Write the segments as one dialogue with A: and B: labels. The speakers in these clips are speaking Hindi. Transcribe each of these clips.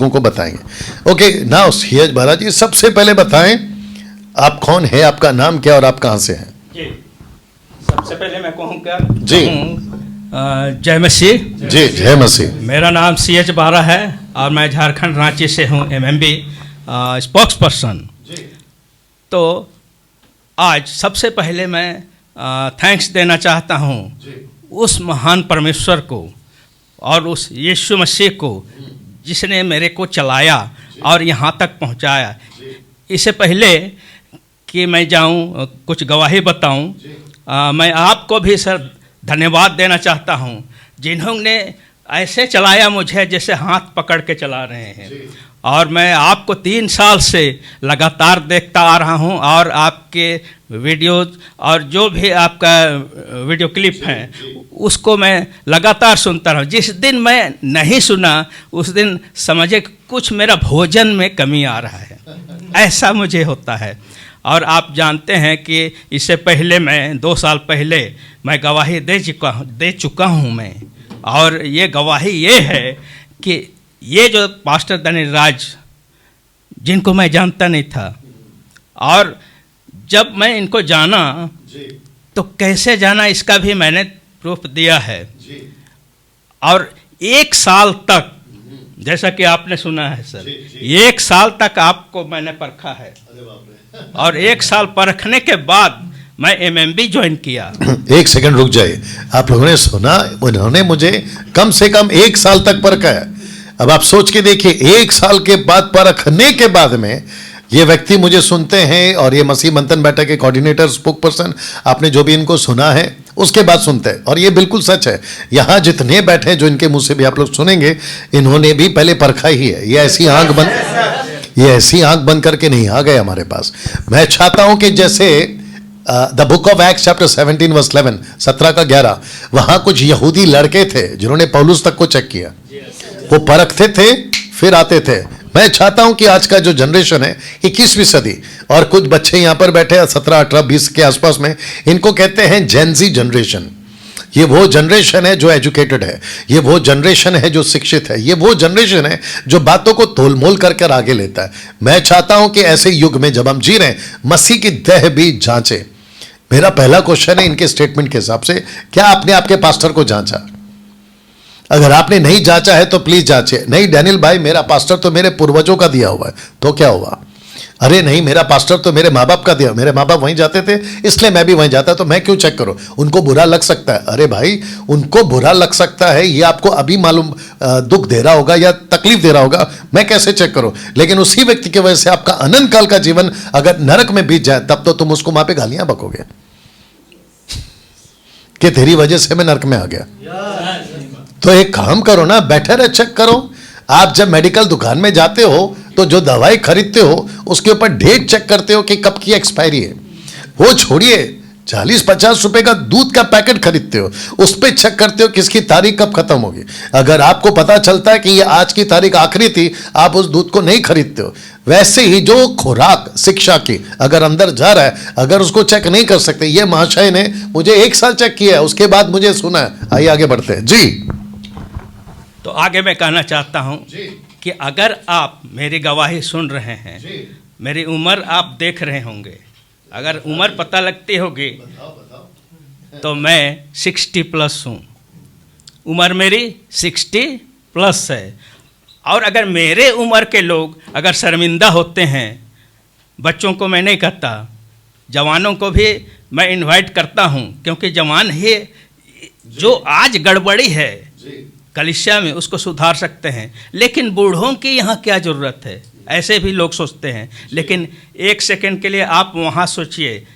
A: लोगों को बताएंगे। ओके नाउ हियर महाराज जी, सबसे पहले बताएं आप कौन है, आपका नाम क्या और आप कहाँ से हैं?
B: जी, सबसे पहले मैं कहूँगा
A: जी
B: जय मसीह।
A: जी जय मसीह।
B: मेरा नाम CH बारा है और मैं झारखंड रांची से हूँ, MMB स्पोक्स पर्सन। तो आज सबसे पहले मैं थैंक्स देना चाहता हूँ उस महान परमेश्वर को और उस यीशु मसीह को जिसने मेरे को चलाया और यहाँ तक पहुँचाया। इससे पहले कि मैं जाऊँ कुछ गवाही बताऊँ, मैं आपको भी सर धन्यवाद देना चाहता हूँ जिन्होंने ऐसे चलाया मुझे जैसे हाथ पकड़ के चला रहे हैं। और मैं आपको 3 साल से लगातार देखता आ रहा हूँ और आपके वीडियोज और जो भी आपका वीडियो क्लिप हैं उसको मैं लगातार सुनता रहा। जिस दिन मैं नहीं सुना उस दिन समझे कुछ मेरा भोजन में कमी आ रहा है, ऐसा मुझे होता है। और आप जानते हैं कि इससे पहले मैं 2 साल पहले मैं गवाही दे चुका हूँ मैं। और ये गवाही ये है कि ये जो पास्टर दनिल राज जिनको मैं जानता नहीं था और जब मैं इनको जाना तो कैसे जाना इसका भी मैंने प्रूफ दिया है। और 1 साल तक जैसा कि आपने सुना है सर, 1 साल तक आपको मैंने परखा है और 1 साल परखने के बाद मैं MMB ज्वाइन किया।
A: 1 सेकंड रुक जाइए, आप लोगों ने सुना, उन्होंने मुझे कम से कम 1 साल तक परखा है। अब आप सोच के देखिए, 1 साल के बाद परखने के बाद में ये व्यक्ति मुझे सुनते हैं और ये मसीह मंथन बैठक के कोऑर्डिनेटर स्पोक पर्सन, आपने जो भी इनको सुना है उसके बाद सुनते हैं। और ये बिल्कुल सच है, यहाँ जितने बैठे जो इनके मुंह से भी आप लोग सुनेंगे, इन्होंने भी पहले परखा ही है। ये ऐसी आंख बंद करके नहीं आ गए हमारे पास। मैं चाहता हूं कि जैसे the book of Acts chapter 17 verse 11, 17 का 11, वहां कुछ यहूदी लड़के थे जिन्होंने पौलुस तक को चेक किया, वो परखते थे फिर आते थे। मैं चाहता हूं कि आज का जो जनरेशन है 21वीं सदी, और कुछ बच्चे यहां पर बैठे हैं 17, 18, 20 के आसपास में, इनको कहते हैं जेनजी जनरेशन। ये वो जनरेशन है जो एजुकेटेड है, ये वो जनरेशन है जो शिक्षित है, ये वो जनरेशन है जो बातों को तोलमोल करके आगे लेता है। मैं चाहता हूं कि ऐसे युग में जब हम जी रहे हैं, मसीह की देह भी जांचे। मेरा पहला क्वेश्चन है इनके स्टेटमेंट के हिसाब से, क्या आपने आपके पास्टर को जांचा? अगर आपने नहीं जांचा है तो प्लीज जांचे। नहीं डैनियल भाई, मेरा पास्टर तो मेरे पूर्वजों का दिया हुआ है, तो क्या हुआ? अरे नहीं, मेरा पास्टर तो मेरे माँ बाप का दिया, मेरे माँ बाप वहीं जाते थे इसलिए मैं भी वहीं जाता, तो मैं क्यों चेक करूं? उनको बुरा लग सकता है। अरे भाई, उनको बुरा लग सकता है, ये आपको अभी मालूम दुख दे रहा होगा या तकलीफ दे रहा होगा, मैं कैसे चेक करूं? लेकिन उसी व्यक्ति की वजह से आपका अनंत काल का जीवन अगर नरक में बीत जाए, तब तो तुम उसको वहां पे गालियां बकोगे कि तेरी वजह से मैं नरक में आ गया। तो एक काम करो ना, बैठे रहे चेक करो। आप जब मेडिकल दुकान में जाते हो तो जो दवाई खरीदते हो उसके ऊपर डेट चेक करते हो कि कब की एक्सपायरी है। वो छोड़िए, 40-50 रुपए का दूध का पैकेट खरीदते हो, उस पर चेक करते हो किसकी तारीख कब खत्म होगी। अगर आपको पता चलता है कि ये आज की तारीख आखिरी थी, आप उस दूध को नहीं खरीदते हो। वैसे ही जो खुराक शिक्षा की अगर अंदर जा रहा है, अगर उसको चेक नहीं कर सकते, ये महाशय ने मुझे 1 साल चेक किया है, उसके बाद मुझे सुना है। आइए आगे बढ़ते हैं जी।
B: तो आगे मैं कहना चाहता हूँ कि अगर आप मेरी गवाही सुन रहे हैं, मेरी उम्र आप देख रहे होंगे, अगर उम्र पता लगती होगी तो मैं 60+ हूँ। उम्र मेरी 60+ है। और अगर मेरे उम्र के लोग अगर शर्मिंदा होते हैं, बच्चों को मैं नहीं कहता, जवानों को भी मैं इनवाइट करता हूँ, क्योंकि जवान ही जो आज गड़बड़ी है कलीसिया में उसको सुधार सकते हैं। लेकिन बूढ़ों की यहाँ क्या ज़रूरत है, ऐसे भी लोग सोचते हैं। लेकिन 1 सेकंड के लिए आप वहाँ सोचिए,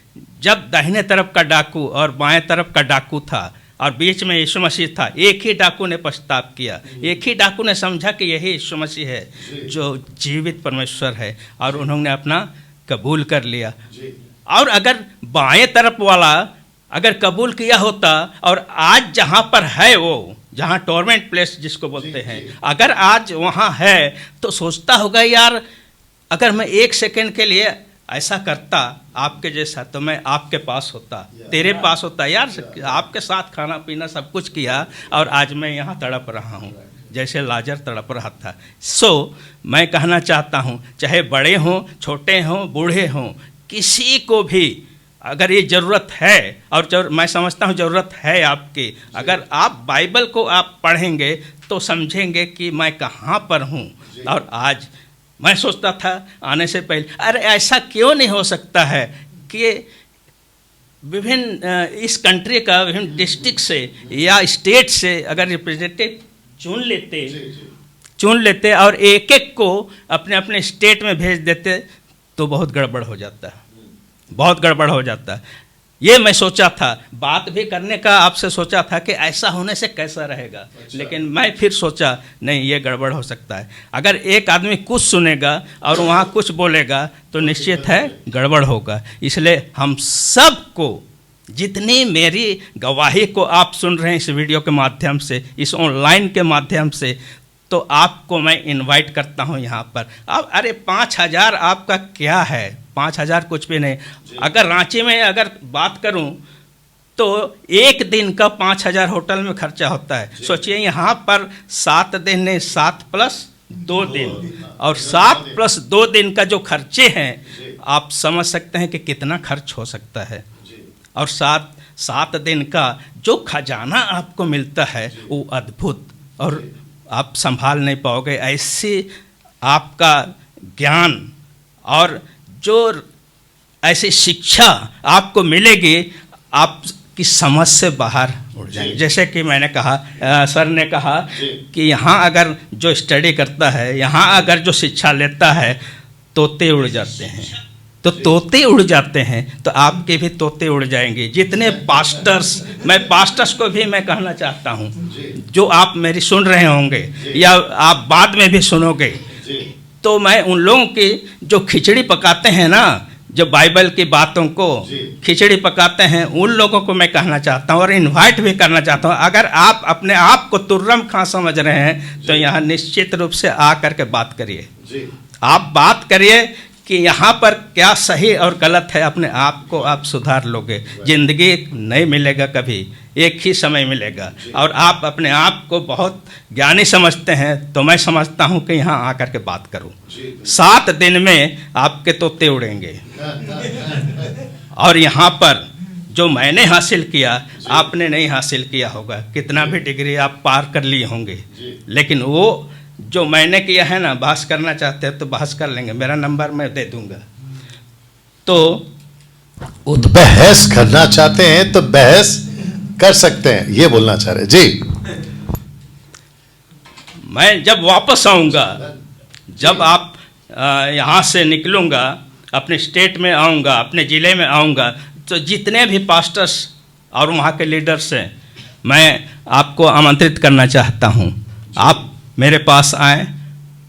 B: जब दाहिने तरफ का डाकू और बाएं तरफ का डाकू था और बीच में यीशु मसीह था, एक ही डाकू ने पश्चाताप किया, एक ही डाकू ने समझा कि यही यीशु मसीह है जो जीवित परमेश्वर है, और उन्होंने अपना कबूल कर लिया। और अगर बाएं तरफ वाला अगर कबूल किया होता और आज जहाँ पर है, वो जहाँ टॉर्मेंट प्लेस जिसको बोलते हैं, अगर आज वहाँ है तो सोचता होगा यार, अगर मैं 1 सेकंड के लिए ऐसा करता आपके जैसा तो मैं आपके पास होता, तेरे पास होता यार, आपके साथ खाना पीना सब कुछ किया और आज मैं यहाँ तड़प रहा हूँ। जैसे लाजर तड़प रहा था। मैं कहना चाहता हूँ, चाहे बड़े हों, छोटे हों, बूढ़े हों, किसी को भी अगर ये ज़रूरत है, और मैं समझता हूँ ज़रूरत है आपकी, अगर आप बाइबल को आप पढ़ेंगे तो समझेंगे कि मैं कहाँ पर हूँ। और आज मैं सोचता था आने से पहले, अरे ऐसा क्यों नहीं हो सकता है कि विभिन्न इस कंट्री का विभिन्न डिस्ट्रिक्ट से या स्टेट से अगर रिप्रेजेंटेटिव चुन लेते और एक एक को अपने अपने स्टेट में भेज देते तो बहुत गड़बड़ हो जाता है, बहुत गड़बड़ हो जाता है। ये मैं सोचा था, बात भी करने का आपसे सोचा था कि ऐसा होने से कैसा रहेगा। अच्छा। लेकिन मैं फिर सोचा नहीं, ये गड़बड़ हो सकता है। अगर एक आदमी कुछ सुनेगा और वहाँ कुछ बोलेगा तो निश्चित है गड़बड़ होगा। इसलिए हम सबको, जितनी मेरी गवाही को आप सुन रहे हैं इस वीडियो के माध्यम से, इस ऑनलाइन के माध्यम से, तो आपको मैं इनवाइट करता हूं यहाँ पर। अब अरे 5,000 आपका क्या है, 5,000 कुछ भी नहीं। अगर रांची में अगर बात करूं तो एक दिन का 5,000 होटल में खर्चा होता है। सोचिए यहाँ पर 7 दिन नहीं, 7 प्लस 2 दिन, और 7 प्लस 2 दिन का जो खर्चे हैं आप समझ सकते हैं कि कितना खर्च हो सकता है। और 7 दिन का जो खजाना आपको मिलता है वो अद्भुत, और आप संभाल नहीं पाओगे। ऐसी आपका ज्ञान और जो ऐसी शिक्षा आपको मिलेगी, आपकी समझ से बाहर उड़ जाएंगे। जैसे कि मैंने कहा, सर ने कहा कि यहाँ अगर जो स्टडी करता है, यहाँ अगर जो शिक्षा लेता है, तोते उड़ जाते हैं। तो तोते उड़ जाते हैं तो आपके भी तोते उड़ जाएंगे। जितने पास्टर्स, मैं पास्टर्स को भी मैं कहना चाहता हूँ, जो आप मेरी सुन रहे होंगे या आप बाद में भी सुनोगे, तो मैं उन लोगों की जो खिचड़ी पकाते हैं ना, जो बाइबल की बातों को खिचड़ी पकाते हैं, उन लोगों को मैं कहना चाहता हूँ और इनवाइट भी करना चाहता हूँ। अगर आप अपने आप को तुर्रम खां समझ रहे हैं तो यहाँ निश्चित रूप से आ करके बात करिए। आप बात करिए कि यहाँ पर क्या सही और गलत है, अपने आप को आप सुधार लोगे। ज़िंदगी नहीं मिलेगा कभी, एक ही समय मिलेगा। और आप अपने आप को बहुत ज्ञानी समझते हैं तो मैं समझता हूँ कि यहाँ आकर के बात करूँ। 7 दिन में आपके तोते उड़ेंगे। और यहाँ पर जो मैंने हासिल किया आपने नहीं हासिल किया होगा, कितना भी डिग्री आप पार कर लिए होंगे, लेकिन वो जो मैंने किया है ना, बहस करना चाहते हैं तो बहस कर लेंगे, मेरा नंबर मैं दे दूंगा। तो
A: बहस करना चाहते हैं तो बहस कर सकते हैं, ये बोलना चाह रहे जी।
B: मैं जब वापस आऊंगा, जब आप यहाँ से निकलूंगा, अपने स्टेट में आऊंगा, अपने ज़िले में आऊंगा, तो जितने भी पास्टर्स और वहाँ के लीडर्स हैं, मैं आपको आमंत्रित करना चाहता हूँ। आप मेरे पास आएँ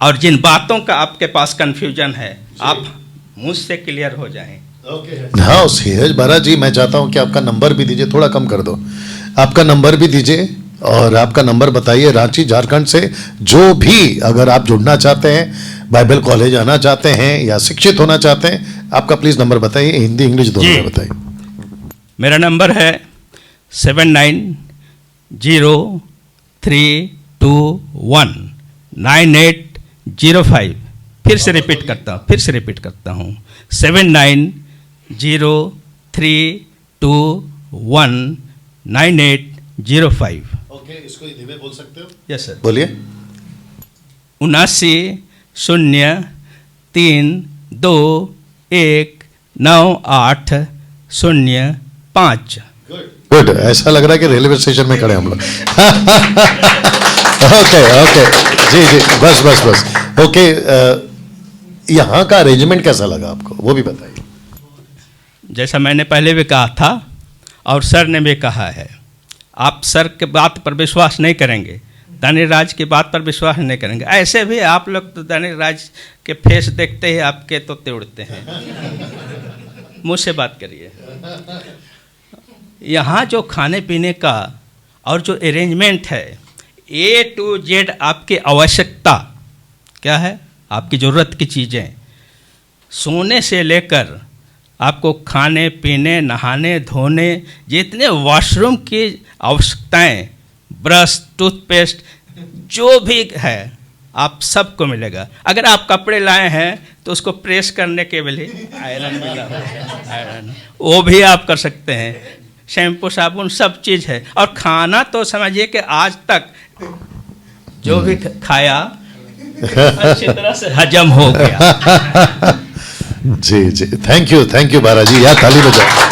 B: और जिन बातों का आपके पास कन्फ्यूजन है आप मुझसे क्लियर हो जाएं।
A: हाँ सीरज महाराज जी, मैं चाहता हूँ कि आपका नंबर भी दीजिए, थोड़ा कम कर दो, आपका नंबर भी दीजिए और आपका नंबर बताइए। रांची झारखंड से जो भी अगर आप जुड़ना चाहते हैं, बाइबल कॉलेज आना चाहते हैं या शिक्षित होना चाहते हैं, आपका प्लीज़ नंबर बताइए, हिंदी इंग्लिश दोनों में बताइए।
B: मेरा नंबर है 7903219805। फिर से रिपीट करता हूँ 7903219805।
A: ओके, इसको धीमे बोल सकते हो?
B: यस सर,
A: बोलिए।
B: 7903219805।
A: गुड, ऐसा लग रहा है कि रेलवे स्टेशन में खड़े हम लोग। ओके ओके, जी जी, बस बस बस, ओके। यहाँ का अरेंजमेंट कैसा लगा आपको, वो भी बताइए।
B: जैसा मैंने पहले भी कहा था और सर ने भी कहा है, आप सर के बात पर विश्वास नहीं करेंगे, दानिश राज की बात पर विश्वास नहीं करेंगे। ऐसे भी आप लोग तो दानिश राज के फेस देखते ही आपके तोते उड़ते हैं। मुझसे बात करिए। यहाँ जो खाने पीने का और जो अरेंजमेंट है, A to Z आपकी आवश्यकता क्या है, आपकी ज़रूरत की चीज़ें, सोने से लेकर आपको खाने पीने, नहाने धोने, जितने वॉशरूम की आवश्यकताएं, ब्रश, टूथपेस्ट, जो भी है आप सबको मिलेगा। अगर आप कपड़े लाए हैं तो उसको प्रेस करने के लिए आयरन मिला है, आयरन वो भी आप कर सकते हैं। शैम्पू साबुन सब चीज़ है। और खाना तो समझिए कि आज तक जो भी खाया अच्छी तरह से हजम हो गया।
A: जी जी, थैंक यू बारा जी, यार ताली बजाओ।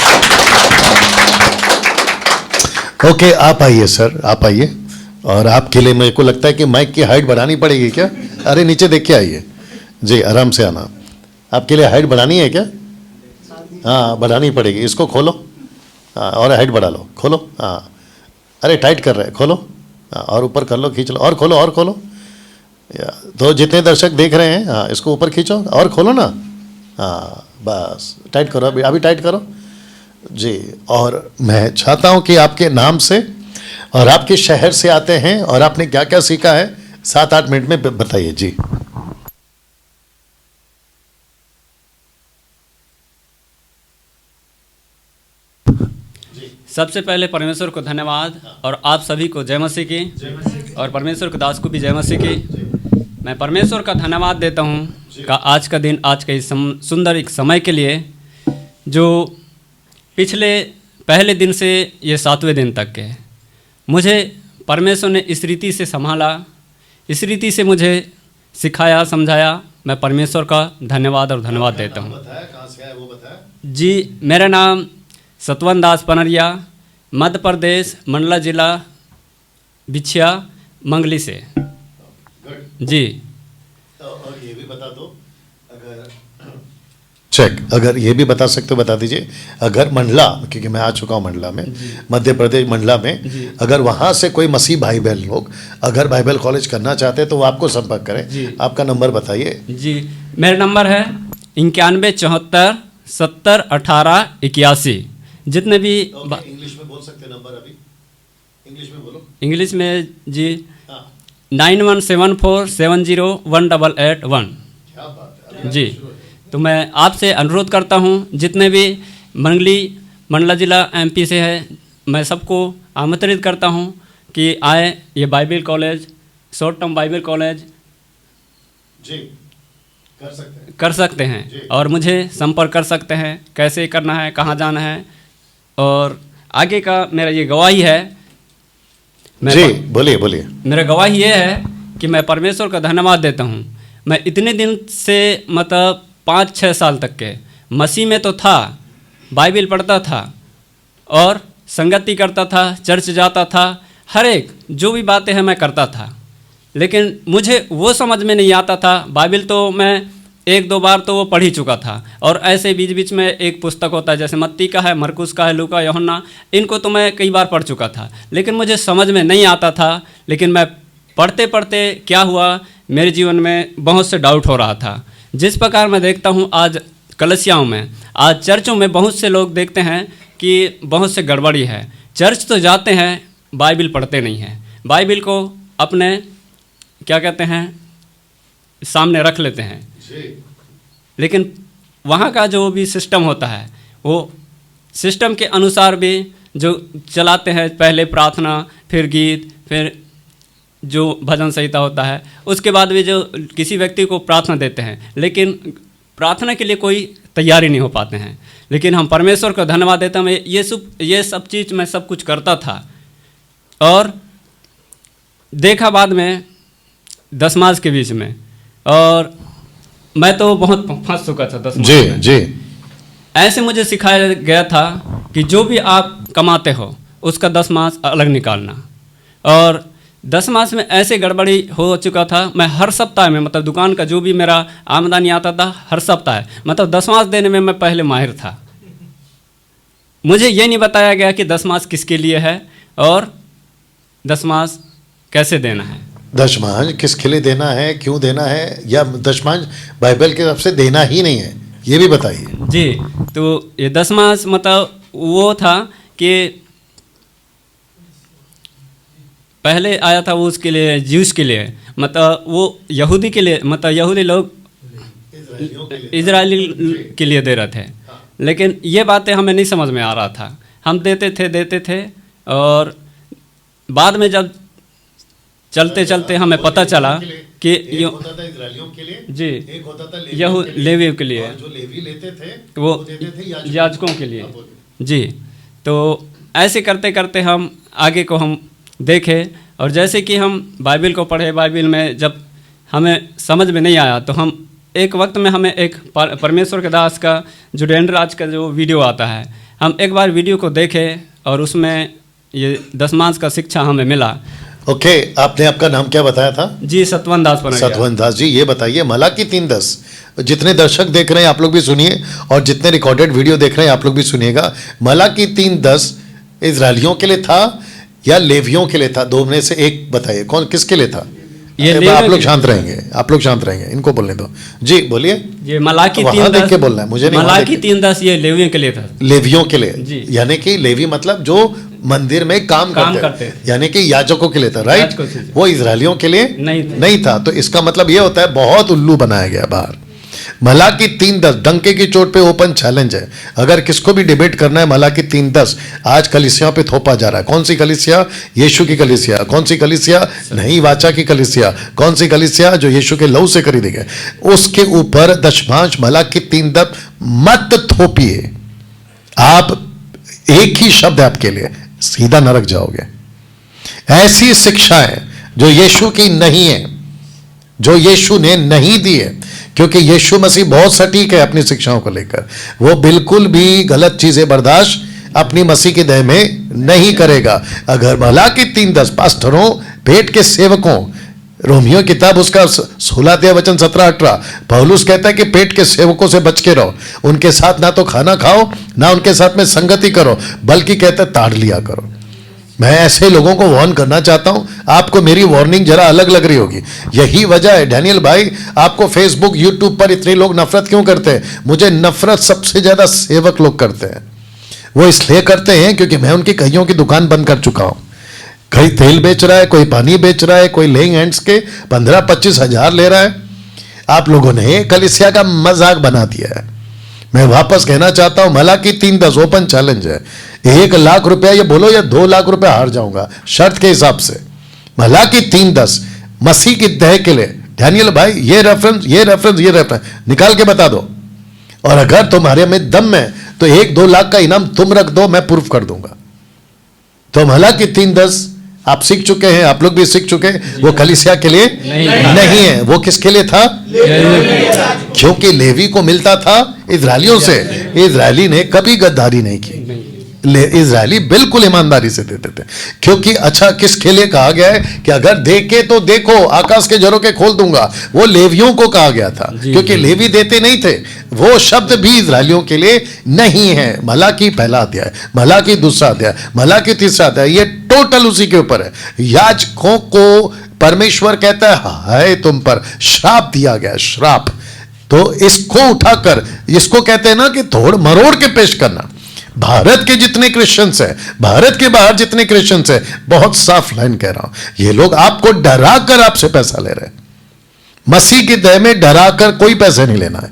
A: ओके, आप आइए सर, आप आइए। और आपके लिए मेरे को लगता है कि माइक की हाइट बढ़ानी पड़ेगी क्या? अरे नीचे देख के आइए जी, आराम से आना। आपके लिए हाइट बढ़ानी है क्या? हाँ बढ़ानी पड़ेगी। इसको खोलो, हाँ, और हाइट बढ़ा लो, खोलो, हाँ। अरे टाइट कर रहे हैं, खोलो, हाँ, और ऊपर कर लो, खींच लो, और खोलो, और खोलो। तो जितने दर्शक देख रहे हैं, हाँ इसको ऊपर खींचो और खोलो ना, हाँ बस टाइट करो, अभी अभी टाइट करो जी। और मैं चाहता हूँ कि आपके नाम से और आपके शहर से आते हैं और आपने क्या क्या सीखा है 7-8 मिनट में बताइए जी।
C: सबसे पहले परमेश्वर को धन्यवाद और आप सभी को जय मसीह की, और परमेश्वर के दास को भी जय मसीह की। मैं परमेश्वर का धन्यवाद देता हूँ का आज का दिन, आज के इस सुंदर एक समय के लिए, जो पिछले पहले दिन से ये 7वें दिन तक के मुझे परमेश्वर ने इस रीति से संभाला, इस रीति से मुझे सिखाया, समझाया। मैं परमेश्वर का धन्यवाद और धन्यवाद देता हूँ।
A: कहाँ से आए वो बताया
C: जी, मेरा नाम सतवन दास पनरिया, मध्य प्रदेश, मंडला जिला, बिछिया, मंगली से जी।
A: और ये भी बता दो, अगर चेक, अगर ये भी बता सकते हो बता दीजिए। अगर मंडला, क्योंकि मैं आ चुका हूँ मंडला में, मध्य प्रदेश मंडला में, अगर वहाँ से कोई मसीह भाई बहन लोग अगर बाइबल कॉलेज करना चाहते हैं तो वो आपको संपर्क करें। आपका नंबर बताइए
C: जी। मेरा नंबर है 91 74 70 18 81। जितने भी
A: इंग्लिश में बोल सकते नंबर, अभी इंग्लिश में बोलो।
C: इंग्लिश में जी,
A: हाँ
C: 9174 70 1881
A: क्या बात है
C: जी। तो मैं आपसे अनुरोध करता हूँ, जितने भी मंडला जिला MP से है, मैं सबको आमंत्रित करता हूँ कि आए ये Bible college, short term Bible college
A: जी
C: कर सकते हैं और मुझे संपर्क कर सकते हैं। कैसे करना है, कहाँ जाना है, और आगे का मेरा ये गवाही है।
A: जी बोलिए बोलिए।
C: मेरा गवाही ये है कि मैं परमेश्वर का धन्यवाद देता हूँ। मैं इतने दिन से मतलब 5-6 साल तक के मसीह में तो था, बाइबल पढ़ता था और संगति करता था, चर्च जाता था, हर एक जो भी बातें हैं मैं करता था, लेकिन मुझे वो समझ में नहीं आता था। बाइबल तो मैं 1-2 बार तो वो पढ़ ही चुका था, और ऐसे बीच बीच में एक पुस्तक होता है जैसे मत्ती का है, मरकुस का है, लूका, यूहन्ना, इनको तो मैं कई बार पढ़ चुका था, लेकिन मुझे समझ में नहीं आता था। लेकिन मैं पढ़ते पढ़ते क्या हुआ, मेरे जीवन में बहुत से डाउट हो रहा था। जिस प्रकार मैं देखता हूँ आज कलीसियाओं में, आज चर्चों में बहुत से लोग देखते हैं कि बहुत से गड़बड़ी है। चर्च तो जाते हैं, बाइबल पढ़ते नहीं हैं, बाइबल को अपने क्या कहते हैं सामने रख लेते हैं, लेकिन वहाँ का जो भी सिस्टम होता है वो सिस्टम के अनुसार भी जो चलाते हैं, पहले प्रार्थना, फिर गीत, फिर जो भजन संहिता होता है, उसके बाद भी जो किसी व्यक्ति को प्रार्थना देते हैं, लेकिन प्रार्थना के लिए कोई तैयारी नहीं हो पाते हैं। लेकिन हम परमेश्वर का धन्यवाद देते हैं, ये सब चीज़ मैं सब कुछ करता था, और देखा बाद में 10 मास के बीच में, और मैं तो बहुत फंस चुका था 10 मास
A: जी
C: में।
A: जी।
C: ऐसे मुझे सिखाया गया था कि जो भी आप कमाते हो उसका 10 मास अलग निकालना, और 10 मास में ऐसे गड़बड़ी हो चुका था। मैं हर सप्ताह में, मतलब दुकान का जो भी मेरा आमदनी आता था, हर सप्ताह मतलब 10 मास देने में मैं पहले माहिर था। मुझे ये नहीं बताया गया कि 10 मास किसके लिए है और 10 मास कैसे देना है।
A: दशमांश किसके लिए देना है, क्यों देना है, या दशमांश बाइबल के तरफ से देना ही नहीं है, ये भी बताइए
C: जी। तो ये 10 मास मतलब वो था कि पहले आया था वो उसके लिए, ज्यूस के लिए, मतलब वो यहूदी के लिए, मतलब यहूदी लोग इजरायली के लिए दे रहे थे, लेकिन ये बातें हमें नहीं समझ में आ रहा था। हम देते थे, और बाद में जब चलते चलते हमें पता चला कि
A: एक होता था इजराइलियों के लिए,
C: जी
A: एक होता था लेवियों के लिए,
C: लेवियों के लिए,
A: और जो लेवी लेते थे
C: वो
A: देते थे
C: याजकों के लिए। जी, तो ऐसे करते करते हम आगे को हम देखे, और जैसे कि हम बाइबिल को पढ़े, बाइबिल में जब हमें समझ में नहीं आया तो हम एक वक्त में हमें एक परमेश्वर के दास का जो डेंडराज का जो वीडियो आता है, हम एक बार वीडियो को देखे और उसमें ये दशमांश का शिक्षा हमें मिला।
A: ओके, आपने आपका नाम क्या बताया था?
C: जी, सतवन दास पनरिया।
A: सतवन दास जी, ये बताइए मलाकी 3:10, जितने दर्शक देख रहे हैं आप लोग भी सुनिए, और जितने रिकॉर्डेड वीडियो देख रहे हैं आप लोग भी सुनिएगा। मलाकी 3:10 इजराइलियों के लिए था या लेवियों के लिए था? दो में से एक बताइए, कौन किसके लिए था?
C: ये
A: आप लोग शांत रहेंगे, आप लोग शांत रहेंगे, इनको बोलने दो। जी बोलिए।
C: ये मलाकी
A: वहाँ देख के बोलना है, मुझे नहीं।
C: मलाकी 3:10 ये लेवियों के लिए था।
A: लेवियों के
C: जी।
A: लिए, यानी कि लेवी मतलब जो मंदिर में काम करते हैं, यानी कि याजकों के लिए था, राइट? वो इजराइलियों के लिए नहीं था। तो इसका मतलब ये होता है बहुत उल्लू बनाया गया बाहर। मलाकी 3:10 डंके की चोट पे ओपन चैलेंज है। अगर किसको भी डिबेट करना है, मलाकी 3:10 आज कलीसिया पे थोपा जा रहा है। कौन सी कलीसिया? यीशु की कलीसिया। कौन सी कलीसिया? नहीं वाचा की कलीसिया। कौन सी कलीसिया? जो यीशु के लहू से खरीदी गई। उसके ऊपर दशमांश मलाकी 3:10 मत थोपिए। आप एक ही शब्द है आपके लिए, सीधा नरक जाओगे। ऐसी शिक्षाएं जो यीशु की नहीं है, जो यीशु ने नहीं दी है, क्योंकि यीशु मसीह बहुत सटीक है अपनी शिक्षाओं को लेकर। वो बिल्कुल भी गलत चीजें बर्दाश्त अपनी मसीह की देह में नहीं करेगा। अगर मलाकी 3:10 पास्टरों, पेट के सेवकों, रोमियो किताब उसका 16 वचन 17-18 पौलुस कहता है कि पेट के सेवकों से बच के रहो, उनके साथ ना तो खाना खाओ ना उनके साथ में संगति करो, बल्कि कहता है ताड़ लिया करो। मैं ऐसे लोगों को वार्न करना चाहता हूं। आपको मेरी वार्निंग जरा अलग लग रही होगी, यही वजह है। डैनियल भाई, आपको फेसबुक यूट्यूब पर इतने लोग नफरत क्यों करते हैं? मुझे नफरत सबसे ज्यादा सेवक लोग करते हैं। वो इसलिए करते हैं क्योंकि मैं उनकी कईयों की दुकान बंद कर चुका हूं। कोई तेल बेच रहा है, कोई पानी बेच रहा है, कोई लेइंग हैंड्स के 15-25 हजार ले रहा है। आप लोगों ने कलीसिया का मजाक बना दिया है। मैं वापस कहना चाहता हूं, मलाकी 3:10 ओपन चैलेंज है। 1 लाख रुपया ये बोलो या 2 लाख रुपया हार जाऊंगा शर्त के हिसाब से। मलाकी 3:10 मसीह की देह के लिए। डैनियल भाई, ये रेफरेंस निकाल के बता दो, और अगर तुम्हारे में दम है तो 1-2 लाख का इनाम तुम रख दो, मैं प्रूफ कर दूंगा। तो मलाकी 3:10 आप सीख चुके हैं, आप लोग भी सीख चुके हैं। वो कलीसिया के लिए नहीं है। वो किसके लिए था? क्योंकि लेवी को मिलता था इजरायलियों से। इजरायली ने कभी गद्दारी नहीं की, इजरायली बिल्कुल ईमानदारी से देते थे। क्योंकि अच्छा, किसके लिए कहा गया है कि अगर देखे तो देखो, आकाश के झरोखे खोल दूंगा? वो लेवियों को कहा गया था, क्योंकि लेवी देते नहीं थे। वो शब्द भी इजरायलियों के लिए नहीं है। मलाकी 1 अध्याय, मलाकी 2 अध्याय, मलाकी 3 अध्याय, ये टोटल उसी के ऊपर है। याजकों को परमेश्वर कहता है हाय तुम पर श्राप दिया गया, श्राप। तो इसको उठाकर, इसको कहते हैं ना कि तोड़ मरोड़ के पेश करना। भारत के जितने क्रिश्चियंस हैं, भारत के बाहर जितने क्रिश्चियंस हैं, बहुत साफ लाइन कह रहा हूं, ये लोग आपको डरा कर आपसे पैसा ले रहे हैं। मसीह की देह में डरा कर कोई पैसे नहीं लेना है।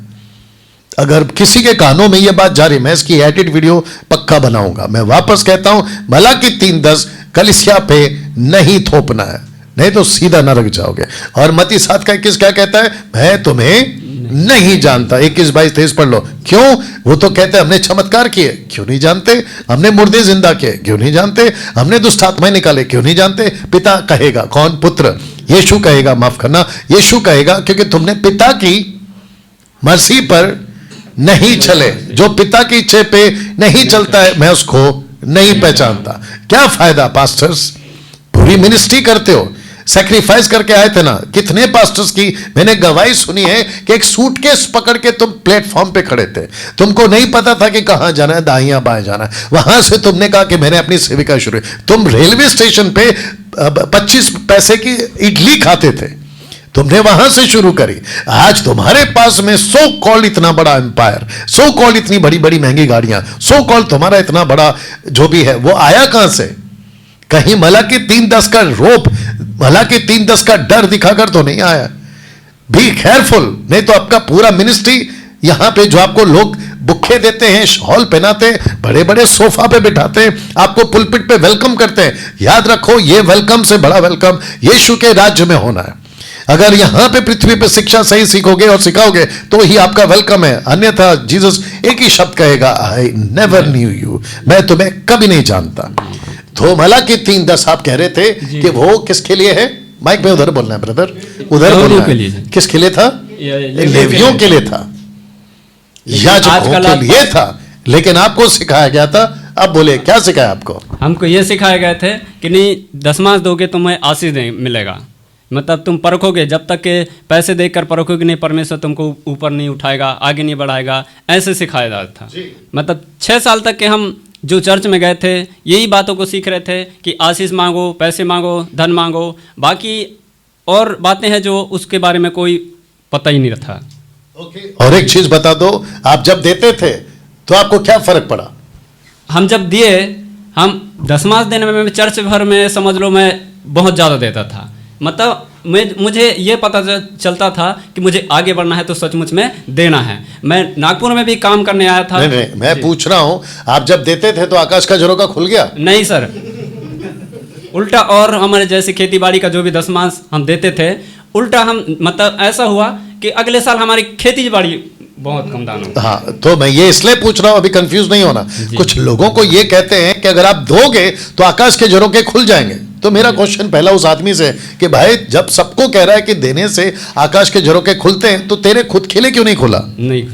A: अगर किसी के कानों में यह बात जा रही, मैं इसकी एडिट वीडियो पक्का बनाऊंगा। मैं वापस कहता हूं, मलाकी 3:10 कलीसिया पे नहीं थोपना है, नहीं तो सीधा नरक जाओगे। और मत्ती 7:21 क्या कहता है? मैं तुम्हें नहीं जानता। 21-22-23 पढ़ लो। क्यों? वो तो कहते हैं हमने चमत्कार किए, क्यों नहीं जानते? हमने मुर्दे जिंदा किए, क्यों नहीं जानते? हमने दुष्ट आत्माएं निकाले, क्यों नहीं जानते? पिता कहेगा, कौन? पुत्र। यीशु कहेगा, माफ करना, यीशु कहेगा, क्योंकि तुमने पिता की मर्जी पर नहीं चले। जो पिता की इच्छा पे नहीं चलता है, मैं उसको नहीं पहचानता। क्या फायदा पास्टर्स? पूरी मिनिस्ट्री करते हो, सैक्रिफाइस करके आए थे ना। कितने पास्टर्स की मैंने गवाही सुनी है कि एक सूटकेस पकड़ के तुम प्लेटफॉर्म पे खड़े थे, तुमको नहीं पता था कि कहां जाना है, दाहिया बाएं जाना है। वहां से तुमने कहा कि मैंने अपनी सेविका शुरू। तुम रेलवे स्टेशन पे 25 पैसे की इडली खाते थे, तुमने वहां से शुरू करी। आज तुम्हारे पास में सो कॉल इतना बड़ा एम्पायर, सो कॉल इतनी बड़ी बड़ी महंगी गाड़ियां, सो कॉल तुम्हारा इतना बड़ा जो भी है, वो आया कहां से? कहीं मलाकी 3:10 का रोप, मलाकी 3:10 का डर दिखाकर तो नहीं आया। बी केयरफुल, नहीं तो आपका पूरा मिनिस्ट्री यहां पे जो आपको लोग बुक्के देते हैं, शॉल पहनाते, बड़े बड़े सोफा पे बिठाते हैं, आपको पुलपिट पे वेलकम करते हैं। याद रखो, ये वेलकम से बड़ा वेलकम यीशु के राज्य में होना है। अगर यहां पे पृथ्वी पे शिक्षा सही सीखोगे और सिखाओगे तो ही आपका वेलकम है, अन्यथा जीसस एक ही शब्द कहेगा, आई नेवर न्यू यू, मैं तुम्हें कभी नहीं जानता। तो मलाकी 3:10 आप कह रहे थे कि वो किसके लिए है? माइक में उधर बोलना है ब्रदर, उधर बोलना है। किसके लिए था? लेवियों के लिए था, याजकों के लिए था, लेकिन आपको सिखाया गया था। अब बोले, क्या सिखाया आपको?
C: हमको ये सिखाए गए थे कि नहीं, दशमांश दोगे तो तुम्हें आशीष मिलेगा, मतलब तुम परखोगे, जब तक के पैसे देकर परखोगे नहीं, परमेश्वर तुमको ऊपर नहीं उठाएगा, आगे नहीं बढ़ाएगा, ऐसे सिखाया जाता था। मतलब 6 साल तक के हम जो चर्च में गए थे, यही बातों को सीख रहे थे कि आशीष मांगो, पैसे मांगो, धन मांगो, बाकी और बातें हैं जो उसके बारे में कोई पता ही नहीं था।
A: और एक चीज बता दो, आप जब देते थे तो आपको क्या फर्क पड़ा?
C: हम जब दिए, हम दशमांश देने में चर्च भर में समझ लो मैं बहुत ज़्यादा देता था। मतलब मुझे ये पता चलता था कि मुझे आगे बढ़ना है तो सचमुच में देना है। मैं नागपुर में भी काम करने आया था।
A: नहीं, मैं पूछ रहा हूं, आप जब देते थे तो आकाश का झरोका खुल गया?
C: नहीं सर, उल्टा। और हमारे जैसे खेती बाड़ी का जो भी दशमांश हम देते थे, उल्टा हम मतलब ऐसा हुआ कि अगले साल हमारी खेती बाड़ी बहुत कम दाम हो।
A: हाँ, तो मैं ये इसलिए पूछ रहा हूं, अभी कंफ्यूज नहीं होना। कुछ लोगों को ये कहते हैं कि अगर आप दोगे तो आकाश के झरोके खुल जाएंगे। तो मेरा क्वेश्चन पहला उस आदमी से कि भाई, जब सबको कह रहा है कि देने से आकाश के झरोके खुलते हैं, तो तेरे खुद के लिए क्यों नहीं खुला?
C: नहीं,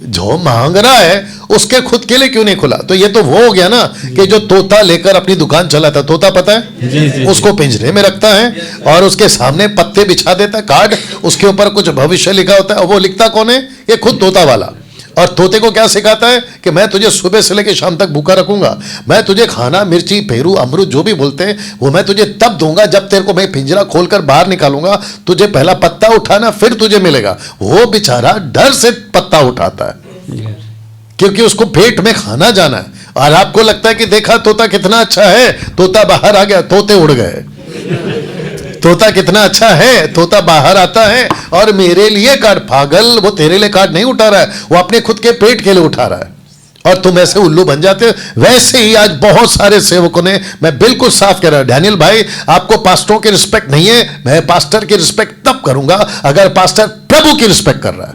A: जो मांग रहा है उसके खुद के लिए क्यों नहीं खुला? तो ये तो वो हो गया ना कि जो तोता लेकर अपनी दुकान चलाता, तोता पता है
C: जी,
A: उसको पिंजरे में रखता है और उसके सामने पत्ते बिछा देता है, कार्ड, उसके ऊपर कुछ भविष्य लिखा होता है, और वो लिखता कौन है? ये खुद तोता वाला। और तोते को क्या सिखाता है कि मैं तुझे सुबह से लेकर शाम तक भूखा रखूंगा, मैं तुझे खाना, मिर्ची, पेरू, अमरूद जो भी बोलते हैं वो मैं तुझे तब दूंगा जब तेरे को मैं पिंजरा खोलकर बाहर निकालूंगा, तुझे पहला पत्ता उठाना फिर तुझे मिलेगा। वो बेचारा डर से पत्ता उठाता है क्योंकि उसको पेट में खाना जाना है। और आपको लगता है कि देखा तोता कितना अच्छा है, तोता बाहर आ गया, तोते उड़ गए। तोता कितना अच्छा है, तोता बाहर आता है और मेरे लिए कार्ड, पागल, वो तेरे लिए कार्ड नहीं उठा रहा है, वो अपने खुद के पेट के लिए उठा रहा है। और तुम ऐसे उल्लू बन जाते हो। वैसे ही आज बहुत सारे सेवकों ने, मैं बिल्कुल साफ कह रहा हूं, डैनियल भाई, आपको पास्टरों की रिस्पेक्ट नहीं है। मैं पास्टर की रिस्पेक्ट तब करूंगा अगर पास्टर प्रभु की रिस्पेक्ट कर रहा है।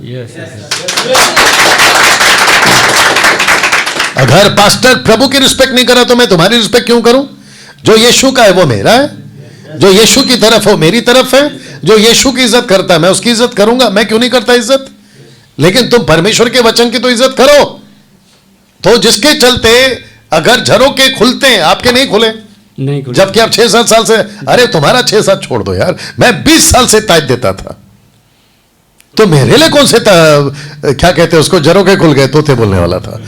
A: अगर पास्टर प्रभु की रिस्पेक्ट नहीं कर रहा तो मैं तुम्हारी रिस्पेक्ट क्यों करूं? जो यीशु का है वो मेरा है, जो यीशु की तरफ है वो मेरी तरफ है, जो यीशु की इज्जत करता है मैं उसकी इज्जत करूंगा। मैं क्यों नहीं करता इज्जत? लेकिन तुम परमेश्वर के वचन की तो इज्जत करो। तो जिसके चलते अगर झरोके खुलते हैं, आपके नहीं खुले,
C: नहीं,
A: जबकि आप 6-7 साल से, अरे तुम्हारा 6-7 छोड़ दो यार, मैं 20 साल से ताज देता था, तो मेरे लिए कौन से क्या कहते हैं उसको, झरोके खुल गए? तोते बोलने वाला था,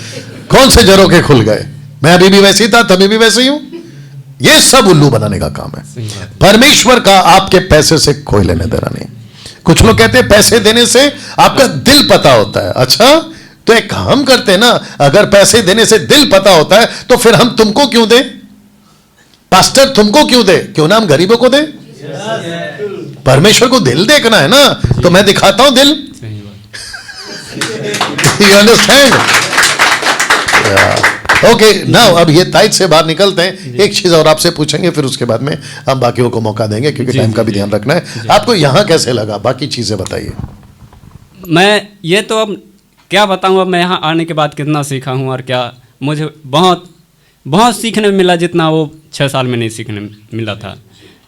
A: कौन से झरोके खुल गए? मैं अभी भी वैसे ही था, तभी भी वैसे ही हूं। ये सब उल्लू बनाने का काम है। परमेश्वर का आपके पैसे से कोई लेने देना नहीं। कुछ लोग कहते हैं पैसे देने से आपका दिल पता होता है। अच्छा, तो एक काम करते हैं ना, अगर पैसे देने से दिल पता होता है तो फिर हम तुमको क्यों दें? पास्टर तुमको क्यों दे? क्यों ना हम गरीबों को दें? परमेश्वर को दिल देखना है ना, तो मैं दिखाता हूं दिल। You understand? ओके, नाउ अब ये ताइज से बाहर निकलते हैं। एक चीज और आपसे पूछेंगे, फिर उसके बाद में हम बाकियों को मौका देंगे क्योंकि टाइम का भी ध्यान रखना है। आपको यहाँ कैसे लगा? बाकी चीजें बताइए।
C: मैं ये तो अब क्या बताऊं, अब मैं यहाँ आने के बाद कितना सीखा हूँ और क्या मुझे बहुत बहुत सीखने में मिला, जितना वो 6 साल में नहीं सीखने मिला था।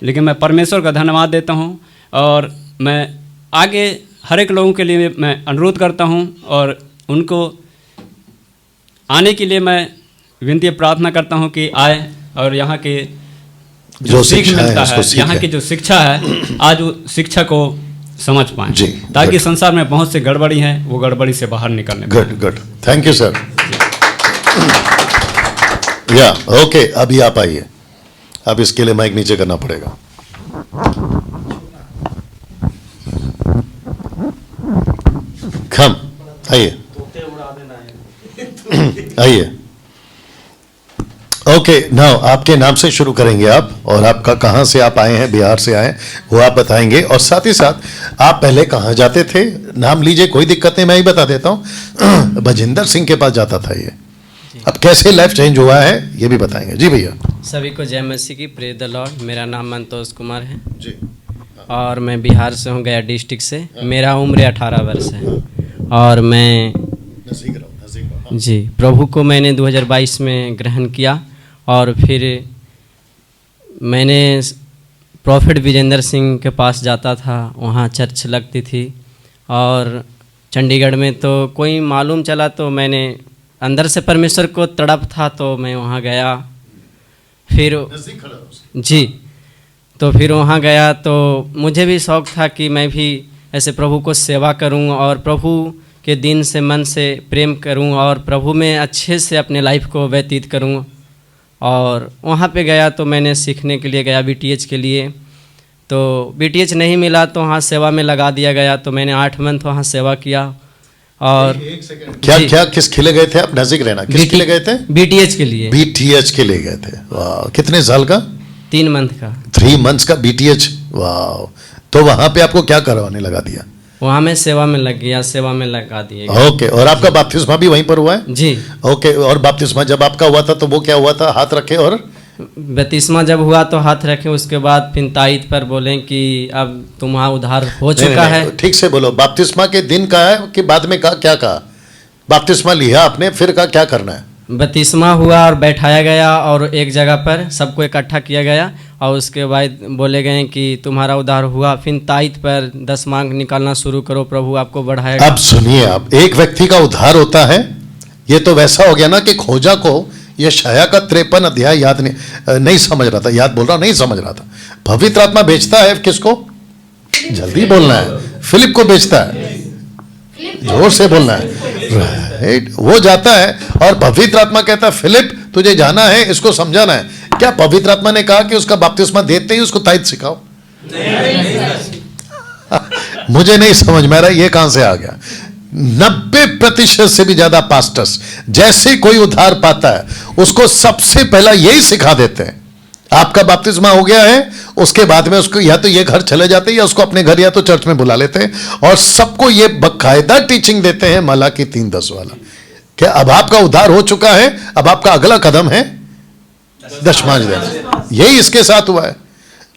C: लेकिन मैं परमेश्वर का धन्यवाद देता हूँ और मैं आगे हर एक लोगों के लिए मैं अनुरोध करता हूँ और उनको आने के लिए मैं विनती प्रार्थना करता हूँ कि आए और यहाँ के जो सीख मिलता है, यहाँ की जो शिक्षा है, आज वो शिक्षा को समझ पाएं, ताकि संसार में बहुत से गड़बड़ी हैं, वो गड़बड़ी से बाहर निकलने।
A: Good good, thank you sir. या ओके, अभी आप आइए। अब इसके लिए माइक नीचे करना पड़ेगा। खम आइए, आइए। ओके। ओके, नाउ आपके नाम से शुरू करेंगे आप, और आपका कहाँ से आप आए हैं, बिहार से आए हैं, वो आप बताएंगे, और साथ ही साथ आप पहले कहाँ जाते थे, नाम लीजिए, कोई दिक्कत नहीं, मैं ही बता देता हूँ। भजिंदर सिंह के पास जाता था ये, अब कैसे लाइफ चेंज हुआ है ये भी बताएंगे। जी भैया।
D: सभी को जय मसीह की, प्रेज द लॉर्ड। मेरा नाम मंतोष कुमार है
A: जी।
D: और मैं बिहार से हूँ, गया डिस्ट्रिक्ट से। मेरा उम्र 18 वर्ष है और मैं जी प्रभु को मैंने 2022 में ग्रहण किया, और फिर मैंने प्रॉफिट विजेंद्र सिंह के पास जाता था, वहाँ चर्च लगती थी, और चंडीगढ़ में तो कोई मालूम चला तो मैंने अंदर से परमेश्वर को तड़प था तो मैं वहाँ गया। फिर जी, तो फिर वहाँ गया तो मुझे भी शौक़ था कि मैं भी ऐसे प्रभु को सेवा करूँ और प्रभु के दिन से मन से प्रेम करूँ और प्रभु में अच्छे से अपने लाइफ को व्यतीत करूँ। और वहाँ पे गया तो मैंने सीखने के लिए गया BTH के लिए, तो BTH नहीं मिला तो वहाँ सेवा में लगा दिया गया, तो मैंने 8 मंथ वहाँ सेवा किया। और
A: क्या क्या किस खिले गए थे आप, नजदीक रहना, किस खिले गए थे?
D: BTH के लिए।
A: BTH के लिए गए थे, वाह। कितने साल का?
D: 3 मंथ का।
A: 3 मंथ्स का BTH, वाह। तो वहाँ पे आपको क्या करवाने लगा दिया?
D: वहाँ मैं सेवा में लग गया, सेवा में लगा दिए।
A: ओके, और आपका बपतिस्मा भी वहीं पर हुआ है?
D: जी।
A: ओके, और बपतिस्मा जब आपका हुआ था तो वो क्या हुआ था, हाथ रखे और?
D: बपतिस्मा जब हुआ तो हाथ रखे, उसके बाद फिर ताईत पर बोले कि अब तुम्हारा उद्धार हो चुका है।
A: ठीक से बोलो, बपतिस्मा के दिन का है कि बाद में कहा, क्या कहा? बपतिस्मा लिया आपने, फिर कहा क्या करना है?
D: बपतिस्मा हुआ और बैठाया गया और एक जगह पर सबको इकट्ठा किया गया, और उसके बाद बोले गए कि तुम्हारा उद्धार हुआ। फिर ताईत पर 10 मांग निकालना शुरू करो, प्रभु आपको बढ़ाएगा।
A: अब सुनिए, आप एक व्यक्ति का उद्धार होता है, ये तो वैसा हो गया ना कि खोजा को यशायाह का 53 अध्याय याद नहीं समझ रहा था, याद बोल रहा नहीं समझ रहा था। पवित्र आत्मा बेचता है किसको? जल्दी बोलना है। फिलिप को बेचता है, जोर से बोलना है, राइट। वो जाता है और पवित्र आत्मा कहता है फिलिप तुझे जाना है, इसको समझाना है। क्या पवित्र आत्मा ने कहा कि उसका बपतिस्मा देते ही उसको ताईत सिखाओ? मुझे नहीं समझ में आ रहा ये कहां से आ गया। 90% से भी ज्यादा पास्टर्स जैसे कोई उद्धार पाता है उसको सबसे पहला यही सिखा देते हैं, आपका बपतिस्मा हो गया है, उसके बाद में उसको या तो ये घर चले जाते हैं या उसको अपने घर या तो चर्च में बुला लेते हैं, और सबको ये बकायदा टीचिंग देते हैं मलाकी 3:10 वाला, क्या अब आपका उद्धार हो चुका है, अब आपका अगला कदम है दशमांश देना। यही इसके साथ हुआ है।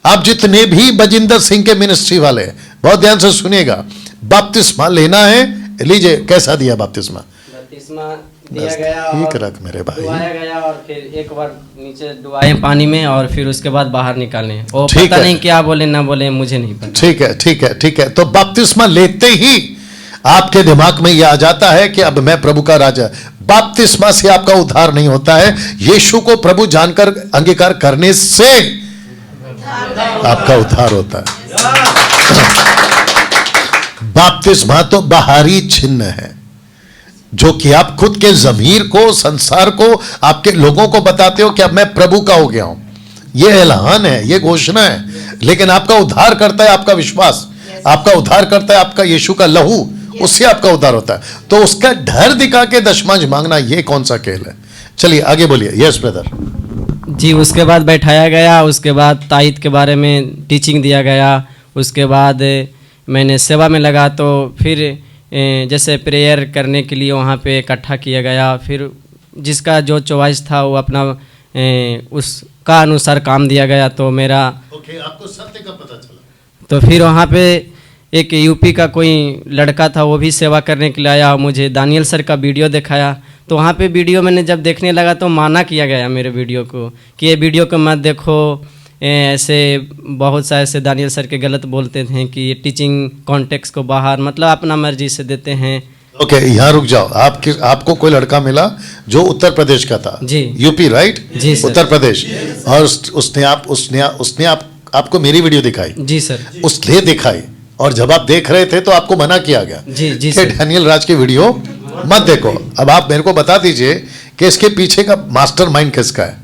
A: आप जितने भी भजिंदर सिंह के मिनिस्ट्री वाले हैं, बहुत ध्यान से सुनिएगा, बपतिस्मा लेना है, लीजिए। कैसा दिया बपतिस्मा?
D: बपतिस्मा दिया गया
A: ठीक
D: और
A: रख मेरे भाई,
D: डुबाया गया, और फिर एक बार नीचे डुबाए पानी में, और फिर उसके बाद बाहर निकाले। वो
A: ठीक
D: पता
A: है।
D: नहीं क्या बोले ना बोले, मुझे नहीं पता।
A: ठीक है, ठीक है, ठीक है। तो बपतिस्मा लेते ही आपके दिमाग में यह आ जाता है कि अब मैं प्रभु का राजा। बपतिस्मा से आपका उद्धार नहीं होता है, यीशु को प्रभु जानकर अंगीकार करने से आपका उद्धार होता है। बपतिस्मा तो बाहरी चिन्ह है, जो कि आप खुद के ज़मीर को, संसार को, आपके लोगों को बताते हो कि अब मैं प्रभु का हो गया हूं। यह ऐलान है, यह घोषणा है, लेकिन आपका उद्धार करता है आपका विश्वास, आपका उद्धार करता है आपका यीशु का लहू, उससे आपका उद्धार होता है। तो उसका डर दिखा के दशमांश मांगना, यह कौन सा खेल है? चलिए आगे बोलिए। यस ब्रदर
D: जी। उसके बाद बैठाया गया, उसके बाद ताईत के बारे में टीचिंग दिया गया, उसके बाद मैंने सेवा में लगा, तो फिर जैसे प्रेयर करने के लिए वहाँ पे इकट्ठा किया गया, फिर जिसका जो चॉइस था वो अपना उसका अनुसार काम दिया गया। तो मेरा
A: आपको सत्य का पता चला,
D: तो फिर वहाँ पे एक यूपी का कोई लड़का था, वो भी सेवा करने के लिए आया, मुझे दानियल सर का वीडियो दिखाया। तो वहाँ पे वीडियो मैंने जब देखने लगा तो माना किया गया मेरे वीडियो को कि ये वीडियो को मत देखो, ऐसे बहुत सा ऐसे दानियल सर के गलत बोलते थे कि ये टीचिंग कॉन्टेक्स्ट को बाहर, मतलब अपना मर्जी से देते हैं।
A: ओके, यहाँ रुक जाओ। आपको कोई लड़का मिला जो उत्तर प्रदेश का था?
D: जी।
A: UP, right?
D: जी सर।
A: उत्तर प्रदेश। और उसने आपको मेरी वीडियो दिखाई?
D: जी सर।
A: उसने दिखाई, और जब आप देख रहे थे तो आपको मना किया गया
D: जी जी
A: कि
D: सर।
A: डैनियल राज की वीडियो मत देखो। अब आप मेरे को बता दीजिए कि इसके पीछे का मास्टर माइंड किसका है?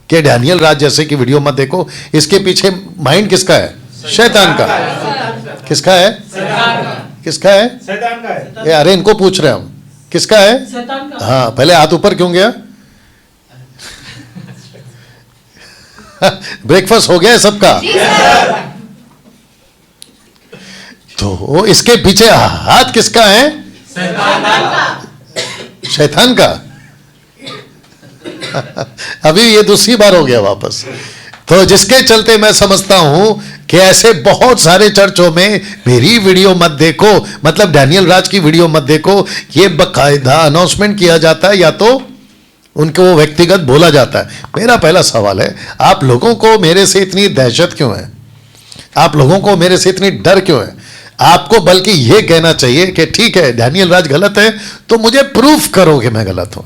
A: कि डैनियल राज जैसे की वीडियो मत देखो, इसके पीछे माइंड किसका है? शैतान का। किसका है? किसका है?
E: शैतान का है।
A: अरे इनको पूछ रहे हम, किसका है? हाँ, पहले हाथ ऊपर क्यों गया? ब्रेकफास्ट हो गया है सबका? तो इसके पीछे हाथ किसका है? शैतान का। अभी ये दूसरी बार हो गया वापस। तो जिसके चलते मैं समझता हूं कि ऐसे बहुत सारे चर्चों में मेरी वीडियो मत देखो, मतलब डैनियल राज की वीडियो मत देखो, ये बकायदा अनाउंसमेंट किया जाता है या तो उनको व्यक्तिगत बोला जाता है। मेरा पहला सवाल है, आप लोगों को मेरे से इतनी दहशत क्यों है? आप लोगों को मेरे से इतनी डर क्यों है? आपको बल्कि यह कहना चाहिए कि ठीक है डैनियल राज गलत है तो मुझे प्रूफ करो कि मैं गलत हूं,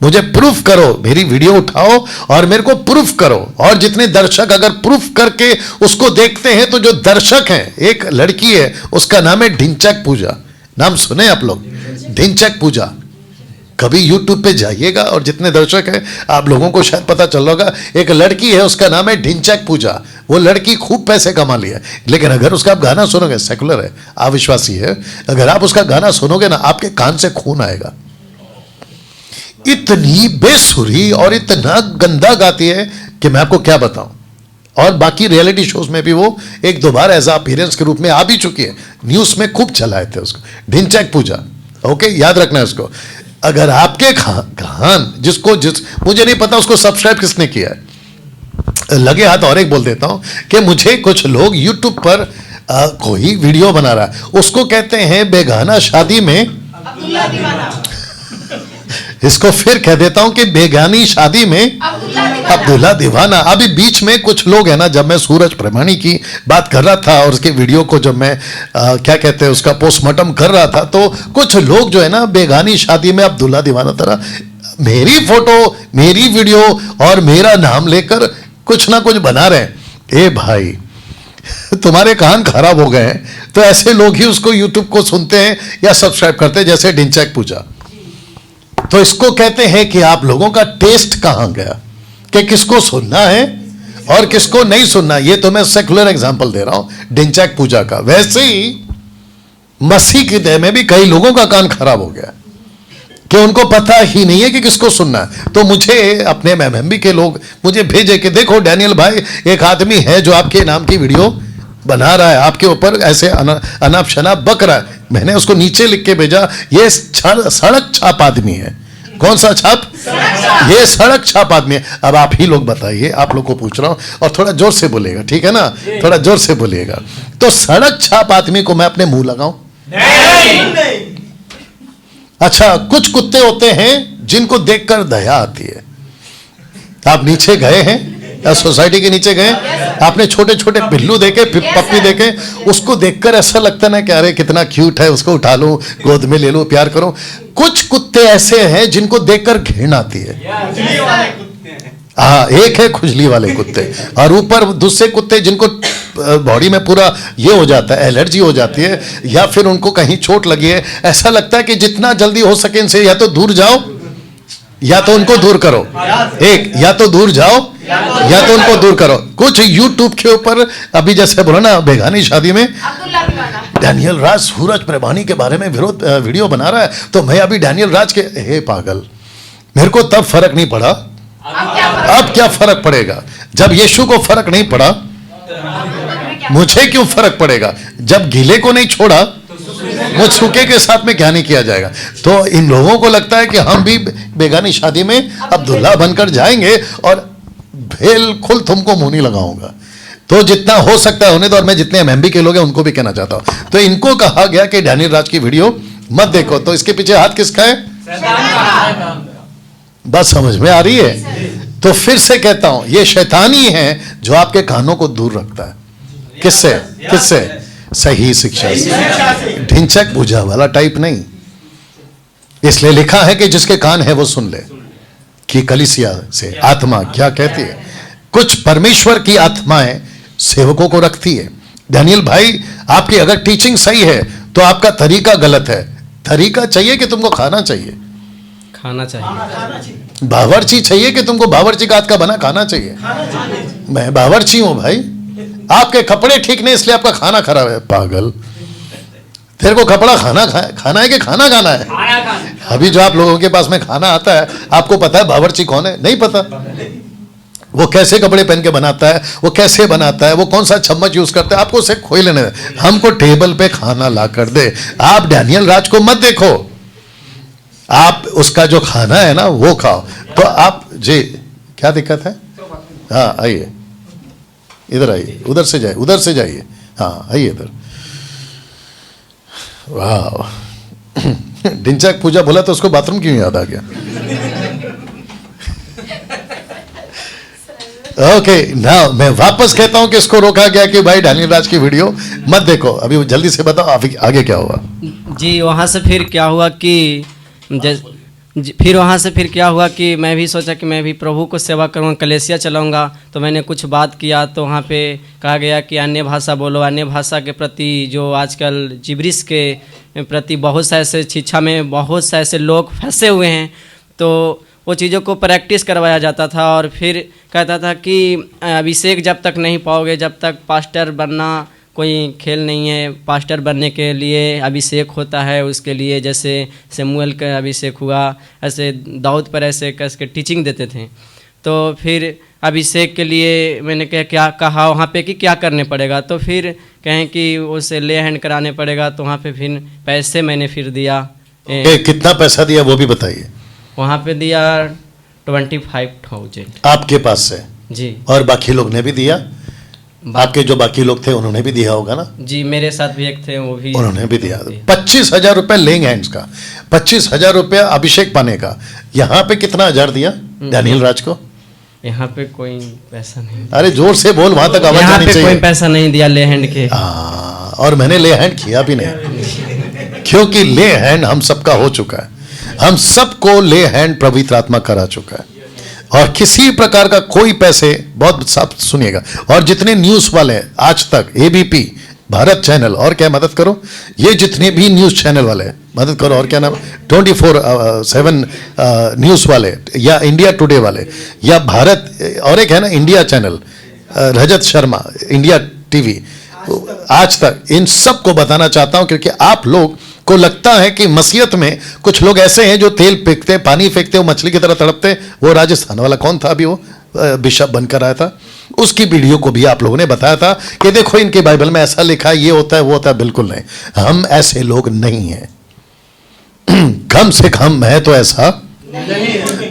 A: मुझे प्रूफ करो, मेरी वीडियो उठाओ और मेरे को प्रूफ करो। और जितने दर्शक अगर प्रूफ करके उसको देखते हैं, तो जो दर्शक हैं, एक लड़की है उसका नाम है ढिंचैक पूजा, नाम सुने आप लोग? ढिंचैक पूजा। कभी यूट्यूब पे जाइएगा और जितने दर्शक हैं आप लोगों को शायद पता चल रहा होगा, एक लड़की है उसका नाम है ढिंचैक पूजा। वो लड़की खूब पैसे कमा लिया, लेकिन अगर उसका आप गाना सुनोगे, सेकुलर है, अविश्वासी है, अगर आप उसका गाना सुनोगे ना, आपके कान से खून आएगा। इतनी बेसुरी और इतना गंदा गाती है कि मैं आपको क्या बताऊं। और बाकी रियलिटी शोज में भी वो एक दो बार एज अपीयरेंस के रूप में आ भी चुकी है, न्यूज में खूब चलाए थे उसको, ढिंचैक पूजा। ओके, याद रखना है उसको। अगर आपके कान मुझे नहीं पता उसको सब्सक्राइब किसने किया है, लगे हाथ और एक बोल देता हूं कि मुझे कुछ लोग यूट्यूब पर कोई वीडियो बना रहा है, उसको कहते हैं बेगाना शादी में अब्दुल्ला दीवाना। इसको फिर कह देता हूं कि बेगानी शादी में अब्दुल्ला दीवाना। अभी बीच में कुछ लोग हैं ना, जब मैं सूरज प्रमाणी की बात कर रहा था और उसके वीडियो को जब मैं क्या कहते हैं उसका पोस्टमार्टम कर रहा था, तो कुछ लोग जो है ना बेगानी शादी में अब्दुल्ला दीवाना तरह मेरी फोटो, मेरी वीडियो और मेरा नाम लेकर कुछ ना कुछ बना रहे हैं। ए भाई, तुम्हारे कान खराब हो गए हैं, तो ऐसे लोग ही उसको यूट्यूब को सुनते हैं या सब्सक्राइब करते हैं, जैसे ढिंचैक पूजा। तो इसको कहते हैं कि आप लोगों का टेस्ट कहां गया, कि किसको सुनना है और किसको नहीं सुनना। ये तो मैं सेकुलर एग्जांपल दे रहा हूं ढिंचैक पूजा का। वैसे ही मसीह की देह में भी कई लोगों का कान खराब हो गया कि उनको पता ही नहीं है कि किसको सुनना है। तो मुझे अपने एमएमबी के लोग मुझे भेजे कि देखो डैनियल भाई, एक आदमी है जो आपके नाम की वीडियो बना रहा है, आपके ऊपर ऐसे अनाप शनाप बक रहा है। मैंने उसको नीचे लिख के भेजा, ये सड़क छाप आदमी है। कौन सा छाप? ये सड़क छाप आदमी है। अब आप ही लोग बताइए, आप लोग को पूछ रहा हूं, और थोड़ा जोर से बोलिएगा, ठीक है ना? थोड़ा जोर से बोलिएगा। तो सड़क छाप आदमी को मैं अपने मुंह लगाऊं? नहीं। अच्छा, कुछ कुत्ते होते हैं जिनको देखकर दया आती है। आप नीचे गए हैं, सोसाइटी के नीचे गए, आपने छोटे छोटे पिल्लू देखे, पप्पी देखे, उसको देखकर ऐसा लगता है ना कि अरे कितना क्यूट है, उसको उठा लूं, गोद में ले लूं, प्यार करूं। कुछ कुत्ते ऐसे हैं जिनको देखकर घृणा आती है। हाँ, एक है खुजली वाले कुत्ते, और ऊपर दूसरे कुत्ते जिनको बॉडी में पूरा ये हो जाता है, एलर्जी हो जाती है, या फिर उनको कहीं चोट लगी है। ऐसा लगता है कि जितना जल्दी हो सके इनसे या तो दूर जाओ या तो उनको दूर करो। एक, या तो दूर जाओ या तो उनको दूर करो। कुछ यूट्यूब के ऊपर अभी जैसे बोला ना, बेगानी शादी में डैनियल राज सूरज प्रभानी के बारे में वीडियो बना रहा है, तो मैं अभी डैनियल राज के, हे पागल, मेरे को तब फर्क नहीं पड़ा, अब क्या फर्क पड़ेगा? जब यीशु को फर्क नहीं पड़ा, मुझे क्यों फर्क पड़ेगा? जब गीले को नहीं छोड़ा, मुझ सूखे के साथ में क्या नहीं किया जाएगा? तो इन लोगों को लगता है कि हम भी बेगानी शादी में अब्दुल्ला बनकर जाएंगे और बिल्कुल तुमको मुंह नहीं लगाऊंगा। तो जितना हो सकता है होने दो। और मैं जितने एमएमबी के लोग हैं उनको भी कहना चाहता हूं। तो इनको कहा गया कि डैनियल राज की वीडियो मत देखो। तो इसके पीछे हाथ किसका है? बस समझ में आ रही है? तो फिर से कहता हूं, ये शैतानी है जो आपके कानों को दूर रखता है। किससे? किससे? सही शिक्षा से, ढिंचैक पूजा वाला टाइप नहीं। इसलिए लिखा है कि जिसके कान है वो सुन ले कि कलीसिया से आत्मा क्या कहती है। कुछ परमेश्वर की आत्माएं सेवकों को रखती है। डैनियल भाई, आपकी अगर टीचिंग सही है तो आपका तरीका गलत है। तरीका चाहिए कि तुमको खाना चाहिए?
D: खाना चाहिए।
A: बावर्ची चाहिए कि तुमको बावर्ची का हाथ का बना खाना चाहिए? मैं बावर्ची हूं भाई। आपके कपड़े ठीक नहीं इसलिए आपका खाना खराब है। पागल, तेरे को कपड़ा खाना है कि खाना खाना है? अभी जो आप लोगों के पास में खाना आता है, आपको पता है बावर्ची कौन है? नहीं पता। वो कैसे कपड़े पहन के बनाता है, वो कैसे बनाता है, वो कौन सा चम्मच यूज करता है, आपको उसे खोई लेने दे। हमको टेबल पे खाना ला कर दे। आप डैनियल राज को मत देखो, आप उसका जो खाना है ना वो खाओ। तो आप जी क्या दिक्कत है? हाँ आइए, इधर आइए, उधर से जाइए, उधर से जाइए, हाँ आइए इधर। वाह ढिंचैक पूजा बोला तो उसको बाथरूम क्यों याद आ गया? ओके ना, मैं वापस कहता हूं कि इसको रोका गया कि भाई डैनियल राज की वीडियो मत देखो। अभी जल्दी से बताओ आगे क्या हुआ?
D: जी वहाँ से फिर क्या हुआ कि फिर वहाँ से फिर क्या हुआ कि मैं भी सोचा कि मैं भी प्रभु को सेवा करूँगा, कलेसिया चलाऊँगा। तो मैंने कुछ बात किया तो वहाँ पे कहा गया कि अन्य भाषा बोलो। अन्य भाषा के प्रति जो आजकल जिब्रिश के प्रति बहुत से ऐसे शिक्षा में बहुत से ऐसे लोग फंसे हुए हैं, तो वो चीज़ों को प्रैक्टिस करवाया जाता था। और फिर कहता था कि अभिषेक जब तक नहीं पाओगे, जब तक पास्टर बनना कोई खेल नहीं है। पास्टर बनने के लिए अभिषेक होता है, उसके लिए जैसे शमूएल का अभिषेक हुआ, ऐसे दाऊद पर ऐसे कस के टीचिंग देते थे। तो फिर अभिषेक के लिए मैंने क्या कहा वहाँ पे कि क्या करने पड़ेगा, तो फिर कहें कि उसे ले हैंड कराने पड़ेगा। तो वहाँ पे फिर पैसे मैंने फिर दिया।
A: कितना पैसा दिया वो भी बताइए।
D: वहाँ पे दिया 25,000
A: आपके पास से
D: जी।
A: और बाकी लोग ने भी दिया? आपके जो बाकी लोग थे उन्होंने भी दिया होगा ना?
D: जी मेरे साथ भी एक थे, वो भी
A: उन्होंने भी दिया। 25,000 रुपए लेंग हैंड्स का, 25,000 रुपया अभिषेक पाने का। यहाँ पे कितना हजार दिया डैनियल राज को?
D: यहाँ पे कोई पैसा नहीं।
A: अरे जोर से बोल, वहां तक आवाज
D: यहाँ
A: आनी
D: पे
A: चाहिए।
D: कोई पैसा नहीं दिया ले हैंड के।
A: और मैंने ले हैंड किया भी नहीं, क्योंकि ले हैंड हम सबका हो चुका है। हम सबको ले हैंड पवित्र आत्मा करा चुका है, और किसी प्रकार का कोई पैसे, बहुत साफ सुनिएगा, और जितने न्यूज वाले आज तक एबीपी, भारत चैनल और क्या मदद करो, ये जितने भी न्यूज चैनल वाले मदद करो, और क्या नाम 24/7 न्यूज वाले, या इंडिया टुडे वाले, या भारत, और एक है ना India channel, Rajat Sharma, India TV, आज तक, इन सबको बताना चाहता हूं क्योंकि आप लोग को लगता है कि मसीहत में कुछ लोग ऐसे हैं जो तेल फेंकते, पानी फेंकते, वो मछली की तरह तड़पते। वो राजस्थान वाला कौन था अभी, वो बिशप बनकर आया था, उसकी वीडियो को भी आप लोगों ने बताया था कि देखो इनके बाइबल में ऐसा लिखा है, ये होता है वो होता है। बिल्कुल नहीं, हम ऐसे लोग नहीं हैं। कम से कम मैं तो ऐसा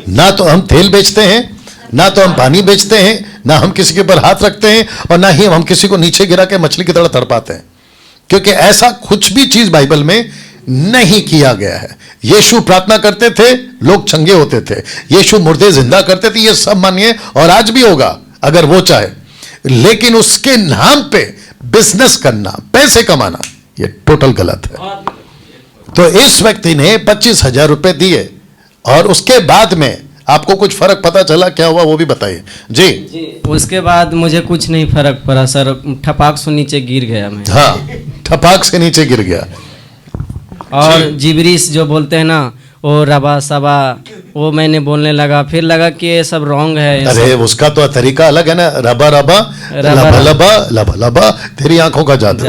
A: ना तो हम तेल बेचते हैं, ना तो हम पानी बेचते हैं, ना हम किसी के ऊपर हाथ रखते हैं, और ना ही हम किसी को नीचे गिरा के मछली की तरह तड़पाते हैं, क्योंकि ऐसा कुछ भी चीज बाइबल में नहीं किया गया है। यीशु प्रार्थना करते थे, लोग चंगे होते थे। यीशु मुर्दे जिंदा करते थे, ये सब मानिए, और आज भी होगा अगर वो चाहे। लेकिन उसके नाम पे बिजनेस करना, पैसे कमाना, ये टोटल गलत है। तो इस व्यक्ति ने 25,000 रुपए दिए, और उसके बाद में आपको कुछ फर्क पता चला, क्या हुआ वो भी बताइए जी।
D: उसके बाद मुझे कुछ नहीं फर्क पड़ा सर, ठपाक से नीचे गिर गया मैं।
A: हाँ, ठपाक से नीचे गिर गया।
D: और जिब्रिश जो बोलते हैं ना, वो रबा सबा, वो मैंने बोलने लगा। फिर लगा कि ये सब रॉन्ग है।
A: अरे उसका तो तरीका अलग है ना, रबा रबा लबा लबा लबा लबा, तेरी आंखों का जादू।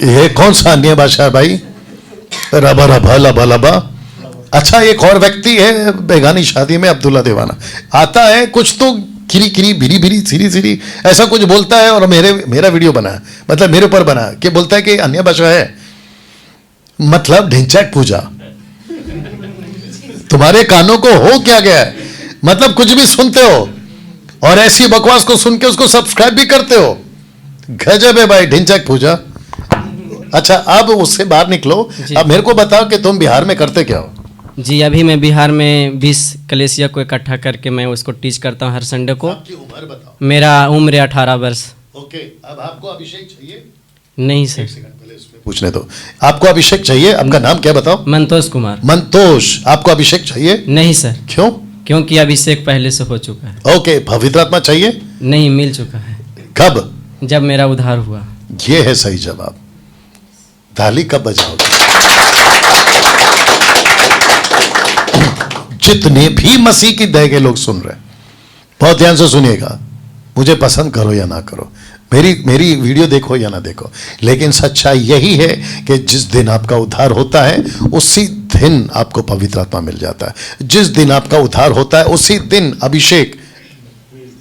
A: ये कौन सा अन्य भाषा है भाई? रबा रबा लबा लबा। अच्छा, एक और व्यक्ति है बेगानी शादी में, अब्दुल्ला दीवाना, आता है कुछ तो किरी किरी बिरी बिरी सिरी सिरी ऐसा कुछ बोलता है, और मेरा वीडियो बना है, मतलब मेरे ऊपर बना कि बोलता है कि अन्य भाषा है, मतलब ढिंचैक पूजा। तुम्हारे कानों को हो क्या गया है? मतलब कुछ भी सुनते हो, और ऐसी बकवास को सुन के उसको सब्सक्राइब भी करते हो। गजब है भाई, ढिंचैक पूजा। अच्छा, अब उससे बाहर निकलो। अब मेरे को बताओ कि तुम बिहार में करते क्या हो?
D: जी अभी मैं बिहार में 20 कलेसिया को इकट्ठा करके मैं उसको टीच करता हूँ हर संडे को।
A: आपकी उम्र बताओ।
D: मेरा उम्र 18 वर्ष।
A: ओके, अब आपको अभिषेक चाहिए?
D: नहीं सर।
A: पहले इसमें पूछने दो, आपको अभिषेक चाहिए? आपका नाम क्या बताओ?
D: मंतोष कुमार।
A: मंतोष, आपको अभिषेक चाहिए?
D: नहीं सर।
A: क्यों?
D: क्योंकि अभिषेक पहले से हो चुका है।
A: ओके, पवित्र आत्मा चाहिए?
D: नहीं, मिल चुका है।
A: कब?
D: जब मेरा उद्धार हुआ।
A: ये है सही जवाब। ताली कब बजाओगे? जितने भी मसीह की दया के लोग सुन रहे हैं, बहुत ध्यान से सुनिएगा। मुझे पसंद करो या ना करो, मेरी वीडियो देखो या ना देखो, लेकिन सच्चाई यही है कि जिस दिन आपका उद्धार होता है उसी दिन आपको पवित्र आत्मा मिल जाता है। जिस दिन आपका उद्धार होता है उसी दिन अभिषेक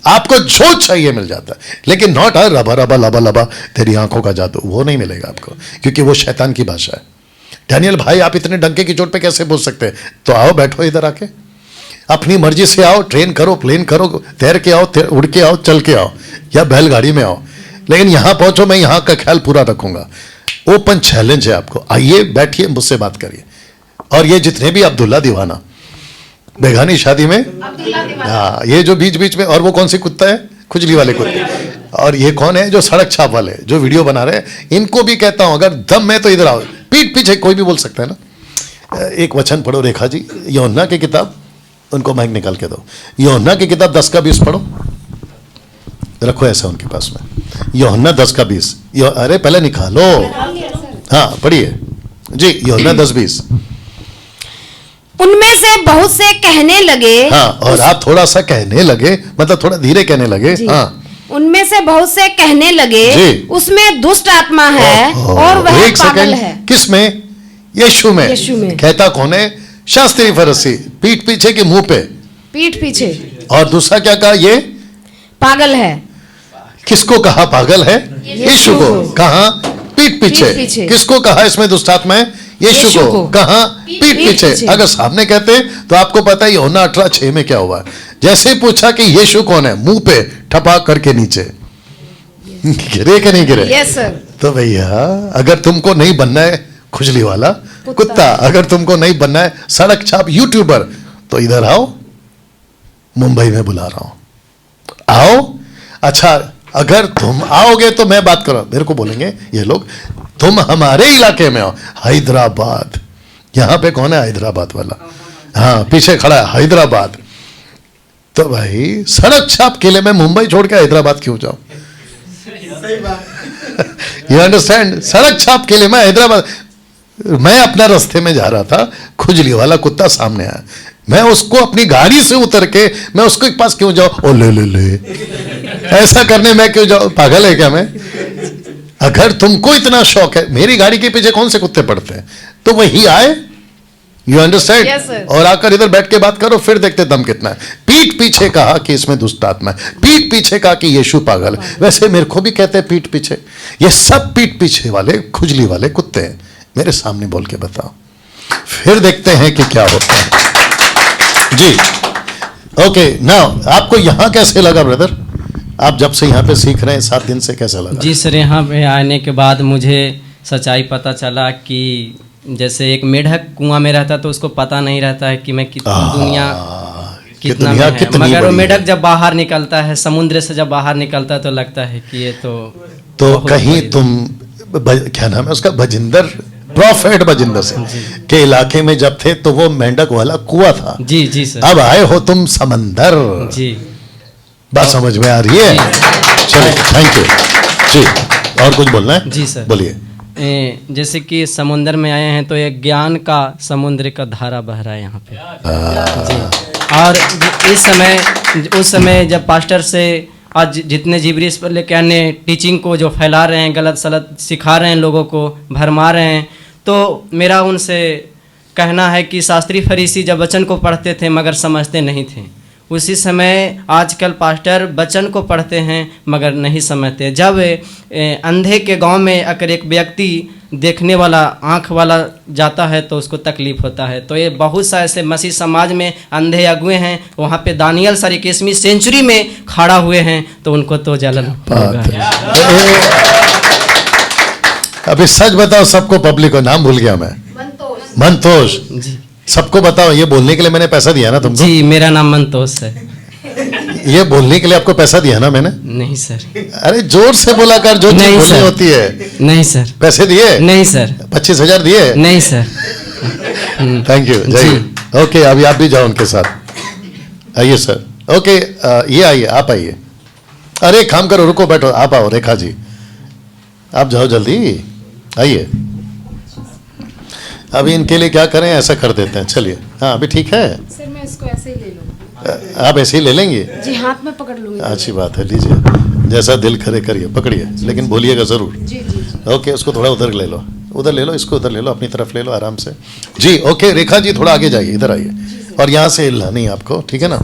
A: आपको जो चाहिए मिल जाता है, लेकिन नॉट रबा रबा लबा लबा तेरी आंखों का जादू, वो नहीं मिलेगा आपको, क्योंकि वो शैतान की भाषा है। डैनियल भाई आप इतने डंके की चोट पे कैसे बोल सकते हैं? तो आओ बैठो इधर आके, अपनी मर्जी से आओ, ट्रेन करो, प्लेन करो, तैर के आओ, उड़ के आओ, चल के आओ, या बैलगाड़ी में आओ, लेकिन यहां पहुंचो, मैं यहां का ख्याल पूरा रखूंगा। ओपन चैलेंज है आपको, आइए बैठिए, मुझसे बात करिए। और ये जितने भी अब्दुल्ला दीवाना बेगानी शादी में, हाँ ये जो बीच बीच में, और वो कौन सी कुत्ता है, खुजली वाले कुत्ते, और ये कौन है जो सड़क छाप वाले जो वीडियो बना रहे हैं, इनको भी कहता हूं अगर दम में तो इधर आओ, पीठ पीछे कोई भी बोल सकता है ना। एक वचन पढ़ो रेखा जी, यूहन्ना की किताब, उनको माइक निकाल के दो, यूहन्ना की किताब 10 का 20 पढ़ो, रखो ऐसा उनके पास में, यूहन्ना 10 का 20, अरे पहले निकालो, हाँ पढ़िए जी, यूहन्ना 10:20।
E: उनमें से बहुत से कहने लगे,
A: हाँ, और आप थोड़ा सा कहने लगे, मतलब थोड़ा धीरे कहने लगे, हाँ,
E: उनमें से बहुत से कहने लगे उसमें दुष्ट आत्मा है और वह
A: एक
E: पागल
A: सेकंड,
E: है।
A: किस में? यीशु में।
E: यीशु में।
A: कहता कौन है? शास्त्री फरीसी, पीठ पीछे के मुंह पे,
E: पीठ पीछे।
A: और दूसरा क्या कहा? ये
E: पागल है।
A: किसको कहा पागल है? यीशु को। कहा? पीठ पीछे।
E: पीछे।
A: किसको कहा इसमें दुष्ट आत्मा है? यीशु को। कहा? पीठ पीछे। अगर सामने कहते तो आपको पता है यूहन्ना 18:6 में क्या हुआ। जैसे ही पूछा कि यीशु कौन है, मुंह पे ठपाक करके नीचे गिरे कि नहीं गिरे?
E: Yes sir.
A: तो भैया अगर तुमको नहीं बनना है खुजली वाला कुत्ता, अगर तुमको नहीं बनना है सड़क छाप यूट्यूबर, तो इधर आओ, मुंबई में बुला रहा हूं, आओ। अच्छा अगर तुम आओगे तो मैं बात करूं, मेरे को बोलेंगे ये लोग, तुम हमारे इलाके में आओ, हैदराबाद, यहां पे कौन है हैदराबाद वाला? हाँ पीछे खड़ा है हैदराबाद। तो भाई सड़क छाप किले में मुंबई छोड़ के हैदराबाद क्यों जाओ? You understand? सड़क छाप किले में हैदराबाद। मैं अपना रास्ते में जा रहा था, खुजली वाला कुत्ता सामने आया, मैं उसको अपनी गाड़ी से उतर के मैं उसके पास क्यों जाऊं? ओ ले ले ले, ऐसा करने में क्यों जाऊं? पागल है क्या मैं? अगर तुमको इतना शौक है, मेरी गाड़ी के पीछे कौन से कुत्ते पड़ते हैं, तो वही आए। You understand?
E: Yes, sir.
A: और आकर इधर बैठ के बात करो, फिर देखते दम कितना है। पीठ पीछे कहा कि इसमें दुष्ट आत्मा है, पीठ पीछे कहा कि यीशु पागल है। वैसे मेरे को भी कहते हैं पीठ पीछे, ये सब पीठ पीछे वाले खुजली वाले कुत्ते हैं। मेरे सामने बोल के बताओ, फिर देखते हैं कि क्या होता है जी। ओके नाउ आपको यहां कैसे लगा ब्रदर? आप जब से यहाँ पे सीख रहे हैं 7 दिन से, कैसा लगा?
D: जी सर, यहाँ पे आने के बाद मुझे सच्चाई पता चला कि जैसे एक मेढक कुआं में रहता तो उसको पता नहीं रहता है कि मैं दुनिया कितना में है, मगर वो मेढक जब बाहर निकलता है, समुद्र से जब बाहर निकलता है तो लगता है कि ये तो
A: कहीं तुम क्या नाम है उसका, भजिंदर, प्रॉफेट भजिंदर सिंह के इलाके में जब थे तो वो मेंढक वाला कुआं था।
D: जी जी सर।
A: अब आए हो तुम समंदर।
D: जी
A: बात समझ में आ रही है? चलिए थैंक यू जी। और कुछ बोलना है?
D: जी सर
A: बोलिए।
D: जैसे कि समुंदर में आए हैं तो एक ज्ञान का समुद्र का धारा बह रहा है यहाँ पे जी। और उस समय जब पास्टर से आज जितने जिब्रीस पर लेके आने टीचिंग को जो फैला रहे हैं, गलत सलत सिखा रहे हैं, लोगों को भरमा रहे हैं, तो मेरा उनसे कहना है कि शास्त्री फरीसी जब वचन को पढ़ते थे मगर समझते नहीं थे, उसी समय आजकल पास्टर वचन को पढ़ते हैं मगर नहीं समझते। जब अंधे के गांव में अगर एक व्यक्ति देखने वाला आँख वाला जाता है तो उसको तकलीफ होता है। तो ये बहुत सा ऐसे मसीह समाज में अंधे अगुए हैं, वहाँ पे दानियल सर 21वीं सेंचुरी में खड़ा हुए हैं, तो उनको तो जलन होगा।
A: अभी सच बताओ सबको, पब्लिक को नाम भूल गया मैं, मंतोष
D: जी।
A: सबको बताओ, ये बोलने के लिए मैंने पैसा दिया ना तुमको?
D: जी मेरा नाम मंतोष है।
A: ये बोलने के लिए आपको पैसा दिया ना मैंने?
D: नहीं सर।
A: अरे जोर से बोला कर, जो चीज बोलनी होती है।
D: नहीं सर।
A: पैसे दिए?
D: नहीं सर।
A: 25,000 दिए?
D: नहीं sir.
A: Thank you ji. Okay अभी आप भी जाओ उनके साथ, आइए सर। ओके ये आइए, आप आइए। अरे काम करो, रुको बैठो, आप आओ रेखा जी, आप जाओ जल्दी आइए। अभी इनके लिए क्या करें, ऐसा कर देते हैं। चलिए हाँ अभी ठीक है
E: सर, मैं इसको ऐसे ही ले लूँगा।
A: आप ऐसे ही ले लेंगे?
E: जी हाथ में पकड़ लूँगी।
A: अच्छी बात है, लीजिए जैसा दिल करे करिए, पकड़िए लेकिन बोलिएगा जरूर।
E: जी जी।
A: ओके उसको थोड़ा उधर ले लो, उधर ले लो, इसको उधर ले लो, अपनी तरफ ले लो आराम से जी। ओके रेखा जी थोड़ा आगे जाइए, इधर आइए। और यहाँ से हिलना नहीं आपको, ठीक है ना?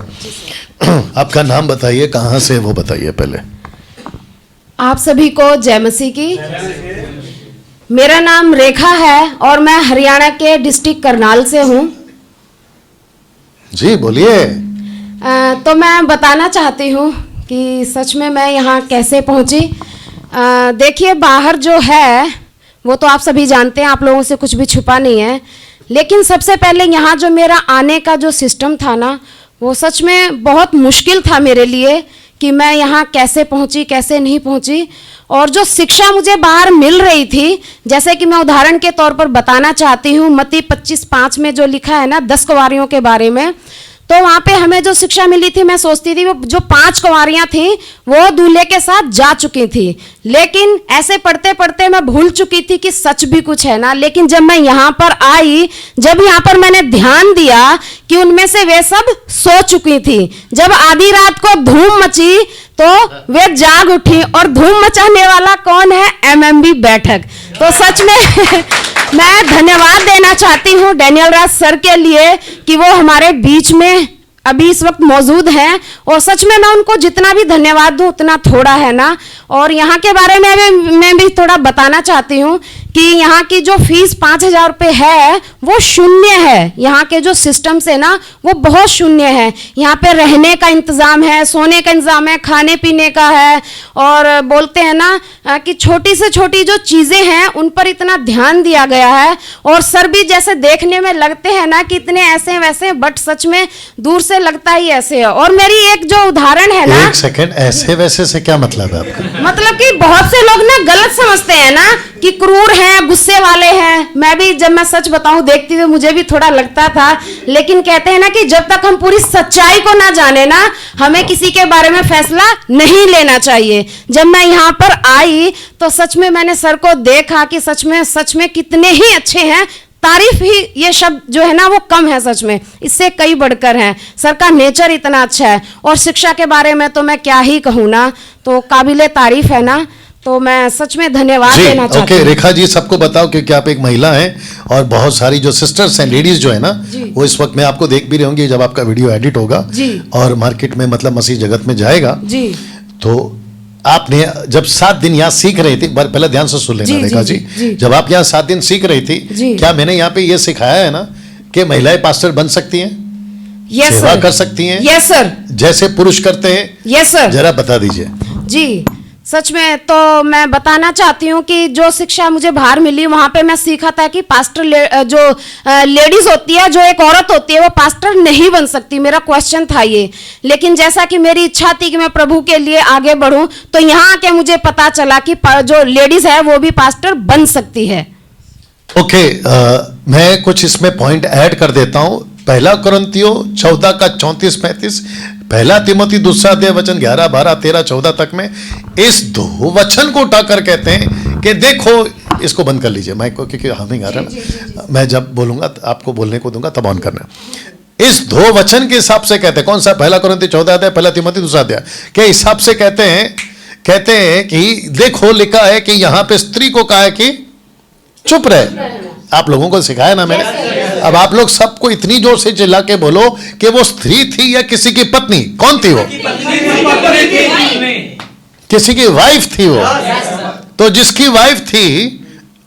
A: आपका नाम बताइए, कहाँ से वो बताइए पहले।
E: आप सभी को जय मसीह की। मेरा नाम रेखा है और मैं हरियाणा के डिस्ट्रिक्ट करनाल से हूँ।
A: जी बोलिए।
E: तो मैं बताना चाहती हूँ कि सच में मैं यहाँ कैसे पहुँची। देखिए, बाहर जो है वो तो आप सभी जानते हैं, आप लोगों से कुछ भी छुपा नहीं है। लेकिन सबसे पहले यहाँ जो मेरा आने का जो सिस्टम था ना, वो सच में बहुत मुश्किल था मेरे लिए कि मैं यहाँ कैसे पहुँची, कैसे नहीं पहुँची। और जो शिक्षा मुझे बाहर मिल रही थी, जैसे कि मैं उदाहरण के तौर पर बताना चाहती हूँ, मत्ती 25:5 में जो लिखा है ना 10 कुंवारियों के बारे में, तो वहाँ पे हमें जो शिक्षा मिली थी, मैं सोचती थी वो जो 5 कुंवारियाँ थीं वो दूल्हे के साथ जा चुकी थी। लेकिन ऐसे पढ़ते पढ़ते मैं भूल चुकी थी कि सच भी कुछ है ना। लेकिन जब मैं यहाँ पर आई, जब यहाँ पर मैंने ध्यान दिया कि उनमें से वे सब सो चुकी थी। जब आधी रात को धूम मची तो वे जाग उठी, और धूम मचाने वाला कौन है? MMB बैठक। तो सच में मैं धन्यवाद देना चाहती हूँ डैनियल राज सर के लिए कि वो हमारे बीच में अभी इस वक्त मौजूद हैं। और सच में मैं उनको जितना भी धन्यवाद दूं उतना थोड़ा है ना। और यहाँ के बारे में मैं भी थोड़ा बताना चाहती हूँ कि यहाँ की जो फीस 5,000 रुपये है वो शून्य है। यहाँ के जो सिस्टम से ना वो बहुत शून्य है। यहाँ पे रहने का इंतज़ाम है, सोने का इंतज़ाम है, खाने पीने का है। और बोलते हैं ना कि छोटी से छोटी जो चीज़ें हैं उन पर इतना ध्यान दिया गया है। और सर भी जैसे देखने में लगते हैं ना कि इतने ऐसे वैसे, बट सच में दूर से लगता ही ऐसे है। और मेरी एक जो उदाहरण है ना,
A: एक सेकंड, ऐसे वैसे से क्या मतलब है आपका?
E: मतलब कि बहुत से लोग ना गलत समझते हैं ना कि क्रूर हैं, गुस्से वाले हैं। मैं भी जब मैं सच बताऊं देखती हुई मुझे भी थोड़ा लगता था। लेकिन कहते हैं ना कि जब तक हम पूरी सच्चाई को ना जाने ना, हमें किसी के बारे में फैसला नहीं लेना चाहिए। जब मैं यहाँ पर आई तो सच में मैंने सर को देखा कि सच में कितने ही अच्छे हैं। तारीफ ही ये शब्द जो है ना वो कम है, सच में इससे कई बढ़कर हैं। सर का नेचर इतना अच्छा है। और शिक्षा के बारे में तो मैं क्या ही कहूँ ना, तो काबिले तारीफ है ना। तो मैं सच में धन्यवाद देना चाहती हूँ।
A: रेखा जी, सबको बताओ क्योंकि आप एक महिला हैं और बहुत सारी जो सिस्टर्स हैं, लेडीज जो है ना, वो इस वक्त में आपको देख भी रही होंगी जब आपका वीडियो एडिट होगा और मार्केट में मतलब मसीह जगत में जाएगा जी। तो आपने जब 7 दिन यहाँ सीख रही थी, पहले ध्यान से सुन लेना रेखा जी, जब आप यहाँ 7 दिन सीख रही थी, क्या मैंने यहाँ पे ये सिखाया है ना कि महिलाएं पास्टर बन सकती हैं, सेवा कर सकती हैं?
E: Yes sir.
A: जैसे पुरुष करते हैं?
E: Yes sir.
A: जरा बता दीजिए
E: जी। सच में तो मैं बताना चाहती हूँ कि जो शिक्षा मुझे बाहर मिली वहाँ पे मैं सीखा था कि पास्टर जो लेडीज होती है, जो एक औरत होती है, वो पास्टर नहीं बन सकती। मेरा क्वेश्चन था ये। लेकिन जैसा कि मेरी इच्छा थी कि मैं प्रभु के लिए आगे बढ़ूं, तो यहाँ आके मुझे पता चला कि जो लेडीज है वो भी पास्टर बन सकती है।
A: ओके, मैं कुछ इसमें पॉइंट ऐड कर देता हूँ। 1 कुरिन्थियों 14 का 34-35, 1 तिमोथी 2 अध्याय वचन 11, 12, 13, 14 तक में इस 2 वचन को उठाकर कहते हैं कि देखो, इसको बंद कर लीजिए माइक को क्योंकि हमिंग आ रहा है। मैं जब बोलूंगा आपको बोलने को दूंगा तब ऑन करना। इस 2 वचन के हिसाब से कहते हैं, कौन सा? 1 कुरिन्थियों 14 अध्याय, 1 तिमोथी 2 अध्याय के हिसाब से कहते हैं कि देखो लिखा है कि यहाँ पे स्त्री को कहा है कि चुप रहे। आप लोगों को सिखाया ना मैंने। अब आप लोग सबको इतनी जोर से चिल्ला के बोलो कि वो स्त्री थी या किसी की पत्नी? कौन थी वो? किसी की वाइफ थी वो। तो जिसकी वाइफ थी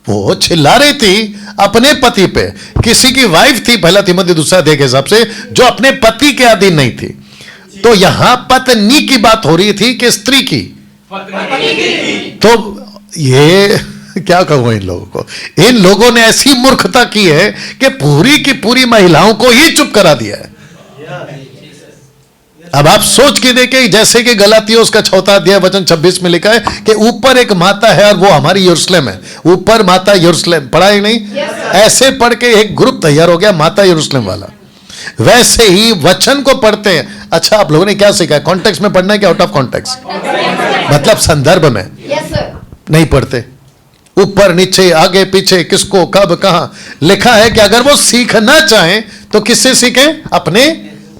A: वो चिल्ला रही थी अपने पति पे। किसी की वाइफ थी 1 तिमोथी 2 अध्याय के हिसाब से, जो अपने पति के अधीन नहीं थी। तो यहां पत्नी की बात हो रही थी कि स्त्री की। तो ये क्या कहूं इन लोगों को? इन लोगों ने ऐसी मूर्खता की है कि पूरी की पूरी महिलाओं को ही चुप करा दिया है। अब आप सोच के देखें, जैसे कि गलातियों उसका 4 अध्याय वचन 26 में लिखा है कि ऊपर एक माता है और वो हमारी यरूशलेम है। ऊपर माता यरूशलेम पढ़ा ही नहीं? ऐसे पढ़ के एक ग्रुप तैयार हो गया माता यरूशलेम वाला। वैसे ही वचन को पढ़ते हैं। अच्छा, आप लोगों ने क्या सीखा? कॉन्टेक्स्ट में पढ़ना है कि आउट ऑफ कॉन्टेक्स्ट? मतलब संदर्भ में नहीं पढ़ते। ऊपर नीचे आगे पीछे किसको कब कहां लिखा है कि अगर वो सीखना चाहें तो किससे सीखें? अपने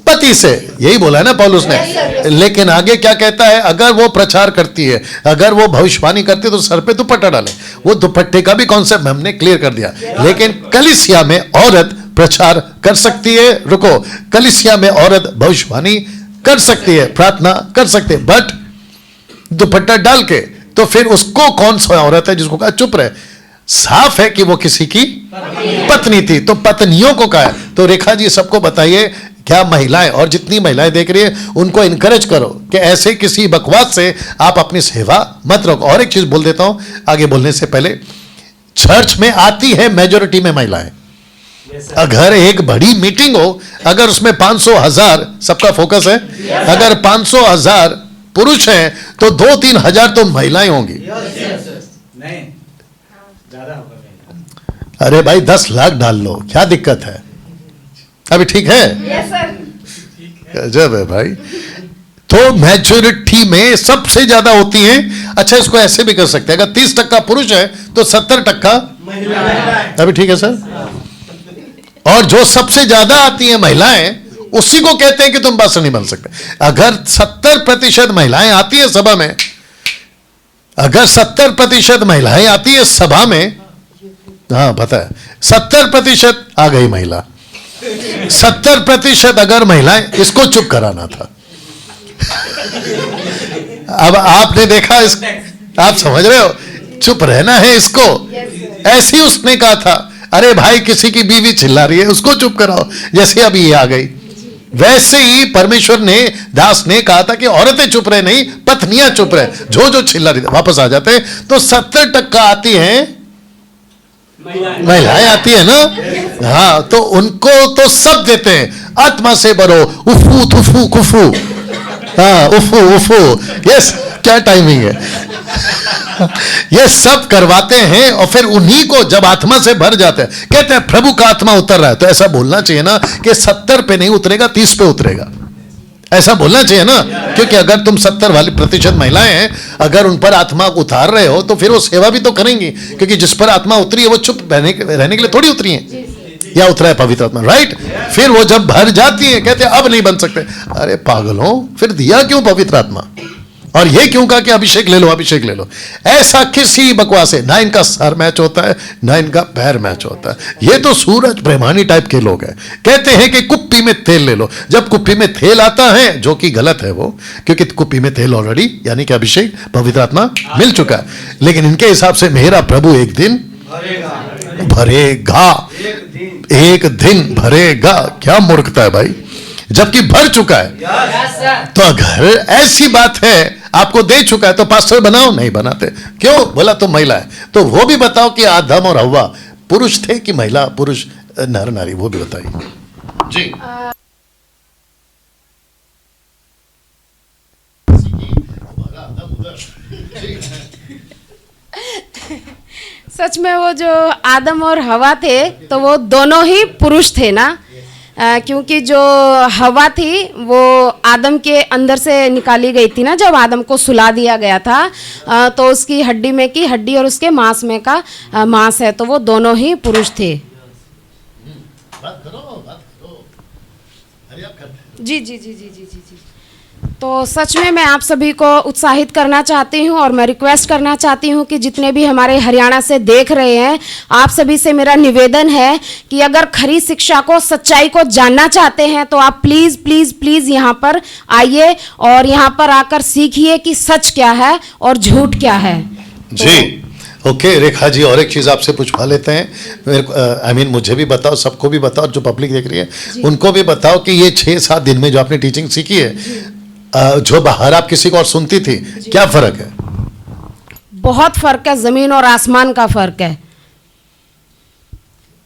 A: पति से। यही बोला है ना पौलुस ने। लेकिन आगे क्या कहता है? अगर वो प्रचार करती है, अगर वो भविष्यवाणी करती है तो सर पे दुपट्टा डाले। वो दुपट्टे का भी कॉन्सेप्ट हमने क्लियर कर दिया। लेकिन कलीसिया में औरत प्रचार कर सकती है, रुको, कलीसिया में औरत भविष्यवाणी कर सकती है, प्रार्थना कर सकती है, बट दुपट्टा डाल के, तो फिर उसको कौन सा औरत है जिसको कहा चुप रहे? साफ है कि वो किसी की पत्नी थी, तो पत्नियों को कहा है। तो रेखा जी सबको बताइए, क्या महिलाएं और जितनी महिलाएं देख रही है उनको इनकरेज करो कि ऐसे किसी बकवास से आप अपनी सेवा मत रखो। और एक चीज बोल देता हूं आगे बोलने से पहले, चर्च में आती है मेजोरिटी में महिलाएं। अगर एक बड़ी मीटिंग हो, अगर उसमें 500,000 सबका फोकस है, अगर 500,000 पुरुष हैं तो 2-3 हजार तो महिलाएं होंगी। अरे भाई 10 लाख डाल लो, क्या दिक्कत है? अभी ठीक है? गजब है भाई। तो मेजोरिटी में सबसे ज्यादा होती हैं। अच्छा, इसको ऐसे भी कर सकते हैं, अगर 30% पुरुष है तो 70% अभी ठीक है सर? और जो सबसे ज्यादा आती हैं महिलाएं, उसी को कहते हैं कि तुम पास्टर नहीं बन सकते। अगर 70% महिलाएं आती है सभा में, अगर 70% महिलाएं आती है सभा में, हाँ पता है, 70% आ गई महिला, 70% अगर महिलाएं, इसको चुप कराना था। अब आपने देखा, इस आप समझ रहे हो, चुप रहना है इसको। ऐसी उसने कहा था, अरे भाई किसी की बीवी चिल्ला रही है, उसको चुप कराओ, जैसे अभी ये आ गई। वैसे ही परमेश्वर ने, दास ने कहा था कि औरतें चुप रहे, नहीं पत्नियां चुप रहे, जो चिल्ला रही थी। वापस आ जाते हैं तो 70% आती हैं महिलाएं आती है ना, हाँ, तो उनको तो सब देते हैं, आत्मा से भरो, उफू तुफू कुफू, हाँ उफू उफू, यस, क्या टाइमिंग है। ये सब करवाते हैं और फिर उन्हीं को जब आत्मा से भर जाते हैं, कहते हैं प्रभु का आत्मा उतर रहा है, तो ऐसा बोलना चाहिए ना कि 70 पे नहीं उतरेगा, 30 पे उतरेगा, ऐसा बोलना चाहिए ना। क्योंकि अगर तुम 70% महिलाएं हैं, अगर उन पर आत्मा उतार रहे हो तो फिर वो सेवा भी तो करेंगी, क्योंकि जिस पर आत्मा उतरी है वो चुप रहने के लिए थोड़ी उतरी है, या उतरा है पवित्र आत्मा, राइट? फिर वो जब भर जाती है कहते हैं अब नहीं बन सकते। अरे पागलों, फिर दिया क्यों पवित्र आत्मा? और ये क्यों कहा कि अभिषेक ले लो, अभिषेक ले लो? ऐसा किसी बकवास है ना, इनका सर मैच होता है ना इनका पैर मैच होता है। ये तो सूरज प्रेमानी टाइप के लोग हैं। कहते हैं कि कुप्पी में तेल ले लो, जब कुप्पी में तेल आता है, जो कि गलत है वो, क्योंकि कुप्पी में तेल ऑलरेडी, यानी कि अभिषेक पवित्र आत्मा मिल चुका है। लेकिन इनके हिसाब से मेरा प्रभु एक दिन भरेगा, एक दिन भरेगा। क्या मूर्खता है भाई, जबकि भर चुका है। तो अगर ऐसी बात है, आपको दे चुका है, तो पास्टर बनाओ, नहीं बनाते। क्यों? बोला तुम महिला है, तो वो भी बताओ कि आदम और हव्वा पुरुष थे कि महिला, पुरुष, नर नारी, वो भी बताइए जी।
E: सच में वो जो आदम और हवा थे, तो वो दोनों ही पुरुष थे ना, क्योंकि जो हवा थी वो आदम के अंदर से निकाली गई थी ना, जब आदम को सुला दिया गया था, तो उसकी हड्डी में की हड्डी और उसके मांस में का मांस है, तो वो दोनों ही पुरुष थे।
A: बात करो।
E: जी जी जी जी जी जी जी। तो सच में मैं आप सभी को उत्साहित करना चाहती हूँ और मैं रिक्वेस्ट करना चाहती हूँ कि जितने भी हमारे हरियाणा से देख रहे हैं, आप सभी से मेरा निवेदन है कि अगर खरी शिक्षा को, सच्चाई को जानना चाहते हैं तो आप प्लीज़ प्लीज़ प्लीज़ यहाँ पर आइए और यहाँ पर आकर सीखिए कि सच क्या है और झूठ क्या है।
A: जी ओके रेखा जी, और एक चीज़ आपसे पूछवा लेते हैं। मेरे को मुझे भी बताओ, सबको भी बताओ, जो पब्लिक देख रही है उनको भी बताओ कि ये 6-7 दिन में जो आपने टीचिंग सीखी है, जो बाहर आप किसी को और सुनती थी, क्या फर्क है?
E: बहुत फर्क है, जमीन और आसमान का फर्क है।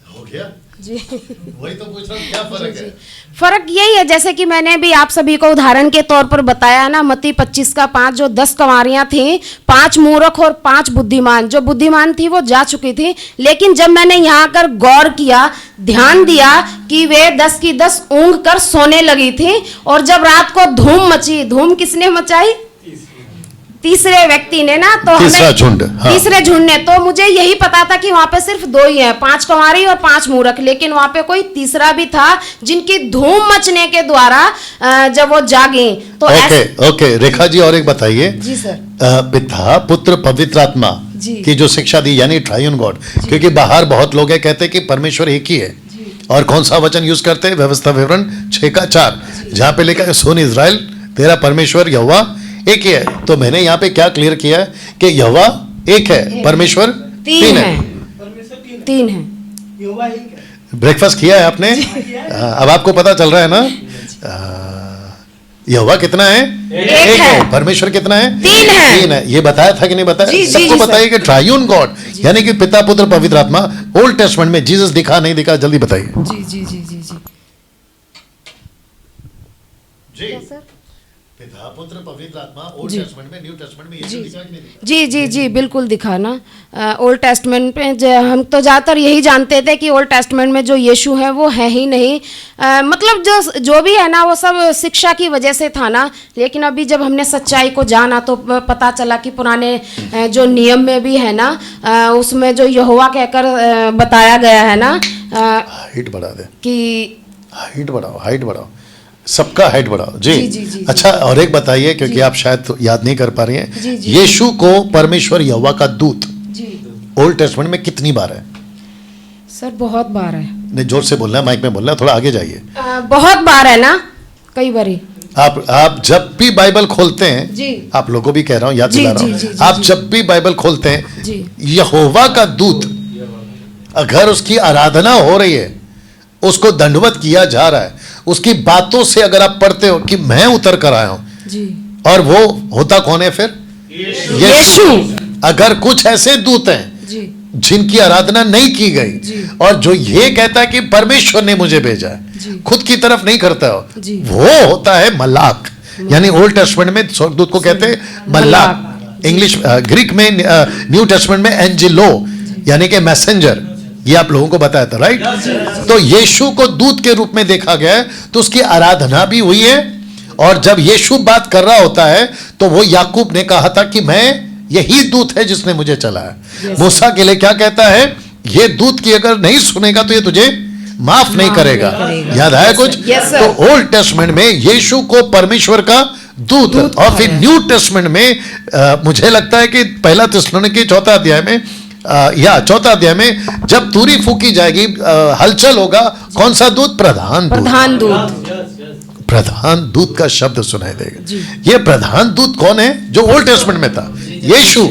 A: हो गया
E: जी,
A: वही तो पूछ रहा हूं, क्या फर्क है?
E: फर्क यही है, जैसे कि मैंने भी आप सभी को उदाहरण के तौर पर बताया ना, मत्ती 25:5, जो 10 कंवारियां थीं, 5 मूर्ख और 5 बुद्धिमान। जो बुद्धिमान थी वो जा चुकी थी, लेकिन जब मैंने यहाँ आकर गौर किया, ध्यान दिया कि वे 10 की 10 ऊँघ कर सोने लगी थी, और जब रात को धूम मची, धूम किसने मचाई? तीसरे व्यक्ति ने ना, तो
A: तीसरा झुंड, हाँ।
E: तीसरे झुंड ने। तो मुझे यही पता था कि वहां पे सिर्फ 2 ही है, 5 कंवारी और 5 मूर्ख, लेकिन वहां पे कोई तीसरा भी था जिनकी धूम मचने के द्वारा जब वो जागे तो
A: ओके रेखा जी, और एक बताइए।
E: जी सर।
A: पिता, पुत्र, पवित्र आत्मा की जो शिक्षा दी, यानी ट्राइयून गॉड, क्योंकि बाहर बहुत लोग हैं कहते हैं कि परमेश्वर एक ही है, और कौन सा वचन यूज करते हैं? व्यवस्था विवरण 6:4, जहां पे लिखा है सुन इज़राइल, तेरा परमेश्वर यहोवा एक ही है। तो मैंने यहाँ पे क्या क्लियर किया है कि यहोवा एक है, परमेश्वर तीन है।
E: तीन है।
A: ब्रेकफास्ट किया है आपने? अब आपको पता चल रहा है ना? यहोवा कितना है?
E: एक है।
A: परमेश्वर कितना है?
E: तीन है।
A: तीन है। ये बताया था कि नहीं बताया?
E: जी, जी,
A: सबको
E: जी,
A: बताइए कि ट्रायून गॉड यानी कि पिता पुत्र पवित्र आत्मा। ओल्ड टेस्टमेंट में जीसस दिखा नहीं दिखा, जल्दी बताइए।
E: जी जी जी जी जी
A: पिता पुत्र पवित्र आत्मा ओल्ड टेस्टमेंट में, न्यू टेस्टमेंट में ये दिखा कि नहीं दिखा?
E: जी जी जी बिल्कुल दिखा ना। ओल्ड टेस्टमेंट में हम तो ज़्यादातर यही जानते थे कि ओल्ड टेस्टमेंट में जो यीशु है वो है ही नहीं। मतलब जो भी है ना वो सब शिक्षा की वजह से था ना। लेकिन अभी जब हमने सच्चाई को जाना तो पता चला कि पुराने जो नियम में भी है ना, उसमें जो यहोवा कहकर बताया गया है ना
A: हाइट बढ़ा दे
E: कि
A: हाइट बढ़ाओ, सबका हाइट बढ़ाओ। जी,
E: जी, जी, जी,
A: अच्छा, और एक बताइए क्योंकि आप शायद तो याद नहीं कर पा रही हैं।
E: जी, जी।
A: यीशु को परमेश्वर यहोवा का दूत
E: जी
A: ओल्ड टेस्टमेंट में कितनी बार है?
E: सर बहुत बार है।
A: नहीं, जोर से बोलना है, माइक में बोलना है, थोड़ा आगे जाइए।
E: बहुत बार है ना, कई बारी।
A: आप जब भी बाइबल खोलते हैं,
E: जी।
A: आप लोगों को भी कह रहा हूं, याद
E: जी,
A: दिला रहा
E: जी,
A: हूं,
E: जी, जी,
A: आप
E: जी।
A: जब भी बाइबल खोलते हैं,
E: जी।
A: यहोवा का दूत अगर उसकी आराधना हो रही है, उसको दंडवत किया जा रहा है, उसकी बातों से अगर आप पढ़ते हो कि मैं उतर कर आया हूं,
E: जी
A: और वो होता कौन है फिर?
E: यीशु।
A: अगर कुछ ऐसे दूत हैं
E: जी
A: जिनकी आराधना नहीं की गई
E: जी।
A: और जो ये कहता है कि परमेश्वर ने मुझे भेजा
E: जी।
A: है, खुद की तरफ नहीं करता हो,
E: जी।
A: वो होता है मलाक। यानी ओल्ड टेस्टमेंट में स्वर्गदूत को कहते हैं मलाक। इंग्लिश ग्रीक में न्यू टेस्टमेंट में एंजेलो यानी कि मैसेंजर। ये आप लोगों को बताया था, राइट? तो यीशु को दूत के रूप में देखा गया है, तो उसकी आराधना भी हुई है। और जब यीशु बात कर रहा होता है तो वो याकूब ने कहा था कि मैं यही दूत है जिसने मुझे चलाया। मूसा के लिए क्या कहता है? ये दूत की अगर नहीं सुनेगा तो ये तुझे माफ नहीं करेगा। याद आया कुछ?
E: Yes, sir.
A: तो ओल्ड टेस्टमेंट में यीशु को परमेश्वर का दूत और फिर न्यू टेस्टमेंट में मुझे लगता है कि पहला थिस्सलुनीके 4 अध्याय में चौथा अध्याय में जब तुरी फूकी जाएगी, हलचल होगा, कौन सा दूत? प्रधान दूत। प्रधान दूत का शब्द सुनाई देगा। ये प्रधान दूत कौन है? जो ओल्ड टेस्टमेंट में था, यीशु।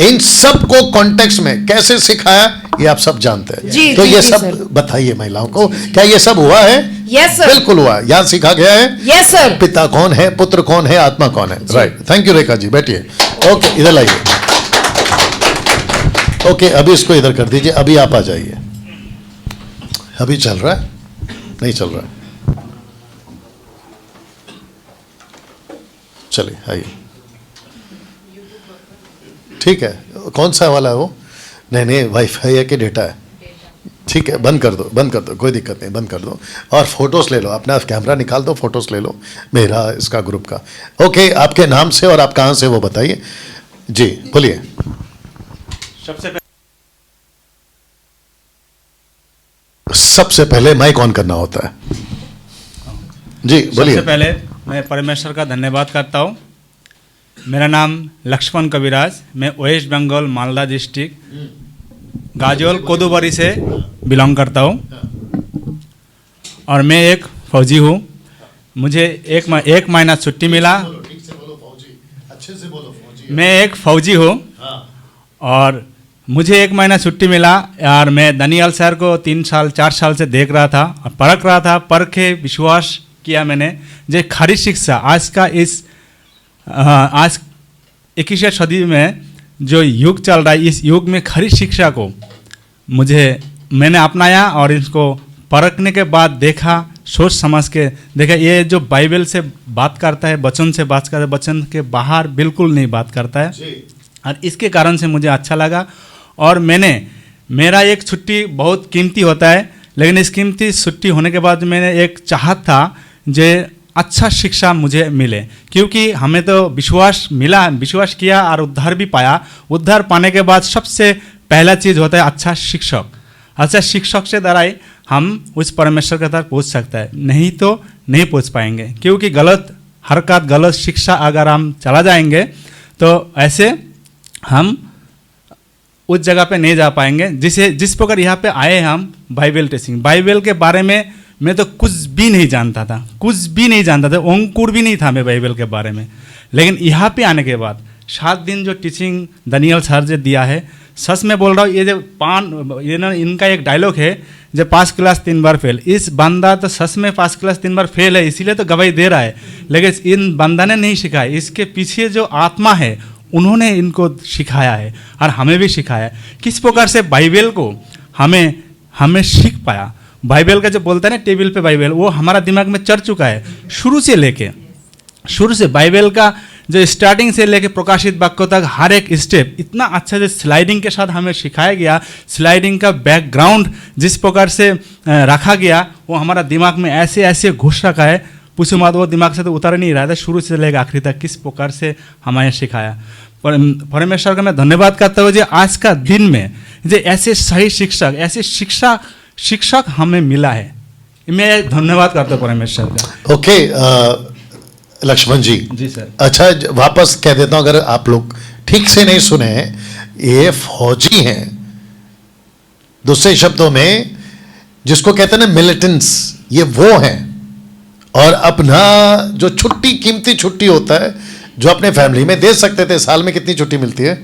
A: इन सब को कॉन्टेक्स्ट में कैसे सिखाया ये आप सब जानते हैं।
E: जी,
A: तो
E: जी,
A: ये
E: जी,
A: सब
E: सर।
A: बताइए महिलाओं को, क्या ये सब हुआ है?
E: Yes sir.
A: बिल्कुल हुआ है। यहाँ सिखा गया है
E: यस सर।
A: पिता कौन है, पुत्र कौन है, आत्मा कौन है। Right, thank you Rekha ji, बैठिए। ओके, इधर लाइए। ओके, अभी इसको इधर कर दीजिए, अभी आप आ जाइए। अभी चल रहा है? नहीं चल रहा है? चलिए आइए। ठीक है, कौन सा वाला है वो? नहीं, वाईफाई है कि डेटा है? ठीक है, बंद कर दो, कोई दिक्कत नहीं, बंद कर दो। और फोटोज ले लो, अपना कैमरा निकाल दो, फोटोज ले लो मेरा, इसका ग्रुप का। ओके, आपके नाम से और आप कहाँ से वो बताइए। जी बोलिए। सबसे पहले माइक ऑन करना होता है। जी बोलिए।
F: सबसे पहले मैं परमेश्वर का धन्यवाद करता हूँ। मेरा नाम लक्ष्मण कविराज, मैं वेस्ट बंगाल मालदा डिस्ट्रिक्ट गाजोल कोदुबरी से बिलोंग करता हूँ और मैं एक फौजी हूँ। मुझे एक महीना छुट्टी मिला। मैं एक फौजी हूँ और मुझे 1 महीना छुट्टी मिला और मैं दानियल सर को 3-4 साल से देख रहा था और परख रहा था। परख के विश्वास किया मैंने जो खरी शिक्षा आज 21वीं सदी में जो युग चल रहा है, इस युग में खरी शिक्षा को मैंने अपनाया और इसको परखने के बाद देखा, सोच समझ के देखा, ये जो बाइबल से बात करता है, वचन से बात करता है, वचन के बाहर बिल्कुल नहीं बात करता है। और इसके कारण से मुझे अच्छा लगा और मेरा एक छुट्टी बहुत कीमती होता है, लेकिन इस कीमती छुट्टी होने के बाद मैंने एक चाहत था जो अच्छा शिक्षा मुझे मिले, क्योंकि हमें तो विश्वास किया और उद्धार भी पाया। उद्धार पाने के बाद सबसे पहला चीज़ होता है अच्छा शिक्षक। अच्छा शिक्षक से द्वारा ही हम उस परमेश्वर के तक पहुँच सकता है, नहीं तो नहीं पहुँच पाएंगे। क्योंकि गलत हरकत, गलत शिक्षा अगर हम चला जाएंगे तो ऐसे हम उस जगह पे नहीं जा पाएंगे जिस प्रकार यहाँ पे आए हम बाइबल टीचिंग। बाइबल के बारे में मैं तो कुछ भी नहीं जानता था, अंकुर भी नहीं था मैं बाइबल के बारे में। लेकिन यहाँ पे आने के बाद 7 दिन जो टीचिंग दानियल सर जो दिया है, सच में बोल रहा हूँ, ये ना इनका एक डायलॉग है, जो 5 क्लास 3 बार फेल। इस बंदा तो सच में 5 क्लास 3 बार फेल है, इसीलिए तो गवाही दे रहा है। लेकिन इन बंदा ने नहीं सिखाया, इसके पीछे जो आत्मा है उन्होंने इनको सिखाया है और हमें भी सिखाया है किस प्रकार से बाइबल को हमें सीख पाया। बाइबल का जो बोलता है ना टेबल पे बाइबल, वो हमारा दिमाग में चढ़ चुका है शुरू से। बाइबल का जो स्टार्टिंग से लेके प्रकाशित वाक्यों तक हर एक स्टेप इतना अच्छा से स्लाइडिंग के साथ हमें सिखाया गया। स्लाइडिंग का बैकग्राउंड जिस प्रकार से रखा गया वो हमारा दिमाग में ऐसे ऐसे घुस रखा है, पूछो मत, वो दिमाग से तो उतर नहीं रहा था। शुरू से लेकर आखिरी तक किस प्रकार से हमें सिखाया। परमेश्वर का मैं धन्यवाद करता हूँ जो आज का दिन में जो ऐसे सही शिक्षक हमें मिला है। मैं धन्यवाद करता हूँ परमेश्वर का।
A: ओके लक्ष्मण जी।
F: जी सर।
A: अच्छा वापस कह देता हूं, अगर आप लोग ठीक से नहीं सुने, ये फौजी हैं, दूसरे शब्दों में जिसको कहते हैं ना मिलिटेंट्स, ये वो हैं। और अपना जो छुट्टी, कीमती छुट्टी होता है जो अपने फैमिली में दे सकते थे। साल में कितनी छुट्टी मिलती है?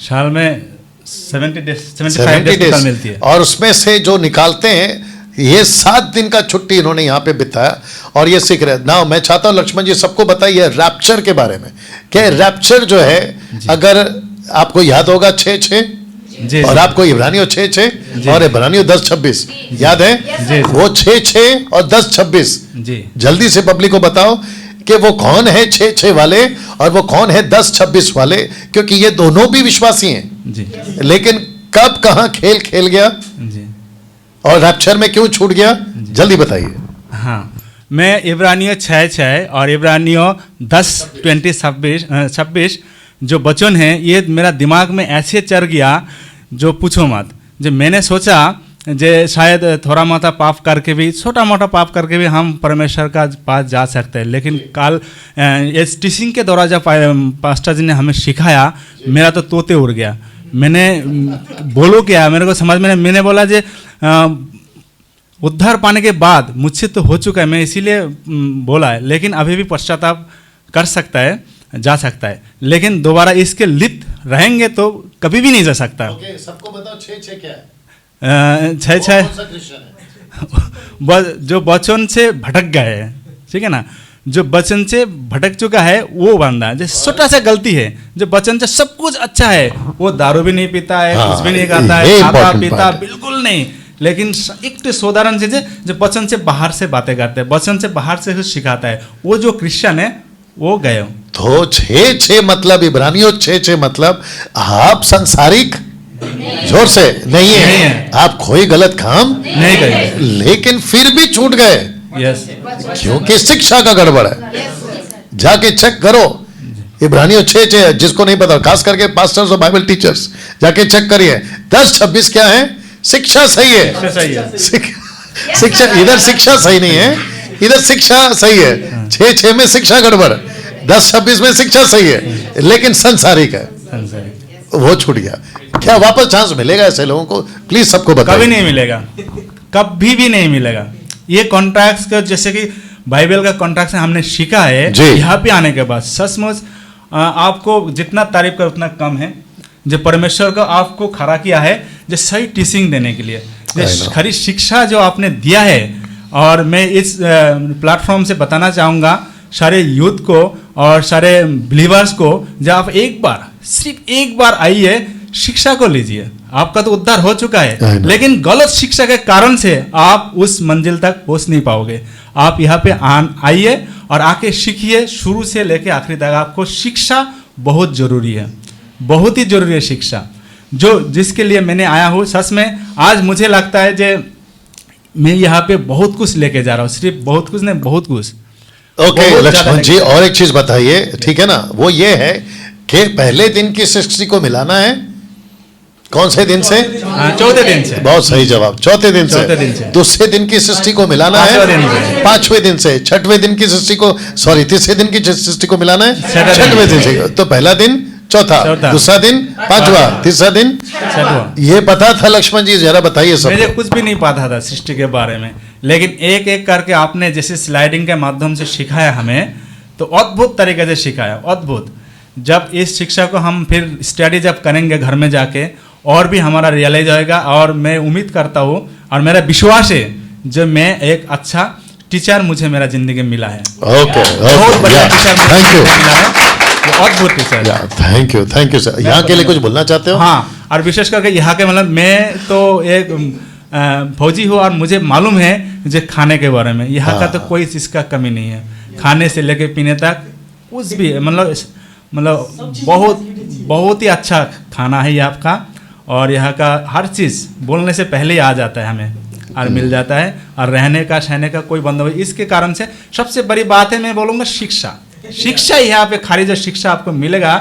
F: साल में 75 डेज मिलती है।
A: और उसमें से जो निकालते हैं, ये 7 दिन का छुट्टी इन्होंने यहाँ पे बिताया और ये सीख रहे। ना मैं चाहता हूँ लक्ष्मण जी सबको बताइए रैप्चर के बारे में, क्या रैप्चर जो है, अगर आपको याद होगा 6-6 और आपको इब्रानियों 6-6 और इब्रानियों 10-26 याद है? वो 6-6 और 10-26 जल्दी से पब्लिक को बताओ कि वो कौन है 6-6 वाले और वो कौन है 10-26 वाले, क्योंकि ये दोनों भी विश्वासी हैं। लेकिन कब कहाँ खेल खेल गया और रैप्चर में क्यों छूट गया, जल्दी बताइए।
F: हाँ, मैं इब्रानियों 6-6 और इब्रानियों 10-26 जो वचन है, ये मेरा दिमाग में ऐसे चढ़ गया जो पूछो मत। जो मैंने सोचा जे शायद थोड़ा मोटा पाप करके भी, छोटा मोटा पाप करके भी हम परमेश्वर का पास जा सकते हैं। लेकिन कल इस टीचिंग के दौरान जब पास्टर जी ने हमें सिखाया, मेरा तो तोते उड़ गया। मैंने बोलो क्या, मेरे को समझ में, मैंने बोला जे उद्धार पाने के बाद मुझसे तो हो चुका है, मैं इसीलिए बोला है, लेकिन अभी भी पश्चाताप कर सकता है, जा सकता है। लेकिन दोबारा इसके लिप्त रहेंगे तो कभी भी नहीं जा सकता।
A: सबको बताओ 6-6 क्या है?
F: 6-6 जो वचन से भटक गए हैं, ठीक है ना, जो वचन से भटक चुका है वो बंदा, जो छोटा सा गलती है, जो वचन से सब कुछ अच्छा है, वो दारू भी नहीं पीता है, कुछ भी नहीं खाता है, खाता पीता बिल्कुल नहीं। लेकिन एक साधारण चीज है जो वचन से बाहर से बातें करते हैं, वचन से बाहर से कुछ सिखाता है, वो जो क्रिश्चियन है वो गए।
A: तो 6-6 मतलब इब्रानियों 6-6 मतलब आप संसारिक जोर से नहीं है, आप कोई गलत काम
F: नहीं करे,
A: लेकिन फिर भी छूट गए।
F: यस,
A: क्योंकि शिक्षा का गड़बड़ है। जाके चेक करो इब्रानियों 6-6, जिसको नहीं पता, खास करके पास्टर्स और बाइबल टीचर्स, जाके चेक करिए। 10-26 क्या है? शिक्षा सही है। शिक्षा इधर शिक्षा सही नहीं है, इधर शिक्षा सही है। 6-6 में शिक्षा गड़बड़, 10-26 में शिक्षा सही है, लेकिन संसारिक है, वो छूट गया। क्या वापस चांस मिलेगा ऐसे लोगों को? प्लीज सबको बताइए।
F: कभी नहीं मिलेगा, कभी भी नहीं मिलेगा। ये कॉन्ट्रैक्ट का, जैसे कि बाइबल का कॉन्ट्रैक्ट हमने सीखा है यहाँ पे आने के बाद, सचमुच आपको जितना तारीफ कर उतना कम है। जो परमेश्वर को आपको खड़ा किया है जो सही टीचिंग देने के लिए, जो खरी शिक्षा जो आपने दिया है। और मैं इस प्लेटफॉर्म से बताना चाहूँगा सारे यूथ को और सारे बिलीवर्स को, जब आप एक बार, सिर्फ एक बार आइए, शिक्षा को लीजिए। आपका तो उद्धार हो चुका है, लेकिन गलत शिक्षा के कारण से आप उस मंजिल तक पहुंच नहीं पाओगे। आप यहाँ पे आइए और आके सीखिए, शुरू से लेके आखिरी तक। आपको शिक्षा बहुत जरूरी है, बहुत ही जरूरी है शिक्षा, जो जिसके लिए मैंने आया हूँ। सच में आज मुझे लगता है कि मैं यहाँ पे बहुत कुछ लेके जा रहा हूँ, सिर्फ बहुत कुछ नहीं, बहुत कुछ।
A: ओके लक्ष्मण जी, और एक चीज बताइए, ठीक है ना, वो ये है कि पहले दिन की सृष्टि को मिलाना है। कौन से दिन से?
F: चौथे दिन से।
A: बहुत सही जवाब, चौथे दिन से। दूसरे दिन की सृष्टि को मिलाना है 5वें दिन से। छठवें दिन की सृष्टि को, सॉरी, तीसरे दिन की सृष्टि को मिलाना है 6वें दिन से। तो पहला दिन चौथा, दूसरा दिन पांचवा, तीसरा दिन
F: छठवां।
A: ये पता था लक्ष्मण जी? जरा बताइए सब।
F: मुझे कुछ भी नहीं पता था सृष्टि के बारे में, लेकिन एक एक करके आपने जैसे स्लाइडिंग के माध्यम से सिखाया हमें, तो अद्भुत तरीके से सिखाया, अद्भुत। जब इस शिक्षा को हम फिर स्टडी जब करेंगे घर में जाके, और भी हमारा रियलाइज होएगा, और मैं उम्मीद करता हूँ और मेरा विश्वास है जो मैं एक अच्छा टीचर मुझे मेरा जिंदगी में मिला है।
A: ओके,
F: बहुत बढ़िया टीचर मुझे
A: थैंक यू,
F: मिला है, वो अद्भुत टीचर है।
A: Thank you sir. यहाँ के लिए कुछ बोलना चाहते हो?
F: हाँ, और विशेष करके यहाँ के मतलब मैं तो एक फौजी हूँ और मुझे मालूम है जो खाने के बारे में, यहाँ का तो कोई चीज़ का कमी नहीं है, खाने से लेके पीने तक कुछ भी मतलब बहुत ही अच्छा खाना है यहाँ का, और यहाँ का हर चीज़ बोलने से पहले ही आ जाता है हमें और मिल जाता है, और रहने का सहने का कोई बंदोबस्त। इसके कारण से सबसे बड़ी बात है, मैं बोलूँगा शिक्षा। शिक्षा यहाँ पे खाली जो शिक्षा आपको मिलेगा,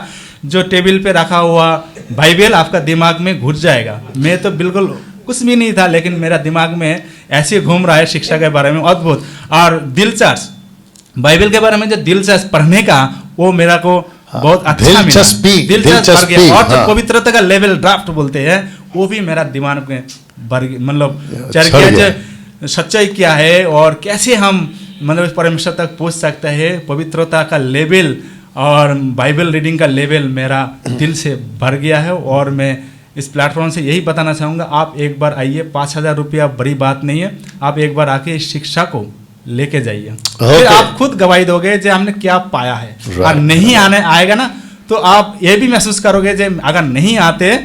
F: जो टेबल पे रखा हुआ बाइबल आपका दिमाग में घुस जाएगा। मैं तो बिल्कुल कुछ भी नहीं था, लेकिन मेरा दिमाग में ऐसे घूम रहा है शिक्षा के बारे में, अद्भुत और दिलचस्प। बाइबल के बारे में जो दिलचस्प पढ़ने का, वो मेरा को बहुत अच्छा मिला, दिलचस्प गया। और जो पवित्रता का लेवल ड्राफ्ट बोलते हैं, वो भी मेरा दिमाग में मतलब चढ़ गया, जो सच्चाई क्या है और कैसे हम मतलब परमेश्वर तक पहुंच सकते हैं। पवित्रता का लेवल और बाइबल रीडिंग का लेवल मेरा दिल से भर गया है, और मैं इस प्लेटफॉर्म से यही बताना चाहूँगा, आप एक बार आइए, 5,000 रुपया बड़ी बात नहीं है, आप एक बार आके इस शिक्षा को लेके जाइए, फिर आप खुद गवाही दोगे जो हमने क्या पाया है। और नहीं आएगा ना, तो आप ये भी महसूस करोगे जो अगर नहीं आते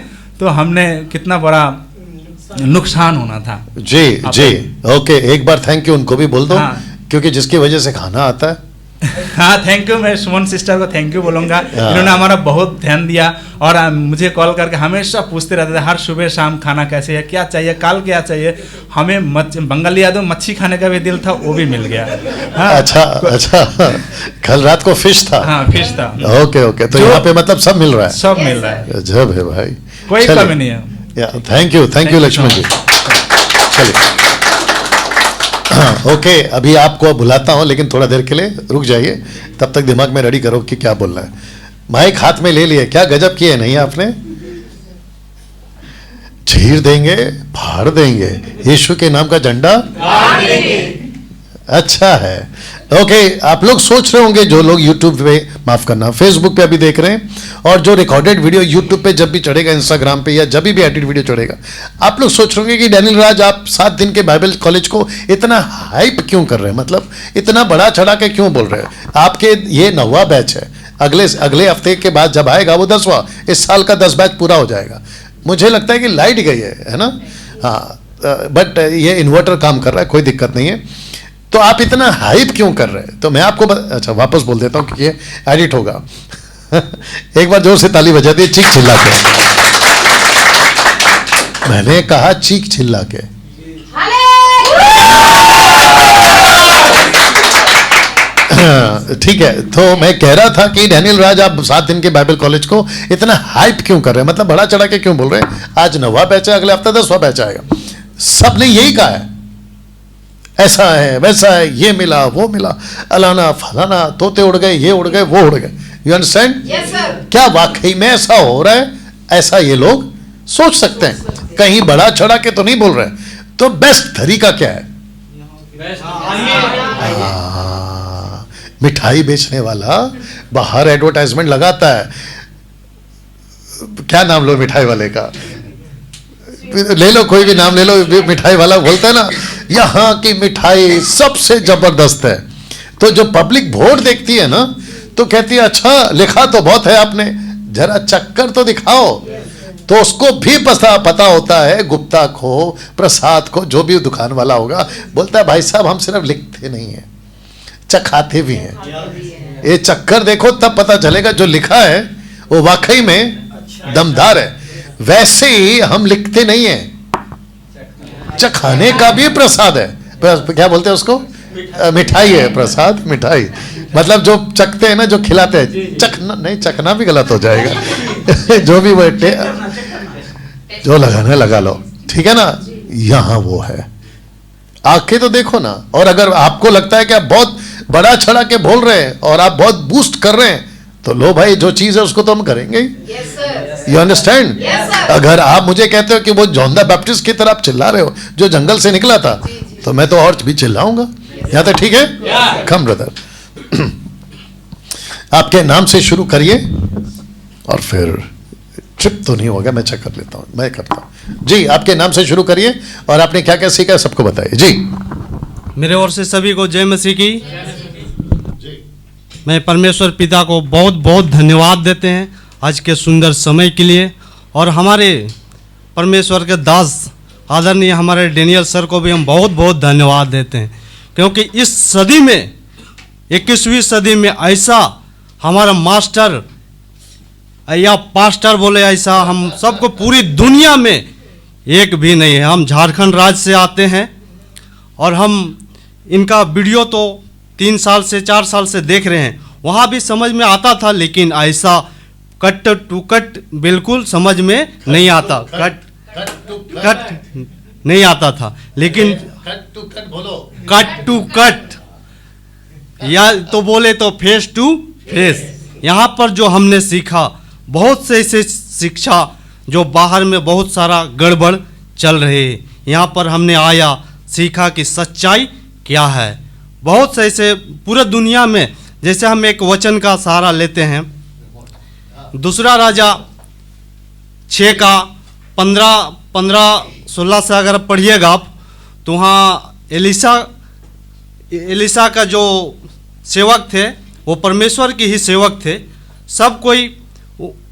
F: तो हमने कितना बड़ा नुकसान होना था।
A: जी ओके, एक बार थैंक यू उनको भी बोल दो।
F: हाँ।
A: क्योंकि जिसकी वजह से खाना आता है।
F: हाँ, थैंक यू। मैं सुमन सिस्टर को थैंक यू बोलूँगा, इन्होंने हमारा बहुत ध्यान दिया, और मुझे कॉल करके हमेशा पूछते रहते थे हर सुबह शाम, खाना कैसे है, क्या चाहिए, कल क्या चाहिए। हमें बंगाली यादव मच्छी खाने का भी दिल था, वो भी मिल गया। हाँ।
A: अच्छा कल रात को फिश था।
F: हाँ, फिश था।
A: ओके, तो यहाँ पे मतलब सब मिल रहा है,
F: सब मिल रहा है,
A: गजब है भाई,
F: कोई कमी नहीं है।
A: थैंक यू लक्ष्मण जी। चलिए ओके, अभी आपको बुलाता हूं, लेकिन थोड़ा देर के लिए रुक जाइए, तब तक दिमाग में रेडी करो कि क्या बोलना है। माइक हाथ में ले लिए, क्या गजब किए नहीं आपने? चीर देंगे, फाड़ देंगे, यीशु के नाम का झंडा अच्छा है। ओके, आप लोग सोच रहे होंगे, जो लोग यूट्यूब पे, माफ करना, फेसबुक पे अभी देख रहे हैं, और जो रिकॉर्डेड वीडियो यूट्यूब पे जब भी चढ़ेगा, इंस्टाग्राम पे, या जब भी एडिट वीडियो चढ़ेगा, आप लोग सोच रहे होंगे कि डैनियल राज आप 7 दिन के बाइबल कॉलेज को इतना हाइप क्यों कर रहे हैं, मतलब इतना बड़ा चढ़ा के क्यों बोल रहे हैं? आपके ये 9वां बैच है, अगले हफ्ते के बाद जब आएगा वो 10वां, इस साल का 10 बैच पूरा हो जाएगा। मुझे लगता है कि लाइट गई है ना? हाँ, बट ये इन्वर्टर काम कर रहा है, कोई दिक्कत नहीं है। तो आप इतना हाइप क्यों कर रहे हैं? तो मैं आपको अच्छा वापस बोल देता हूँ, क्योंकि ये एडिट होगा। एक बार जोर से ताली बजा दी, चीख चिल्ला के। मैंने कहा चीख चिल्ला के। ठीक है, तो मैं कह रहा था कि डैनियल राज आप 7 दिन के बाइबल कॉलेज को इतना हाइप क्यों कर रहे हैं, मतलब बड़ा चढ़ा के क्यों बोल रहे हैं? आज 9वां बैच है, अगले हफ्ते 10वां बैच आएगा। सबने यही कहा है, ऐसा है, वैसा है, ये मिला, वो मिला, अलाना फलाना, तोते उड़ गए, ये उड़ गए, वो उड़ गए। You understand? Yes sir. क्या वाकई में ऐसा हो रहा है? ऐसा ये लोग सोच सकते हैं, कहीं बड़ा चढ़ा के तो नहीं बोल रहे। तो बेस्ट तरीका क्या है? मिठाई बेचने वाला बाहर एडवर्टाइजमेंट लगाता है, क्या नाम लो मिठाई वाले का, ले लो, कोई भी नाम ले लो, मिठाई वाला बोलता है ना, यहाँ की मिठाई सबसे जबरदस्त है। तो जो पब्लिक वोट देखती है ना, तो कहती है अच्छा लिखा तो बहुत है आपने, जरा चक्कर तो दिखाओ। तो उसको भी पता होता है, गुप्ता को, प्रसाद को, जो भी दुकान वाला होगा, बोलता है भाई साहब हम सिर्फ लिखते नहीं है, चखाते भी हैं। ये चक्कर देखो, तब पता चलेगा जो लिखा है वो वाकई में दमदार है। वैसे ही हम लिखते नहीं है, चखाने का भी प्रसाद है। क्या बोलते हैं उसको? मिठाई है, प्रसाद मिठाई, मतलब जो चखते हैं ना, जो खिलाते हैं। चखना नहीं, चखना भी गलत हो जाएगा। जो भी वो जो लगाना लगा लो, ठीक है ना? यहाँ वो है, आंखें तो देखो ना। और अगर आपको लगता है कि आप बहुत बड़ा चढ़ा के बोल रहे हैं और आप बहुत बूस्ट कर रहे हैं, तो लो भाई, जो चीज है उसको तो हम करेंगे ही। You understand? अगर आप मुझे कहते हो कि वो जॉन द बैप्टिस्ट की तरह आप चिल्ला रहे हो जो जंगल से निकला था, तो मैं तो और भी चिल्लाऊंगा। यहां तक ठीक है? कम ब्रदर, आपके नाम से शुरू करिए और फिर ट्रिप तो नहीं होगा, मैं चेक कर लेता हूं, मैं करता हूं। जी, आपके नाम से शुरू करिए और आपने क्या क्या सीखा सबको बताइए। जी,
G: मेरे ओर से सभी को जय मसीह की। मैं परमेश्वर पिता को बहुत बहुत धन्यवाद देते हैं आज के सुंदर समय के लिए, और हमारे परमेश्वर के दास आदरणीय हमारे डेनियल सर को भी हम बहुत बहुत धन्यवाद देते हैं, क्योंकि इस सदी में 21वीं सदी में ऐसा हमारा मास्टर या पास्टर बोले ऐसा हम सबको पूरी दुनिया में एक भी नहीं है। हम झारखंड राज्य से आते हैं और हम इनका वीडियो तो 3 साल से 4 साल से देख रहे हैं, वहाँ भी समझ में आता था, लेकिन ऐसा कट टू कट बिल्कुल समझ में नहीं आता, कट नहीं आता था। लेकिन कट टू कट या तो बोले तो फेस टू फेस, यहाँ पर जो हमने सीखा बहुत से ऐसे शिक्षा जो बाहर में बहुत सारा गड़बड़ चल रहे हैं, यहाँ पर हमने आया सीखा कि सच्चाई क्या है। बहुत से ऐसे पूरे दुनिया में, जैसे हम एक वचन का सहारा लेते हैं, दूसरा राजा 6 का 15-16 से अगर पढ़िएगा आप, तो वहाँ एलिसा का जो सेवक थे वो परमेश्वर के ही सेवक थे। सब कोई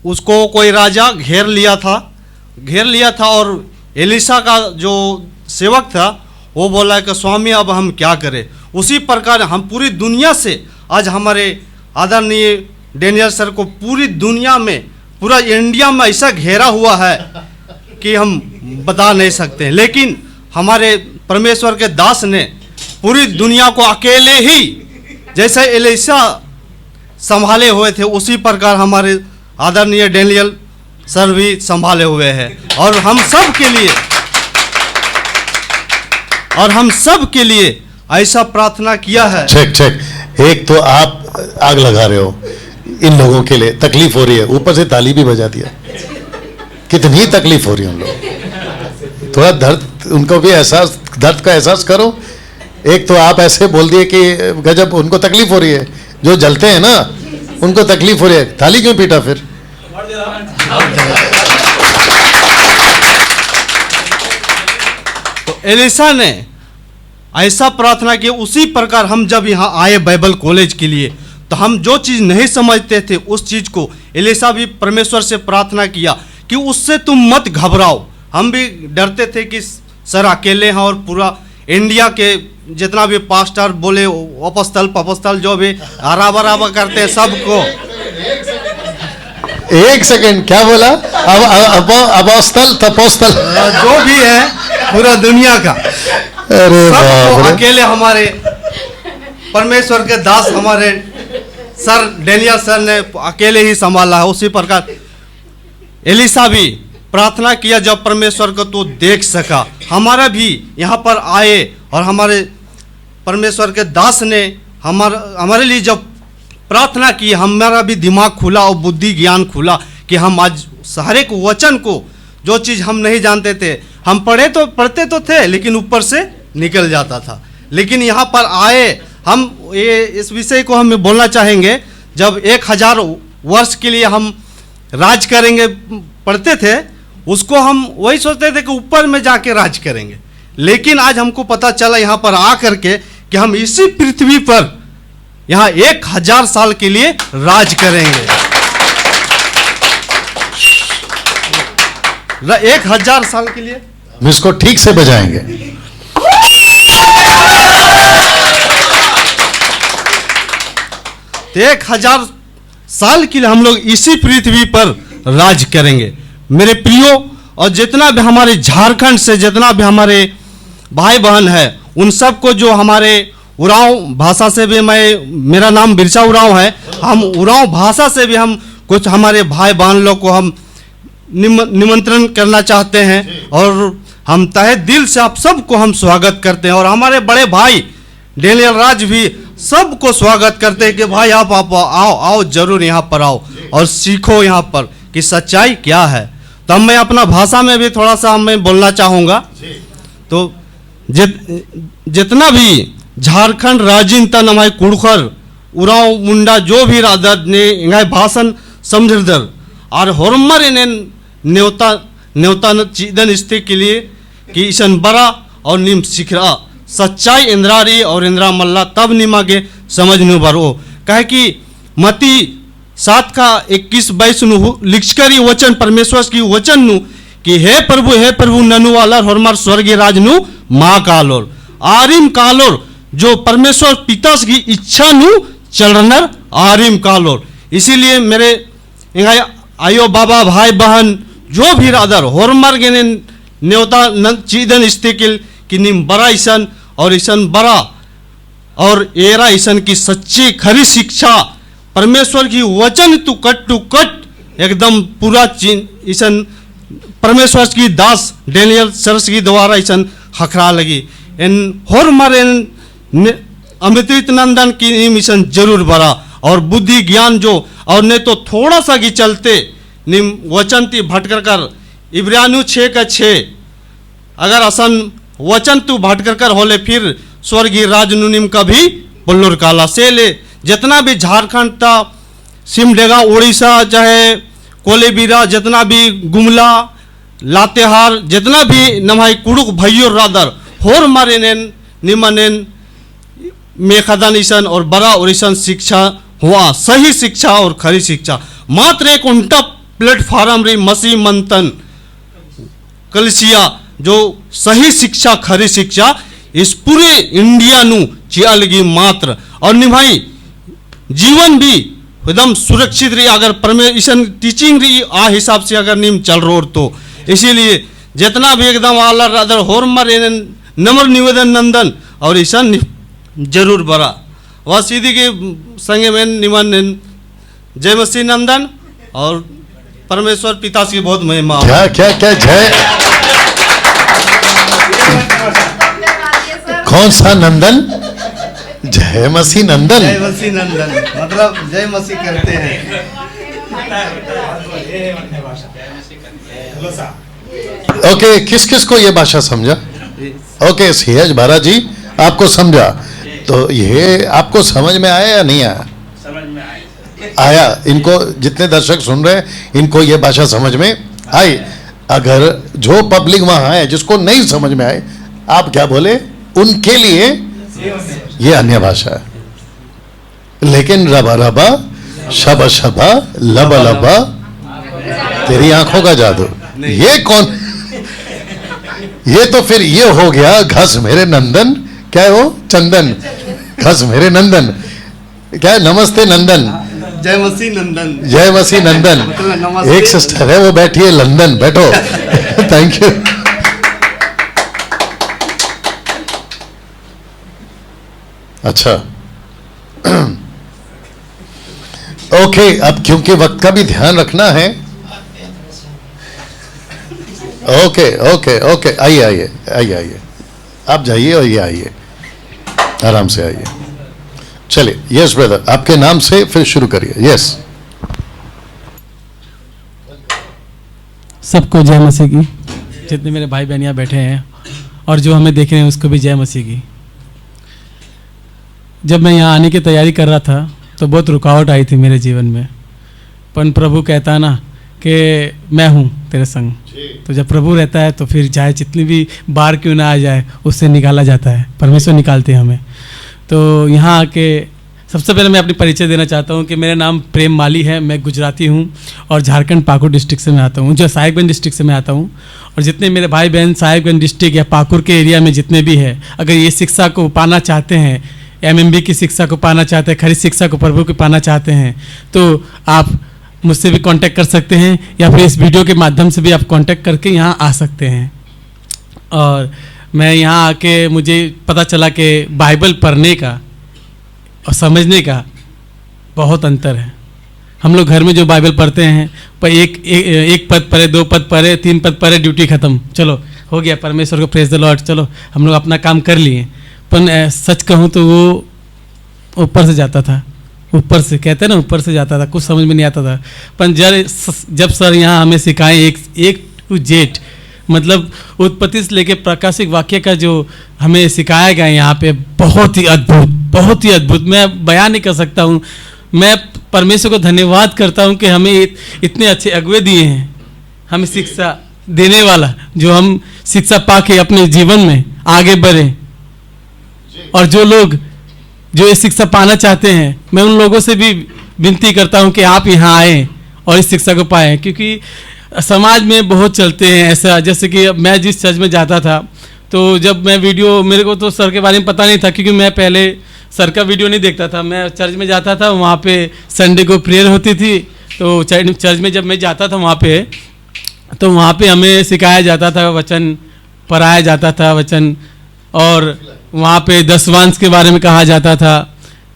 G: उसको कोई राजा घेर लिया था और एलिसा का जो सेवक था वो बोला कि स्वामी अब हम क्या करें। उसी प्रकार हम पूरी दुनिया से आज हमारे आदरणीय डेनियल सर को पूरी दुनिया में, पूरा इंडिया में ऐसा घेरा हुआ है कि हम बता नहीं सकते, लेकिन हमारे परमेश्वर के दास ने पूरी दुनिया को अकेले ही जैसे एलिसा संभाले हुए थे, उसी प्रकार हमारे आदरणीय डेनियल सर भी संभाले हुए हैं। और हम सब के लिए ऐसा प्रार्थना किया है।
A: चेक, एक तो आप आग लगा रहे हो इन लोगों के लिए, तकलीफ हो रही है, ऊपर से ताली भी बजा दिया। कितनी तकलीफ हो रही है उन लोग, थोड़ा दर्द उनको भी एहसास, दर्द का एहसास करो। एक तो आप ऐसे बोल दिए कि गजब उनको तकलीफ हो रही है, जो जलते हैं ना उनको तकलीफ हो रही है, थाली क्यों पीटा फिर?
G: तो एलिसा ने ऐसा प्रार्थना की। उसी प्रकार हम जब यहाँ आए बाइबल कॉलेज के लिए, तो हम जो चीज़ नहीं समझते थे उस चीज़ को एलिसा भी परमेश्वर से प्रार्थना किया कि उससे तुम मत घबराओ। हम भी डरते थे कि सर अकेले हैं और पूरा इंडिया के जितना भी पास्टर बोले अपस्थल जो भी हरा करते हैं सबको।
A: एक सेकंड, क्या बोला? अपोस्तल तपोस्तल
G: जो भी है पूरा दुनिया का,
A: अरे
G: सबको
A: बाप रे।
G: अकेले हमारे परमेश्वर के दास हमारे सर डेनियल सर ने अकेले ही संभाला है। उसी प्रकार एलिसा भी प्रार्थना किया जब परमेश्वर को तो देख सका। हमारा भी यहाँ पर आए और हमारे परमेश्वर के दास ने हमारे लिए जब प्रार्थना की, हमारा भी दिमाग खुला और बुद्धि ज्ञान खुला कि हम आज हर एक वचन को, जो चीज़ हम नहीं जानते थे, हम पढ़ते तो थे लेकिन ऊपर से निकल जाता था। लेकिन यहाँ पर आए हम इस विषय को हम बोलना चाहेंगे, जब 1000 वर्ष के लिए हम राज करेंगे पढ़ते थे, उसको हम वही सोचते थे कि ऊपर में जाके राज करेंगे। लेकिन आज हमको पता चला यहाँ पर आ करके कि हम इसी पृथ्वी पर यहाँ 1000 साल के लिए राज करेंगे। 1000 साल के लिए
A: हम इसको ठीक से बजाएंगे।
G: तो 1000 साल के लिए हम लोग इसी पृथ्वी पर राज करेंगे। मेरे प्रियो, और जितना भी हमारे झारखंड से जितना भी हमारे भाई बहन है, उन सबको जो हमारे उरांव भाषा से भी, मेरा नाम बिरसा उरांव है, हम उरांव भाषा से भी हम कुछ हमारे भाई बहन लोग को हम निमंत्रण करना चाहते हैं और हम तहे दिल से आप सबको हम स्वागत करते हैं। और हमारे बड़े भाई डेनियल राज भी सबको स्वागत करते हैं कि भाई आप आओ आओ जरूर यहाँ पर आओ और सीखो यहाँ पर कि सच्चाई क्या है। तब मैं अपना भाषा में भी थोड़ा सा मैं बोलना चाहूँगा। तो जितना भी झारखंड राजिन तन हमारे कुड़खर उराव मुंडा जो भी रादर ने इंगाय भाषण समझदर और होरमर इन्हें न्योता न्योता चीदन स्थिति के लिए कि ईशन बड़ा और निम सिखरा सच्चाई इंद्रारी और इंद्रा मल्ला तब निमा के समझ नु बरो कहे कि मती 7 का 21-22 नु लिखकरी वचन परमेश्वर की वचन नु कि हे प्रभु ननु वाला होरमार स्वर्गीय राज नु माँ कालोर आरिम कालोर जो परमेश्वर पिता की इच्छा नु चलनर आरिम कालोर। इसीलिए मेरे आयो बाबा भाई बहन जो भी रादर होरमार के न्योता चीदन स्थिकिल कि निम बड़ा ईसन और ईसन बड़ा और एरा ईसन की सच्ची खरी शिक्षा परमेश्वर की वचन टू कट एकदम पूरा ईसन परमेश्वर की दास डेनियल सर्स की द्वारा ईसन हखरा लगी इन होर मारे अमृत नंदन की मिशन जरूर बड़ा और बुद्धि ज्ञान जो और नहीं तो थोड़ा सा की चलते निम वचन ती भटकर कर इब्रानियों 6:6 अगर असन वचन तू भटकर कर होले फिर स्वर्गीय राजनुनिम का भी बल्लोर काला से ले जितना भी झारखंड था सिमडेगा उड़ीसा चाहे कोलेबिरा जितना भी गुमला लातेहार जितना भी नमाई कुड़ुक भैयो रादर होर मारे निमनेन मेखदान ईसन और बड़ा ओरिसन शिक्षा हुआ सही शिक्षा और खरी शिक्षा मात्र एक उल्टा प्लेटफॉर्म रही मसीह मंथन कलसिया जो सही शिक्षा खरी शिक्षा इस पूरे इंडिया नु चिया लगी मात्र और निभाई जीवन भी एकदम सुरक्षित रही अगर परमेश्वर टीचिंग रही आ हिसाब से अगर निम चल रो तो इसीलिए जितना भी एकदम आला रादर होरमर नम्र निवेदन नंदन और ईशन जरूर बड़ा वह सीधी के संगे में निमन जय मसीह नंदन और परमेश्वर पिता की बहुत महिमा।
A: क्या क्या क्या जय कौन सा नंदन? जय मसीह नंदन।
G: जय मसीह नंदन मतलब जय मसीह करते हैं।
A: ओके किस किस को ये भाषा समझा? ओके सिहज भारा जी आपको समझा तो ये आपको समझ में आया या नहीं आया?
B: समझ में
A: आया। इनको जितने दर्शक सुन रहे हैं इनको ये भाषा समझ में आई। अगर जो पब्लिक वहां है जिसको नहीं समझ में आए आप क्या बोले उनके लिए ये अन्य भाषा है। लेकिन रबा रबा शबा शबा लबा लबा तेरी आंखों का जादू ये कौन? ये तो फिर ये हो गया घस मेरे नंदन क्या है वो चंदन घस मेरे नंदन क्या है नमस्ते नंदन
G: जय मसीह नंदन।
A: जय मसीह नंदन। एक सिस्टर है वो बैठी है लंदन बैठो थैंक यू। अच्छा ओके अब क्योंकि वक्त का भी ध्यान रखना है ओके ओके ओके आइए आइए आइए आइए आप जाइए और ये आइए आराम से आइए। चलिए यस ब्रदर आपके नाम से फिर शुरू करिए। यस
H: सबको जय मसीह की। जितने मेरे भाई बहन यहाँ बैठे हैं और जो हमें देख रहे हैं उसको भी जय मसीह की। जब मैं यहाँ आने की तैयारी कर रहा था तो बहुत रुकावट आई थी मेरे जीवन में पर प्रभु कहता ना कि मैं हूँ तेरे संग। तो जब प्रभु रहता है तो फिर चाहे जितनी भी बार क्यों ना आ जाए उससे निकाला जाता है परमेश्वर निकालते हैं हमें। तो यहाँ आके सबसे पहले मैं अपनी परिचय देना चाहता हूँ कि मेरा नाम प्रेम माली है। मैं गुजराती हूँ और झारखंड पाकुर डिस्ट्रिक्ट से मैं आता हूँ जो साहिबगंज डिस्ट्रिक्ट से मैं आता हूँ। और जितने मेरे भाई बहन साहिबगंज डिस्ट्रिक्ट या पाकुर के एरिया में जितने भी हैं अगर ये शिक्षा को पाना चाहते हैं एमएमबी की शिक्षा को पाना चाहते हैं खरी शिक्षा को प्रभु को पाना चाहते हैं तो आप मुझसे भी कांटेक्ट कर सकते हैं या फिर इस वीडियो के माध्यम से भी आप कांटेक्ट करके यहाँ आ सकते हैं। और मैं यहाँ आके मुझे पता चला कि बाइबल पढ़ने का और समझने का बहुत अंतर है। हम लोग घर में जो बाइबल पढ़ते हैं पर एक पद पढ़े 2 पद पढ़े 3 पद पढ़े ड्यूटी ख़त्म चलो हो गया परमेश्वर को प्रेज द लॉर्ड चलो हम लोग अपना काम कर लिए। पर सच कहूँ तो वो ऊपर से जाता था, ऊपर से कहते हैं ना, ऊपर से जाता था, कुछ समझ में नहीं आता था। पर जब सर यहाँ हमें सिखाएं एक टू जेड, मतलब उत्पत्ति से लेके प्रकाशिक वाक्य का जो हमें सिखाया गया यहाँ पे, बहुत ही अद्भुत, बहुत ही अद्भुत। मैं बयान नहीं कर सकता हूँ। मैं परमेश्वर को धन्यवाद करता हूँ कि हमें इतने अच्छे अगुवे दिए हैं, हमें शिक्षा देने वाला, जो हम शिक्षा पा के अपने जीवन में आगे बढ़ें। और जो लोग जो ये शिक्षा पाना चाहते हैं, मैं उन लोगों से भी विनती करता हूँ कि आप यहाँ आएँ और इस शिक्षा को पाएँ, क्योंकि समाज में बहुत चलते हैं ऐसा। जैसे कि मैं जिस चर्च में जाता था, तो जब मैं वीडियो, मेरे को तो सर के बारे में पता नहीं था, क्योंकि मैं पहले सर का वीडियो नहीं देखता था। मैं चर्च में जाता था, वहाँ पे संडे को प्रेयर होती थी, तो चर्च में जब मैं जाता था वहाँ पे, तो वहाँ पे हमें सिखाया जाता था, वचन पढ़ाया जाता था, वचन। और वहाँ पे दशवांश के बारे में कहा जाता था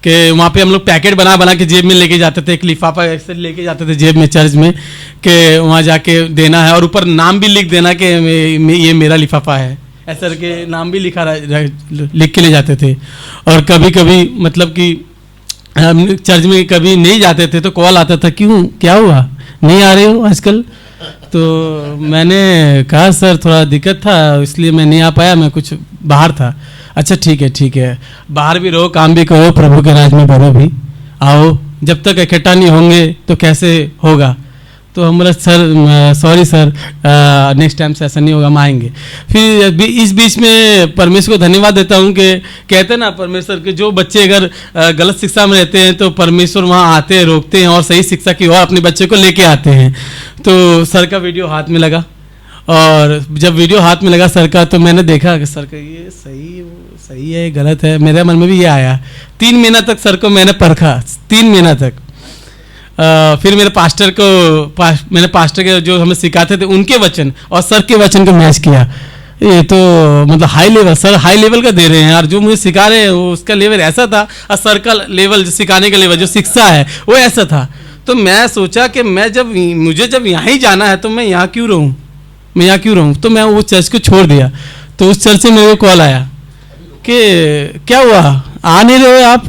H: कि वहाँ पे हम लोग पैकेट बना बना के जेब में लेके जाते थे, एक लिफाफा ऐसे लेके जाते थे जेब में चर्च में, कि वहाँ जाके देना है, और ऊपर नाम भी लिख देना कि ये मेरा लिफाफा है, ऐसा के नाम भी लिख के ले जाते थे। और कभी कभी मतलब कि हम चर्च में कभी नहीं जाते थे तो कॉल आता था, क्यों, क्या हुआ, नहीं आ रहे हो आजकल? तो मैंने कहा सर थोड़ा दिक्कत था, इसलिए मैं नहीं आ पाया, मैं कुछ बाहर था। अच्छा ठीक है, बाहर भी रहो, काम भी करो, प्रभु के राज में बढ़ो भी, आओ, जब तक इकट्ठा नहीं होंगे तो कैसे होगा? तो हम बोला sir sorry sir, next time से ऐसा नहीं होगा, हम आएंगे। फिर इस बीच में परमेश्वर को धन्यवाद देता हूँ कि कहते हैं ना परमेश्वर के जो बच्चे अगर गलत शिक्षा में रहते हैं तो परमेश्वर वहाँ आते हैं, रोकते हैं और सही शिक्षा की ओर अपने बच्चे को लेके आते हैं। तो सर का वीडियो हाथ में लगा, और जब वीडियो हाथ में लगा सर का, तो मैंने देखा कि सर का ये सही है, गलत है। मेरे मन में भी ये आया। 3 महीना तक सर को मैंने परखा, 3 महीना तक। फिर मेरे मैंने पास्टर के जो हमें सिखाते थे उनके वचन और सर के वचन को मैच किया। ये तो मतलब high level, sir high level का दे रहे हैं, और जो मुझे सिखा रहे हैं वो उसका लेवल ऐसा था, और सर का लेवल जो सिखाने का लेवल जो शिक्षा है वो ऐसा था। तो मैं सोचा कि मुझे जब यहाँ ही जाना है तो मैं यहाँ क्यों रहूँ, तो मैं वो चर्च को छोड़ दिया। तो उस चर्च से मेरे को कॉल आया कि क्या हुआ, आ नहीं रहे हो आप?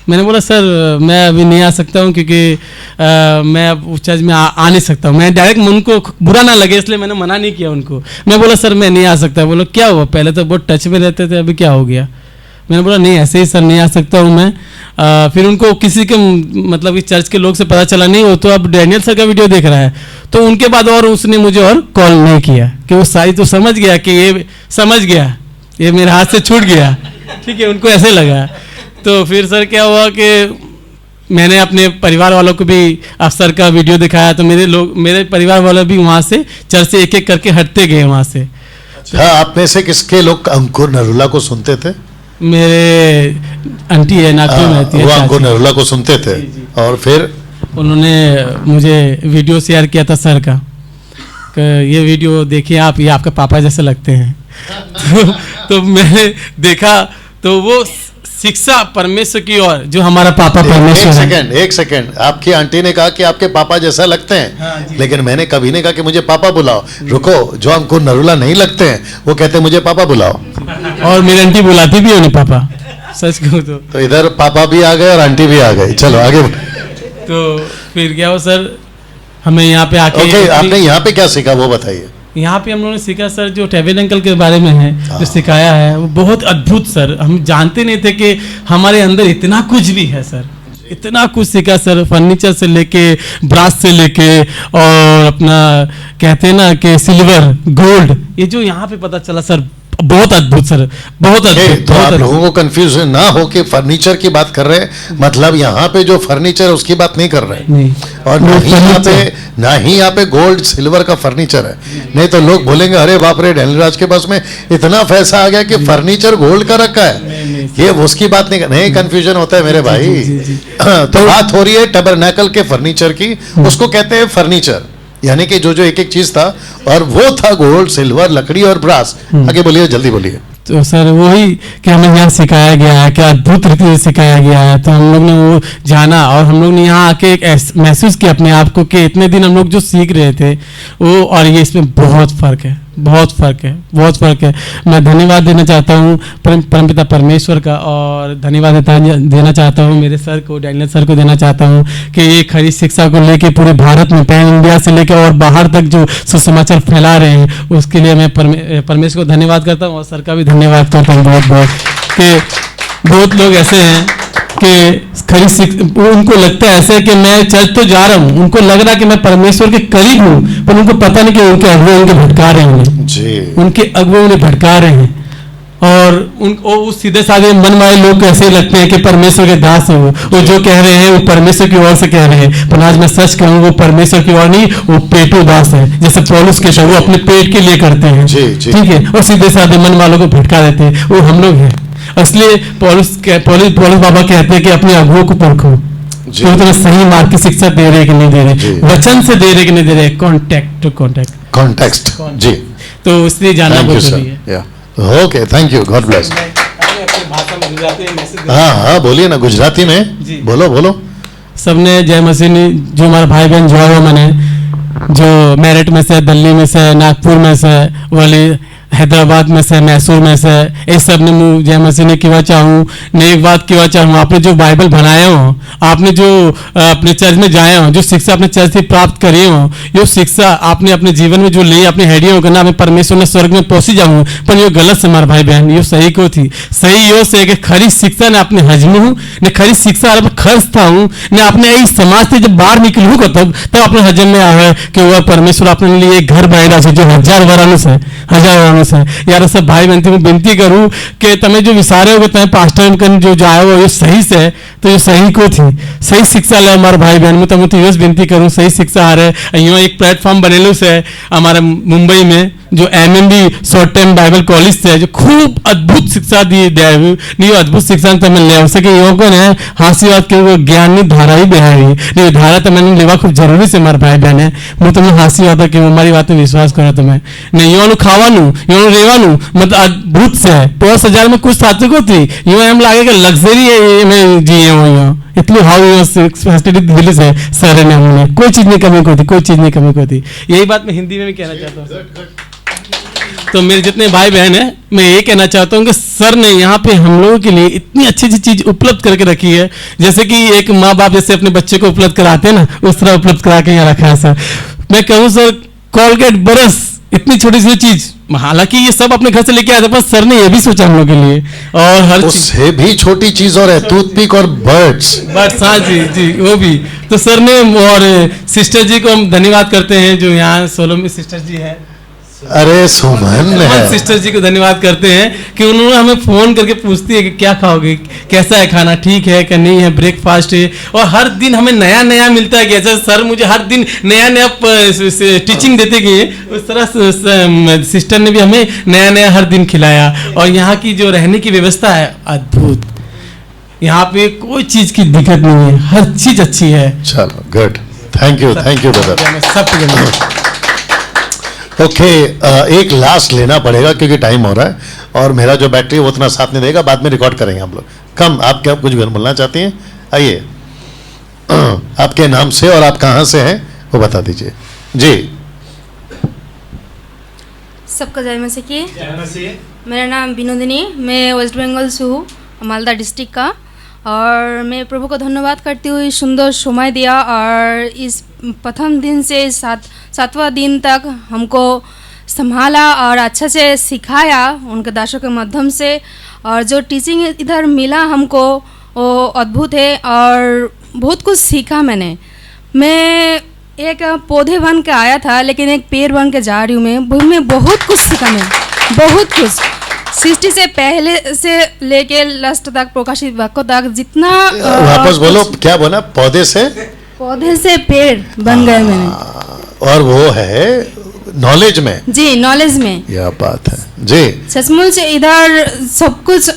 H: मैंने बोला सर मैं अभी नहीं आ सकता हूँ, क्योंकि मैं अब उस चर्च में आ नहीं सकता हूँ। मैं डायरेक्ट उनको बुरा ना लगे इसलिए मैंने मना नहीं किया उनको। मैं बोला सर मैं नहीं आ सकता। बोलो क्या हुआ, पहले तो बहुत टच में रहते थे, अभी क्या हो गया? मैंने बोला नहीं ऐसे ही सर नहीं आ सकता हूँ मैं। फिर उनको किसी के मतलब इस चर्च के लोग से पता चला, नहीं वो तो अब डैनियल सर का वीडियो देख रहा है। तो उनके बाद और उसने मुझे और कॉल नहीं किया, कि वो साई तो समझ गया कि ये समझ गया, ये मेरे हाथ से छूट गया, ठीक है, उनको ऐसे लगा। तो फिर सर क्या हुआ कि मैंने अपने परिवार वालों को भी अफसर का वीडियो दिखाया, तो मेरे परिवार वाले भी वहाँ से चर्च से एक करके हटते गए वहाँ से।
A: हाँ, आप में से किसके लोग अंकुर नरूला को सुनते थे?
H: मेरे आंटी है, नागपुर में रहती है,
A: वो अंकुर नरूला को सुनते थे। और फिर
H: उन्होंने मुझे वीडियो शेयर किया था सर का, ये वीडियो देखिए आप, ये आपके पापा जैसे लगते हैं। तो मैंने देखा तो वो शिक्षा परमेश्वर की ओर, जो हमारा पापा परमेश्वर है।
A: एक सेकंड, आपकी आंटी ने कहा कि आपके पापा जैसा लगते हैं।
H: हाँ,
A: लेकिन मैंने कभी नहीं कहा कि मुझे पापा बुलाओ। रुको, जो अंकुर नरूला नहीं लगते हैं वो कहते हैं मुझे पापा बुलाओ,
H: और मेरी आंटी बुलाती भी उन्हें पापा, सच कहूँ तो
A: इधर पापा भी आ गए और आंटी भी आ गई। चलो आगे।
H: तो फिर क्या हो सर, हमें यहाँ पे आके
A: आपने यहाँ पे क्या सीखा वो बताइए।
H: यहाँ पे हम लोगों ने सीखा सर, जो ट्रेवल अंकल के बारे में है जो सिखाया है वो बहुत अद्भुत सर। हम जानते नहीं थे कि हमारे अंदर इतना कुछ भी है सर, इतना कुछ सीखा सर, फर्नीचर से लेके, ब्रास से लेके, और अपना कहते हैं ना कि सिल्वर, गोल्ड, ये जो यहाँ पे पता चला सर, बहुत अद्भुत सर, बहुत अद्भुत।
A: तो आप लोगों को कंफ्यूज ना हो कि फर्नीचर की बात कर रहे हैं, मतलब यहाँ पे जो फर्नीचर है उसकी बात नहीं कर रहे हैं, और ना ही यहाँ पे गोल्ड सिल्वर का फर्नीचर है। नहीं तो लोग बोलेंगे अरे बाप रे, डैनियल राज के पास में इतना पैसा आ गया कि फर्नीचर गोल्ड का रखा है, ये उसकी बात नहीं कंफ्यूजन होता है मेरे भाई। तो बात हो रही है टैबरनैकल के फर्नीचर की, उसको कहते हैं फर्नीचर, यानी कि जो एक एक चीज था, और वो था गोल्ड, सिल्वर, लकड़ी और ब्रास। आगे बोलिए, जल्दी बोलिए।
H: तो सर वही कि हमें यहाँ सिखाया गया है, क्या अद्भुत रीति से सिखाया गया है। तो हम लोग ने वो जाना, और हम लोग ने यहाँ आके एक महसूस किया अपने आप को कि इतने दिन हम लोग जो सीख रहे थे वो और ये, इसमें बहुत फर्क है, बहुत फ़र्क है, बहुत फ़र्क है। मैं धन्यवाद देना चाहता हूँ परमपिता परमेश्वर का, और धन्यवाद देना चाहता हूँ मेरे सर को, डैनियल सर को देना चाहता हूँ कि ये खरी शिक्षा को लेके पूरे भारत में, पैन इंडिया से लेकर और बाहर तक जो सुसमाचार फैला रहे हैं, उसके लिए मैं परमेश्वर को धन्यवाद करता हूँ और सर का भी धन्यवाद करता हूँ बहुत बहुत। कि बहुत लोग ऐसे हैं कि खरी उनको लगता है ऐसे कि मैं चर्च तो जा रहा हूँ, उनको लग रहा है कि मैं परमेश्वर के करीब हूँ, पर उनको पता नहीं कि उनके अगुए उनके भटका रहे हैं
A: जी,
H: उनके अगुए उन्हें भटका रहे हैं। और उस सीधे साधे मन वाले लोग कैसे लगते हैं कि परमेश्वर के दास हैं, वो जो कह रहे हैं वो परमेश्वर की ओर से कह रहे हैं, पर आज मैं सच कहूँ वो परमेश्वर की ओर नहीं, वो पेटू दास है। जैसे पौलुस के वो अपने पेट के लिए करते हैं, ठीक है, और सीधे साधे मन वालों को भटका देते हैं, वो हम लोग हैं। इसलिए पौलुस बाबा कहते हैं कि अपने अगुओं को परखो, वो तुम्हें सही मार्ग की शिक्षा दे रहे कि नहीं दे रहे, वचन से दे रहे कि नहीं दे रहे, कॉन्टेक्स्ट जी, तो इसलिए जानना बहुत जरूरी है।
A: Okay, thank you, God bless. हाँ हाँ, बोलिए ना गुजराती में, बोलो बोलो।
H: सबने जय मसीह, जो हमारा भाई बहन जो है मैंने, जो मेरठ में से, दिल्ली में से, नागपुर में से, वाली हैदराबाद में से, मैसूर में से, ये सब ने मुँह जय मसीह ने किया चाहूँ ने एक बात किया चाहूँ, आपने जो बाइबल बनाए हो, आपने जो अपने चर्च में जाए हो, जो शिक्षा अपने चर्च से प्राप्त करे हो, ये शिक्षा आपने अपने जीवन में जो ली, अपने हेडियों का नाम परमेश्वर ने स्वर्ग में पहुंची जाऊँ, पर ये गलत से हमारे भाई बहन, ये सही को थी, सही यो से कि खरी शिक्षा ने अपने हजम हूँ ने खरी शिक्षा खर्च था हूँ ने अपने इस समाज से जब बाहर निकलू को तब अपने हजम में आया कि वह परमेश्वर अपने लिए एक घर बनाया जो 1000 वर्ष है, 1000 वर्ष है। यार सब भाई बहन मैं विनती करूँ कि तमें जो विचारे हो तमें पास्टर कर जो जाए हो ये सही से है, तो ये सही को थी, सही शिक्षा ले हमारे भाई बहन में, तो मैं तो ये विनती करूँ सही शिक्षा आ रहा है। यहाँ एक प्लेटफॉर्म बनेलू से हमारे मुंबई में जो MMB short time Bible college से जो खूब अद्भुत शिक्षा दी दे नहीं, अद्भुत शिक्षा तो मैं ले सके योग ने हास्यवाद के ज्ञान नहीं धारा ही बहाई नहीं, धारा तो मैंने लेवा खूब जरूरी से हमारे भाई बहन है, मैं तुम्हें हास्यवाद कि हमारी बात में विश्वास करो तुम्हें नहीं, यो खावानू यो रेवानू मतलब अद्भुत से है। 5000 में कुछ साथी को थी यो एम लागे कि लग्जरी में जिए हो यो इतनी हाउ फैसिलिटी दिल्ली से सर ने हमने कोई चीज़ नहीं कमी को थी, कोई चीज़ नहीं कमी को थी। यही बात मैं हिंदी में भी कहना चाहता हूँ। तो मेरे जितने भाई बहन हैं मैं ये कहना चाहता हूँ कि सर ने यहाँ पे हम लोगों के लिए इतनी अच्छी अच्छी चीज उपलब्ध करके रखी है, जैसे कि एक माँ बाप जैसे अपने बच्चे को उपलब्ध कराते हैं ना, उस तरह उपलब्ध करा के यहाँ रखा है सर। मैं कहूँ सर कोलगेट ब्रश इतनी छोटी सी चीज, हालांकि ये सब अपने घर से लेके आए थे, पर सर ने ये भी सोचा हम लोग के लिए, और हर
A: उससे भी छोटी चीज और है टूथपिक और बर्ड्स।
H: हाँ जी जी वो भी, तो सर ने, और सिस्टर जी को हम धन्यवाद करते हैं जो यहाँ सोलो में सिस्टर जी है,
A: अरे सुमन है,
H: सिस्टर जी को धन्यवाद करते हैं कि उन्होंने हमें फोन करके पूछती है कि क्या खाओगे, कैसा है खाना, ठीक है कि नहीं है, ब्रेकफास्ट है, और हर दिन हमें नया नया मिलता है। जैसे सर मुझे हर दिन नया नया टीचिंग देते गए, उस तरह सिस्टर ने भी हमें नया नया हर दिन खिलाया। और यहाँ की जो रहने की व्यवस्था है अद्भुत, यहाँ पे कोई चीज की दिक्कत नहीं है, हर चीज अच्छी है।
A: चलो गुड, थैंक यू ब्रदर,
H: सब
A: ओके। एक लास्ट लेना पड़ेगा क्योंकि टाइम हो रहा है, और मेरा जो बैटरी वो उतना साथ नहीं देगा, बाद में रिकॉर्ड करेंगे हम लोग। कम, आप क्या कुछ बोलना चाहती हैं? आइए, आपके नाम से और आप कहाँ से हैं वो बता दीजिए जी।
I: सबका जय मसीह। मेरा नाम विनोदिनी, मैं वेस्ट बंगाल से हूँ, मालदा डिस्ट्रिक्ट का, और मैं प्रभु को धन्यवाद करती हूँ इस सुंदर समय दिया, और इस प्रथम दिन से 7वां दिन तक हमको संभाला और अच्छा से सिखाया उनके दासों के माध्यम से, और जो टीचिंग इधर मिला हमको वो अद्भुत है, और बहुत कुछ सीखा मैंने। मैं एक पौधे बन के आया था लेकिन एक पेड़ बन के जा रही हूँ, मैं बहुत कुछ सीखा, मैं बहुत कुछ सृष्टि से पहले से लेके लास्ट तक, प्रकाशित वाक्यों तक, जितना
A: वापस बोलो, क्या बोला? पौधे से पेड़
I: बन गए मैंने,
A: और वो है नॉलेज में
I: जी, नॉलेज में,
A: यह बात है जी।
I: सचमुच इधर सब कुछ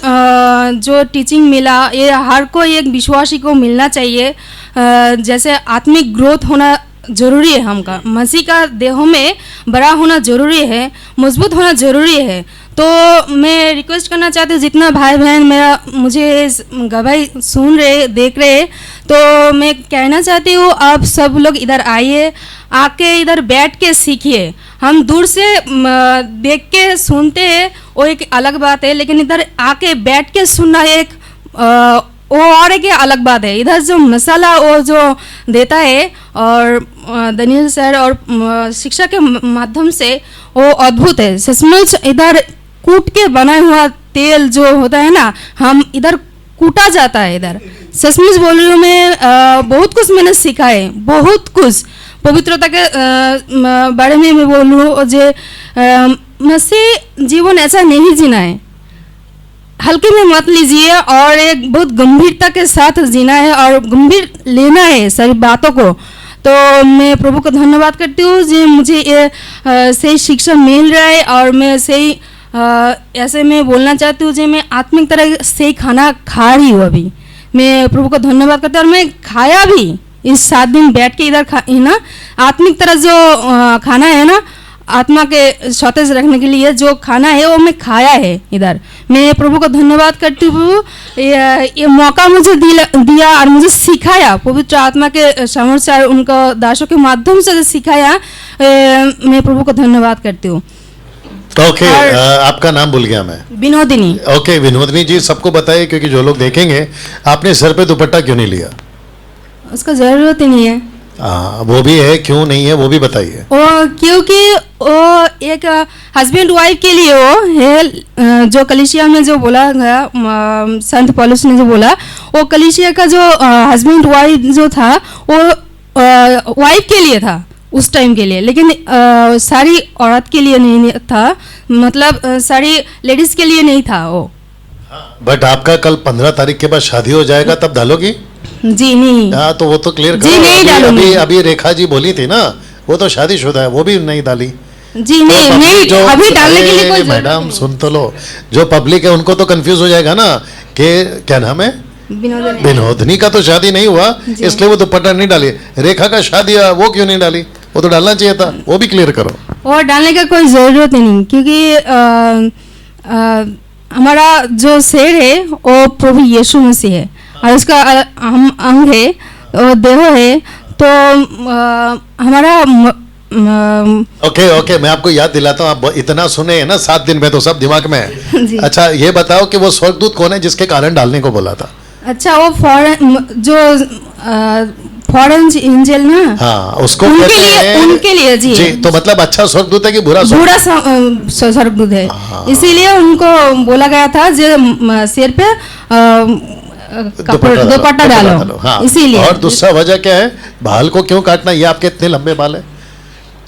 I: जो टीचिंग मिला ये हर कोई एक विश्वासी को मिलना चाहिए। जैसे आत्मिक ग्रोथ होना जरूरी है, हमका मसीह का देहों में बड़ा होना जरूरी है, मजबूत होना जरूरी है। तो मैं रिक्वेस्ट करना चाहती हूँ जितना भाई बहन मेरा मुझे गवाही सुन रहे देख रहे, तो मैं कहना चाहती हूँ आप सब लोग इधर आइए, आके इधर बैठ के सीखिए। हम दूर से देख के सुनते हैं वो एक अलग बात है, लेकिन इधर आके बैठ के सुनना एक वो और एक अलग बात है। इधर जो मसाला वो जो देता है और दानियल सर और शिक्षा के माध्यम से वो अद्भुत है सचमुच। इधर कूट के बना हुआ तेल जो होता है ना, हम इधर कूटा जाता है इधर। सचमुच बोल रही हूँ मैं, बहुत कुछ मैंने सीखा है, बहुत कुछ पवित्रता के बारे में मैं बोलूँ जो मसीह जीवन ऐसा नहीं जीना है, हल्के में मत लीजिए और एक बहुत गंभीरता के साथ जीना है और गंभीर लेना है सारी बातों को। तो मैं प्रभु को धन्यवाद करती हूँ जी मुझे ये सही शिक्षा मिल रहा है और मैं सही ऐसे मैं बोलना चाहती हूँ जी मैं आत्मिक तरह से खाना खा रही हूँ अभी। मैं प्रभु को धन्यवाद करती हूँ और मैं खाया भी इस 7 दिन बैठ के इधर है ना, आत्मिक तरह जो खाना है ना, आत्मा के सतेज रखने के लिए जो खाना है वो मैं खाया है इधर। मैं प्रभु को धन्यवाद करती हूँ ये मौका मुझे दिया और मुझे सिखाया पवित्र आत्मा के सामर्थ्य और उनका दासों के माध्यम से सिखाया। मैं प्रभु को धन्यवाद करती हूँ।
A: ओके, आपका नाम भूल गया मैं।
I: विनोदिनी।
A: ओके विनोदिनी जी, सबको बताइए क्योंकि जो लोग देखेंगे आपने सर पे दुपट्टा क्यों नहीं लिया?
I: उसका जरूरत ही नहीं है।
A: वो भी है, क्यों नहीं है वो भी बताइए।
I: क्योंकि वो एक हस्बैंड वाइफ के लिए वो है, जो कलीसिया में जो बोला गया संत पौलुस ने जो बोला, वो कलीसिया का जो हस्बैंड वाइफ जो था वो वाइफ के लिए था उस टाइम के लिए, लेकिन सारी औरत के लिए नहीं था, मतलब सारी लेडीज के लिए नहीं था वो।
A: बट आपका कल 15 तारीख के बाद शादी हो जाएगा तब डालोगी?
I: जी नहीं।
A: हाँ तो वो तो क्लियर
I: जी नहीं डालूंगी।
A: अभी रेखा जी बोली थी ना, वो तो शादीशुदा है, वो भी नहीं डाली।
I: जी नहीं, नहीं अभी डालने के लिए कोई
A: मैडम सुन तो लो, जो पब्लिक है उनको तो कंफ्यूज हो जाएगा ना कि क्या नाम है विनोदनी का तो शादी नहीं हुआ इसलिए वो दुपट्टा नहीं डाली। रेखा का शादी हुआ वो क्यों नहीं डाली? वो तो डालना चाहिए था, वो भी क्लियर करो।
I: और डालने का कोई जरूरत ही नहीं, क्योंकि हमारा जो शेर है वो प्रभु यीशु मसीह है और उसका हम अंग है और देह है, तो हमारा
A: ओके मैं आपको याद दिलाता हूँ, आप इतना सुने हैं ना 7 दिन में तो सब दिमाग में है। अच्छा ये बताओ कि वो स्वर्गदूत कौन है जिसके कारण डालने को बोला था?
I: अच्छा वो फॉरेन एंजल ना,
A: हाँ उसको कहते हैं
I: उनके लिए जी।
A: तो मतलब अच्छा स्वर्गदूत है कि बुरा
I: स्वर्गदूत है, इसीलिए उनको बोला गया था जो सिर पे दुपट्टा डालो।
A: हाँ,
I: इसीलिए।
A: और दूसरा वजह क्या है, बाल को क्यों काटना? ये आपके इतने लंबे बाल है,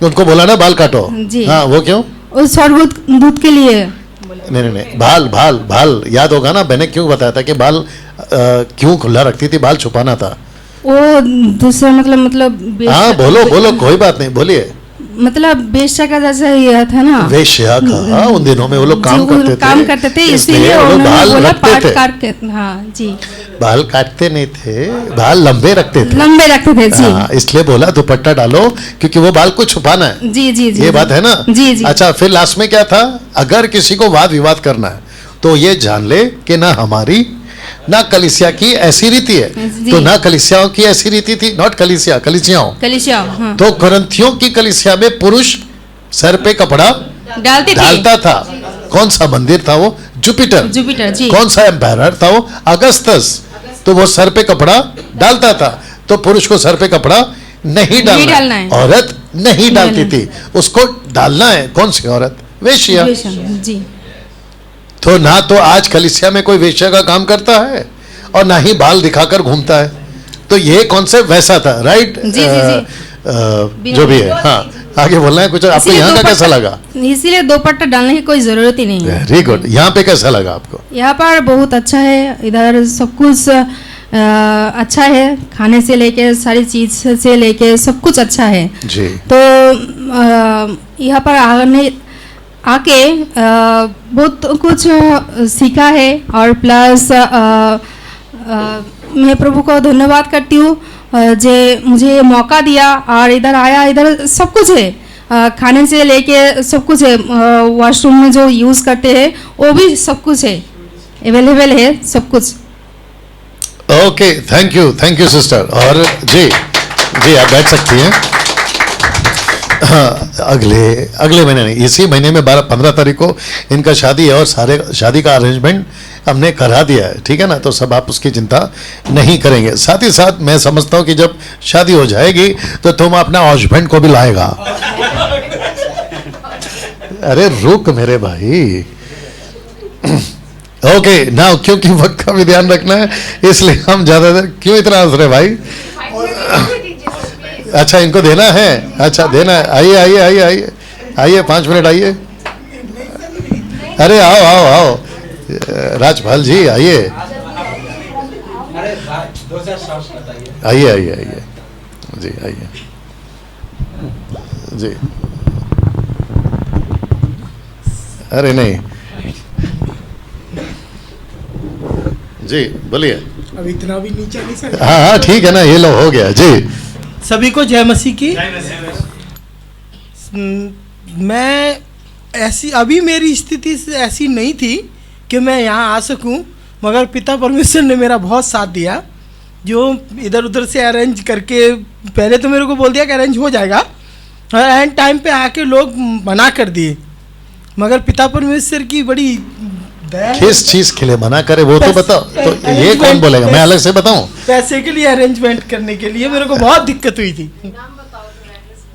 A: उनको बोला ना बाल काटो जी। हाँ वो क्यों?
I: उस स्वर्गदूत के लिए।
A: नहीं बाल याद होगा ना, मैंने क्यों बताया था कि बाल क्यों खुला रखती थी? बाल छुपाना था
I: वो दूसरा मतलब
A: हाँ बोलो कोई बात नहीं, बोलिए।
I: मतलब वेश्या का जैसा ये था ना,
A: वेश्या का उन दिनों में वो लोग काम करते थे
I: इसलिए
A: बाल
I: रखते थे। हाँ जी,
A: बाल काटते नहीं थे, बाल लंबे रखते थे
I: जी।
A: इसलिए बोला दुपट्टा डालो क्योंकि वो बाल को छुपाना है।
I: जी जी जी,
A: ये बात है ना
I: जी।
A: अच्छा फिर लास्ट में क्या था? अगर किसी को वाद विवाद करना है तो ये जान ले कि ना हमारी ना कलीसिया की ऐसी रीति है, तो ना कलीसियाओं की ऐसी रीति थी, नॉट कलीसियाओं
I: हाँ।
A: तो कुरिन्थियों की कलीसिया में पुरुष सर पे कपड़ा डालता था। कौन सा मंदिर था वो? जुपिटर
I: जी।
A: कौन सा एम्पायर था वो? अगस्तस। तो वो सर पे कपड़ा डालता था, तो पुरुष को सर पे कपड़ा नहीं डालना है। औरत नहीं डालती थी, उसको डालना है। कौन सी औरत? वेश्या
I: जी।
A: तो ना तो आज कलीसिया में कोई वेश्या का काम करता है और ना ही बाल दिखाकर घूमता है, तो ये कॉन्सेप्ट वैसा था, राइट? जो भी है। हाँ आगे बोलना है कुछ? आपको यहाँ का कैसा लगा?
I: इसीलिए दुपट्टा डालने की कोई जरूरत ही नहीं है।
A: Very good. यहाँ पे कैसा लगा आपको?
I: यहाँ पर बहुत अच्छा है, इधर सब कुछ अच्छा है, खाने से लेके सारी चीज से लेके सब कुछ अच्छा है
A: जी।
I: तो यहाँ पर आके बहुत कुछ सीखा है और प्लस मैं प्रभु को धन्यवाद करती हूँ जे मुझे मौका दिया और इधर आया। इधर सब कुछ है, खाने से लेके सब कुछ है, वॉशरूम में जो यूज़ करते हैं वो भी सब कुछ है, अवेलेबल है सब कुछ।
A: Okay thank you sister. और जी आप बैठ सकती हैं। अगले महीने नहीं, इसी महीने में 15 तारीख को इनका शादी है और सारे शादी का अरेंजमेंट हमने करा दिया है, ठीक है ना। तो सब आप उसकी चिंता नहीं करेंगे। साथ ही साथ मैं समझता हूँ कि जब शादी हो जाएगी तो तुम अपना हस्बैंड को भी लाएगा। अरे रुक मेरे भाई। ओके नाउ, क्योंकि वक्त का भी ध्यान रखना है इसलिए हम ज्यादा देर क्यों इतना हंस रहे भाई। अच्छा इनको देना है, अच्छा देना है। आइए आइए आइए आइए आइए 5 मिनट आइए। अरे आओ आओ आओ राजपाल जी आइए आइए आइए आइए जी आइए जी। अरे नहीं जी बोलिए।
J: अब इतना भी नीचे नहीं सकता।
A: हाँ हाँ ठीक है ना, ये लो हो गया जी।
J: सभी को जय मसीह की। मैं ऐसी अभी मेरी स्थिति ऐसी नहीं थी कि मैं यहाँ आ सकूं, मगर पिता परमेश्वर ने मेरा बहुत साथ दिया। जो इधर उधर से अरेंज करके, पहले तो मेरे को बोल दिया कि अरेंज हो जाएगा, और एंड टाइम पे आके लोग मना कर दिए, मगर पिता परमेश्वर की बड़ी दया।
A: किस चीज के लिए मना करे वो तो बताओ। तो ये कौन बोलेगा, मैं अलग से बताऊं?
J: पैसे के लिए अरेंजमेंट करने के लिए मेरे को बहुत दिक्कत हुई थी,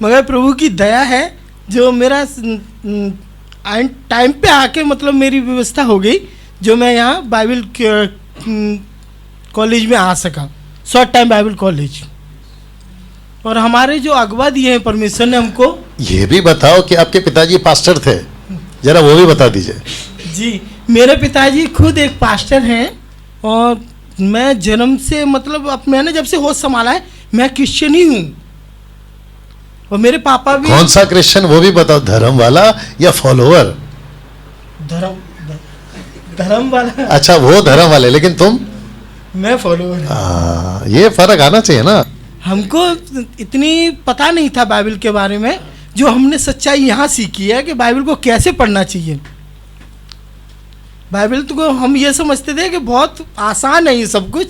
J: मगर प्रभु की दया है जो मेरा टाइम पे आके मतलब मेरी व्यवस्था हो गई, जो मैं यहाँ बाइबल कॉलेज में आ सका, शॉर्ट टाइम बाइबल कॉलेज। और हमारे जो अगवा दिए हैं परमेश्वर ने हमको।
A: ये भी बताओ कि आपके पिताजी पास्टर थे, जरा वो भी बता दीजिए।
J: जी मेरे पिताजी खुद एक पास्टर हैं, और मैं जन्म से मतलब अब मैंने जब से होश संभाला है मैं क्रिश्चियन ही हूँ, और मेरे पापा भी।
A: कौन सा क्रिश्चियन वो भी बताओ, धर्म वाला या फॉलोअर?
J: धर्म वाला।
A: अच्छा वो धर्म वाले, लेकिन तुम?
J: मैं फॉलोअर।
A: ये फर्क आना चाहिए ना।
J: हमको इतनी पता नहीं था बाइबल के बारे में, जो हमने सच्चाई यहाँ सीखी है कि बाइबल को कैसे पढ़ना चाहिए। बाइबल तो हम ये समझते थे कि बहुत आसान है ये सब कुछ,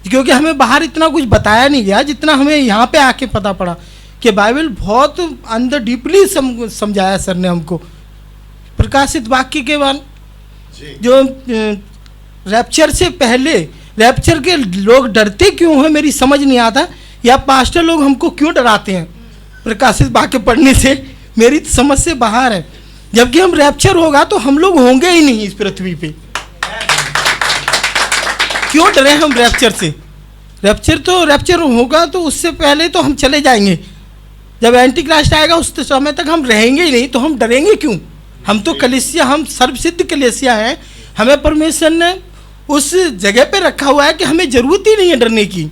J: क्योंकि हमें बाहर इतना कुछ बताया नहीं गया जितना हमें यहाँ पे आके पता पड़ा कि बाइबल बहुत अंदर डीपली समझाया सर ने हमको। प्रकाशित वाक्य के बाद जो रैप्चर से पहले, रैप्चर के लोग डरते क्यों हैं मेरी समझ नहीं आता, या पास्टर लोग हमको क्यों डराते हैं प्रकाशित वाक्य पढ़ने से, मेरी समझ से बाहर है। जबकि हम रैप्चर होगा तो हम लोग होंगे ही नहीं इस पृथ्वी पे। क्यों डरे हम रैप्चर से? रैप्चर होगा तो उससे पहले तो हम चले जाएंगे। जब एंटी क्राइस्ट आएगा उस समय तक हम रहेंगे ही नहीं, तो हम डरेंगे क्यों? हम तो कलीसिया, हम सर्वसिद्ध कलीसिया हैं। हमें परमेश्वर ने उस जगह पे रखा हुआ है कि हमें जरूरत ही नहीं है डरने की।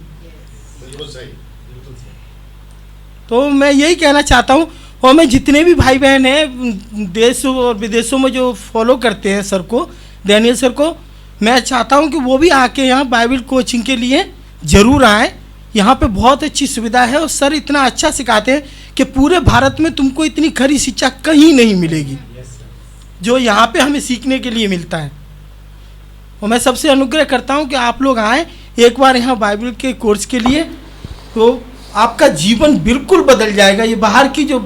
J: तो मैं यही कहना चाहता हूँ, और मैं जितने भी भाई बहन हैं देशों और विदेशों में जो फॉलो करते हैं सर को, डैनियल सर को, मैं चाहता हूँ कि वो भी आके यहाँ बाइबल कोचिंग के लिए ज़रूर आएँ। यहाँ पे बहुत अच्छी सुविधा है, और सर इतना अच्छा सिखाते हैं कि पूरे भारत में तुमको इतनी खरी शिक्षा कहीं नहीं मिलेगी जो यहाँ पे हमें सीखने के लिए मिलता है। और मैं सबसे अनुग्रह करता हूँ कि आप लोग आएँ एक बार यहाँ बाइबल के कोर्स के लिए, तो आपका जीवन बिल्कुल बदल जाएगा। ये बाहर की जो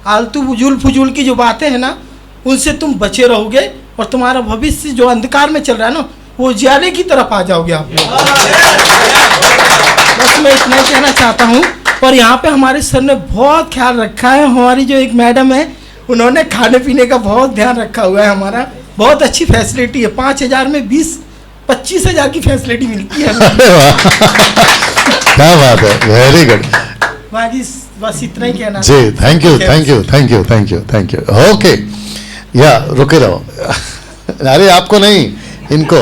J: आलतू फजूल की जो बातें हैं ना, उनसे तुम बचे रहोगे, और तुम्हारा भविष्य जो अंधकार में चल रहा है ना, वो उजाले की तरफ आ जाओगे आप। बस मैं इतना ही कहना चाहता हूँ। और यहाँ पे हमारे सर ने बहुत ख्याल रखा है। हमारी जो एक मैडम है, उन्होंने खाने पीने का बहुत ध्यान रखा हुआ है। हमारा बहुत अच्छी फैसिलिटी है। 5,000 में 20-25,000 की फैसिलिटी मिलती है।
A: क्या बात है, वेरी गुड।
J: बाकी बस इतना ही कहना
A: जी। Thank you thank you thank you thank you thank you. Okay या रुके रहो। अरे आपको नहीं, इनको।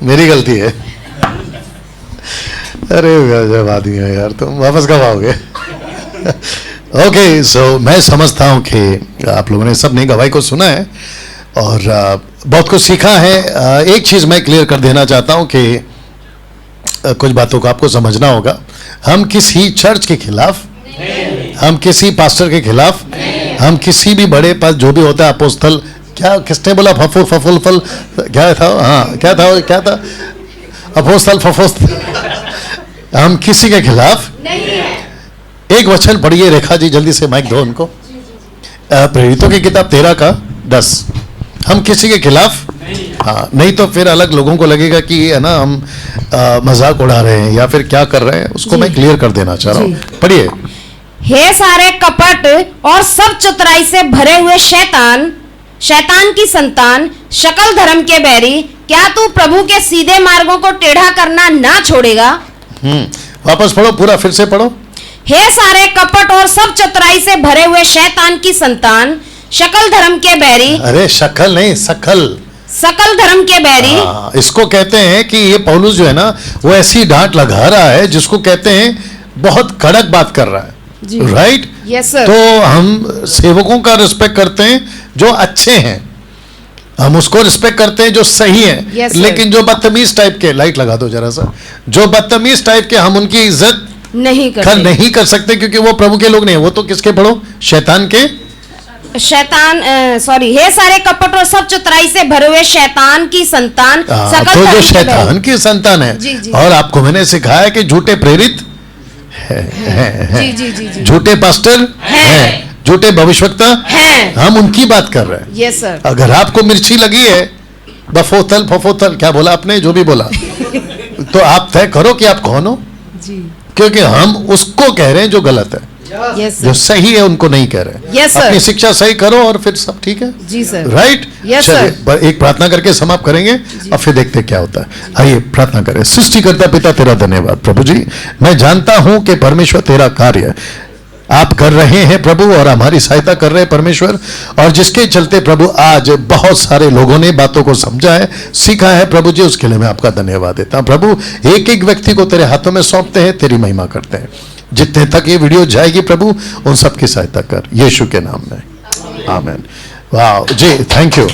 A: मेरी गलती है। अरे जब आदमी है यार, तुम वापस कब आओगे? ओके सो मैं समझता हूँ कि आप लोगों ने सबने गवाही को सुना है और बहुत कुछ सीखा है। एक चीज़ मैं क्लियर कर देना चाहता हूँ कि कुछ बातों को आपको समझना होगा। हम किसी चर्च के खिलाफ, हम किसी पास्टर के खिलाफ, हम किसी भी बड़े पास जो भी होता है अपोस्तल, क्या किसने बोला, फफुल फल क्या था? हाँ क्या था अपोस्तल फफोस्त। हम किसी के खिलाफ एक वचन पढ़िए रेखा जी, जल्दी से माइक दो उनको। प्रेरितों की किताब 13:10। हम किसी के खिलाफ हाँ, नहीं तो फिर अलग लोगों को लगेगा कि है ना हम मजाक उड़ा रहे हैं या फिर क्या कर रहे हैं, उसको मैं क्लियर कर देना चाह रहा हूँ। पढ़िए।
E: हे सारे कपट और सब चतुराई से भरे हुए शैतान, शैतान की संतान, शकल धर्म के बैरी, क्या तू प्रभु के सीधे मार्गों को टेढ़ा करना ना छोड़ेगा?
A: वापस पढ़ो, पूरा फिर से पढ़ो।
E: हे सारे कपट और सब चतुराई से भरे हुए शैतान की संतान, शकल धर्म के बैरी।
A: अरे शकल नहीं, सकल।
E: सकल धर्म के बैरी।
A: इसको कहते हैं कि ये पौलुस जो है ना वो ऐसी डांट लगा रहा है जिसको कहते हैं बहुत कड़क बात कर रहा है, राइट?
E: Yes sir.
A: तो हम सेवकों का रिस्पेक्ट करते हैं जो अच्छे हैं, हम उसको रिस्पेक्ट करते हैं जो सही है।
E: Yes,
A: लेकिन जो बदतमीज टाइप के, लाइट लगा दो जरा सा, जो बदतमीज टाइप के हम उनकी इज्जत
E: नहीं
A: कर सकते क्योंकि वो प्रभु के लोग नहीं है, वो तो किसके पढ़ो? शैतान के।
E: शैतान सॉरी, हे सारे कपट और सब चतुराई से भरे हुए शैतान की संतान, सकल
A: तो जो
E: धर्म के
A: शैतान
E: बैरी।
A: की संतान है।
E: जी, जी।
A: और आपको मैंने सिखाया कि झूठे प्रेरित हैं,
E: जी जी जी जी।
A: झूठे पास्टर हैं, झूठे भविष्यवक्ता
E: हैं।
A: हम उनकी बात कर रहे हैं।
E: Yes sir.
A: अगर आपको मिर्ची लगी है, बफोतल फफोतल क्या बोला आपने, जो भी बोला तो आप तय करो कि आप कौन हो,
E: जी।
A: क्योंकि हम उसको कह रहे हैं जो गलत है,
E: यस
A: जो
E: सर।
A: सही है उनको नहीं कह रहे।
E: Yes, sir.
A: अपनी शिक्षा सही करो और फिर सब ठीक है।
E: जी सर।
A: राइट?
E: Yes,
A: चलिए,
E: sir.
A: एक प्रार्थना करके समाप्त करेंगे और फिर देखते हैं क्या होता है। आइए प्रार्थना करें। सृष्टिकर्ता पिता तेरा धन्यवाद प्रभु जी, मैं जानता हूं कि परमेश्वर तेरा कार्य आप कर रहे हैं प्रभु और हमारी सहायता कर रहे हैं परमेश्वर, और जिसके चलते प्रभु आज बहुत सारे लोगों ने बातों को समझा है, सीखा है प्रभु जी, उसके लिए मैं आपका धन्यवाद देता हूं प्रभु। एक एक व्यक्ति को तेरे हाथों में सौंपते हैं, तेरी महिमा करते हैं। जितने तक ये वीडियो जाएगी प्रभु उन सब की सहायता कर, यीशु के नाम में, आमीन। वाह जी, थैंक यू।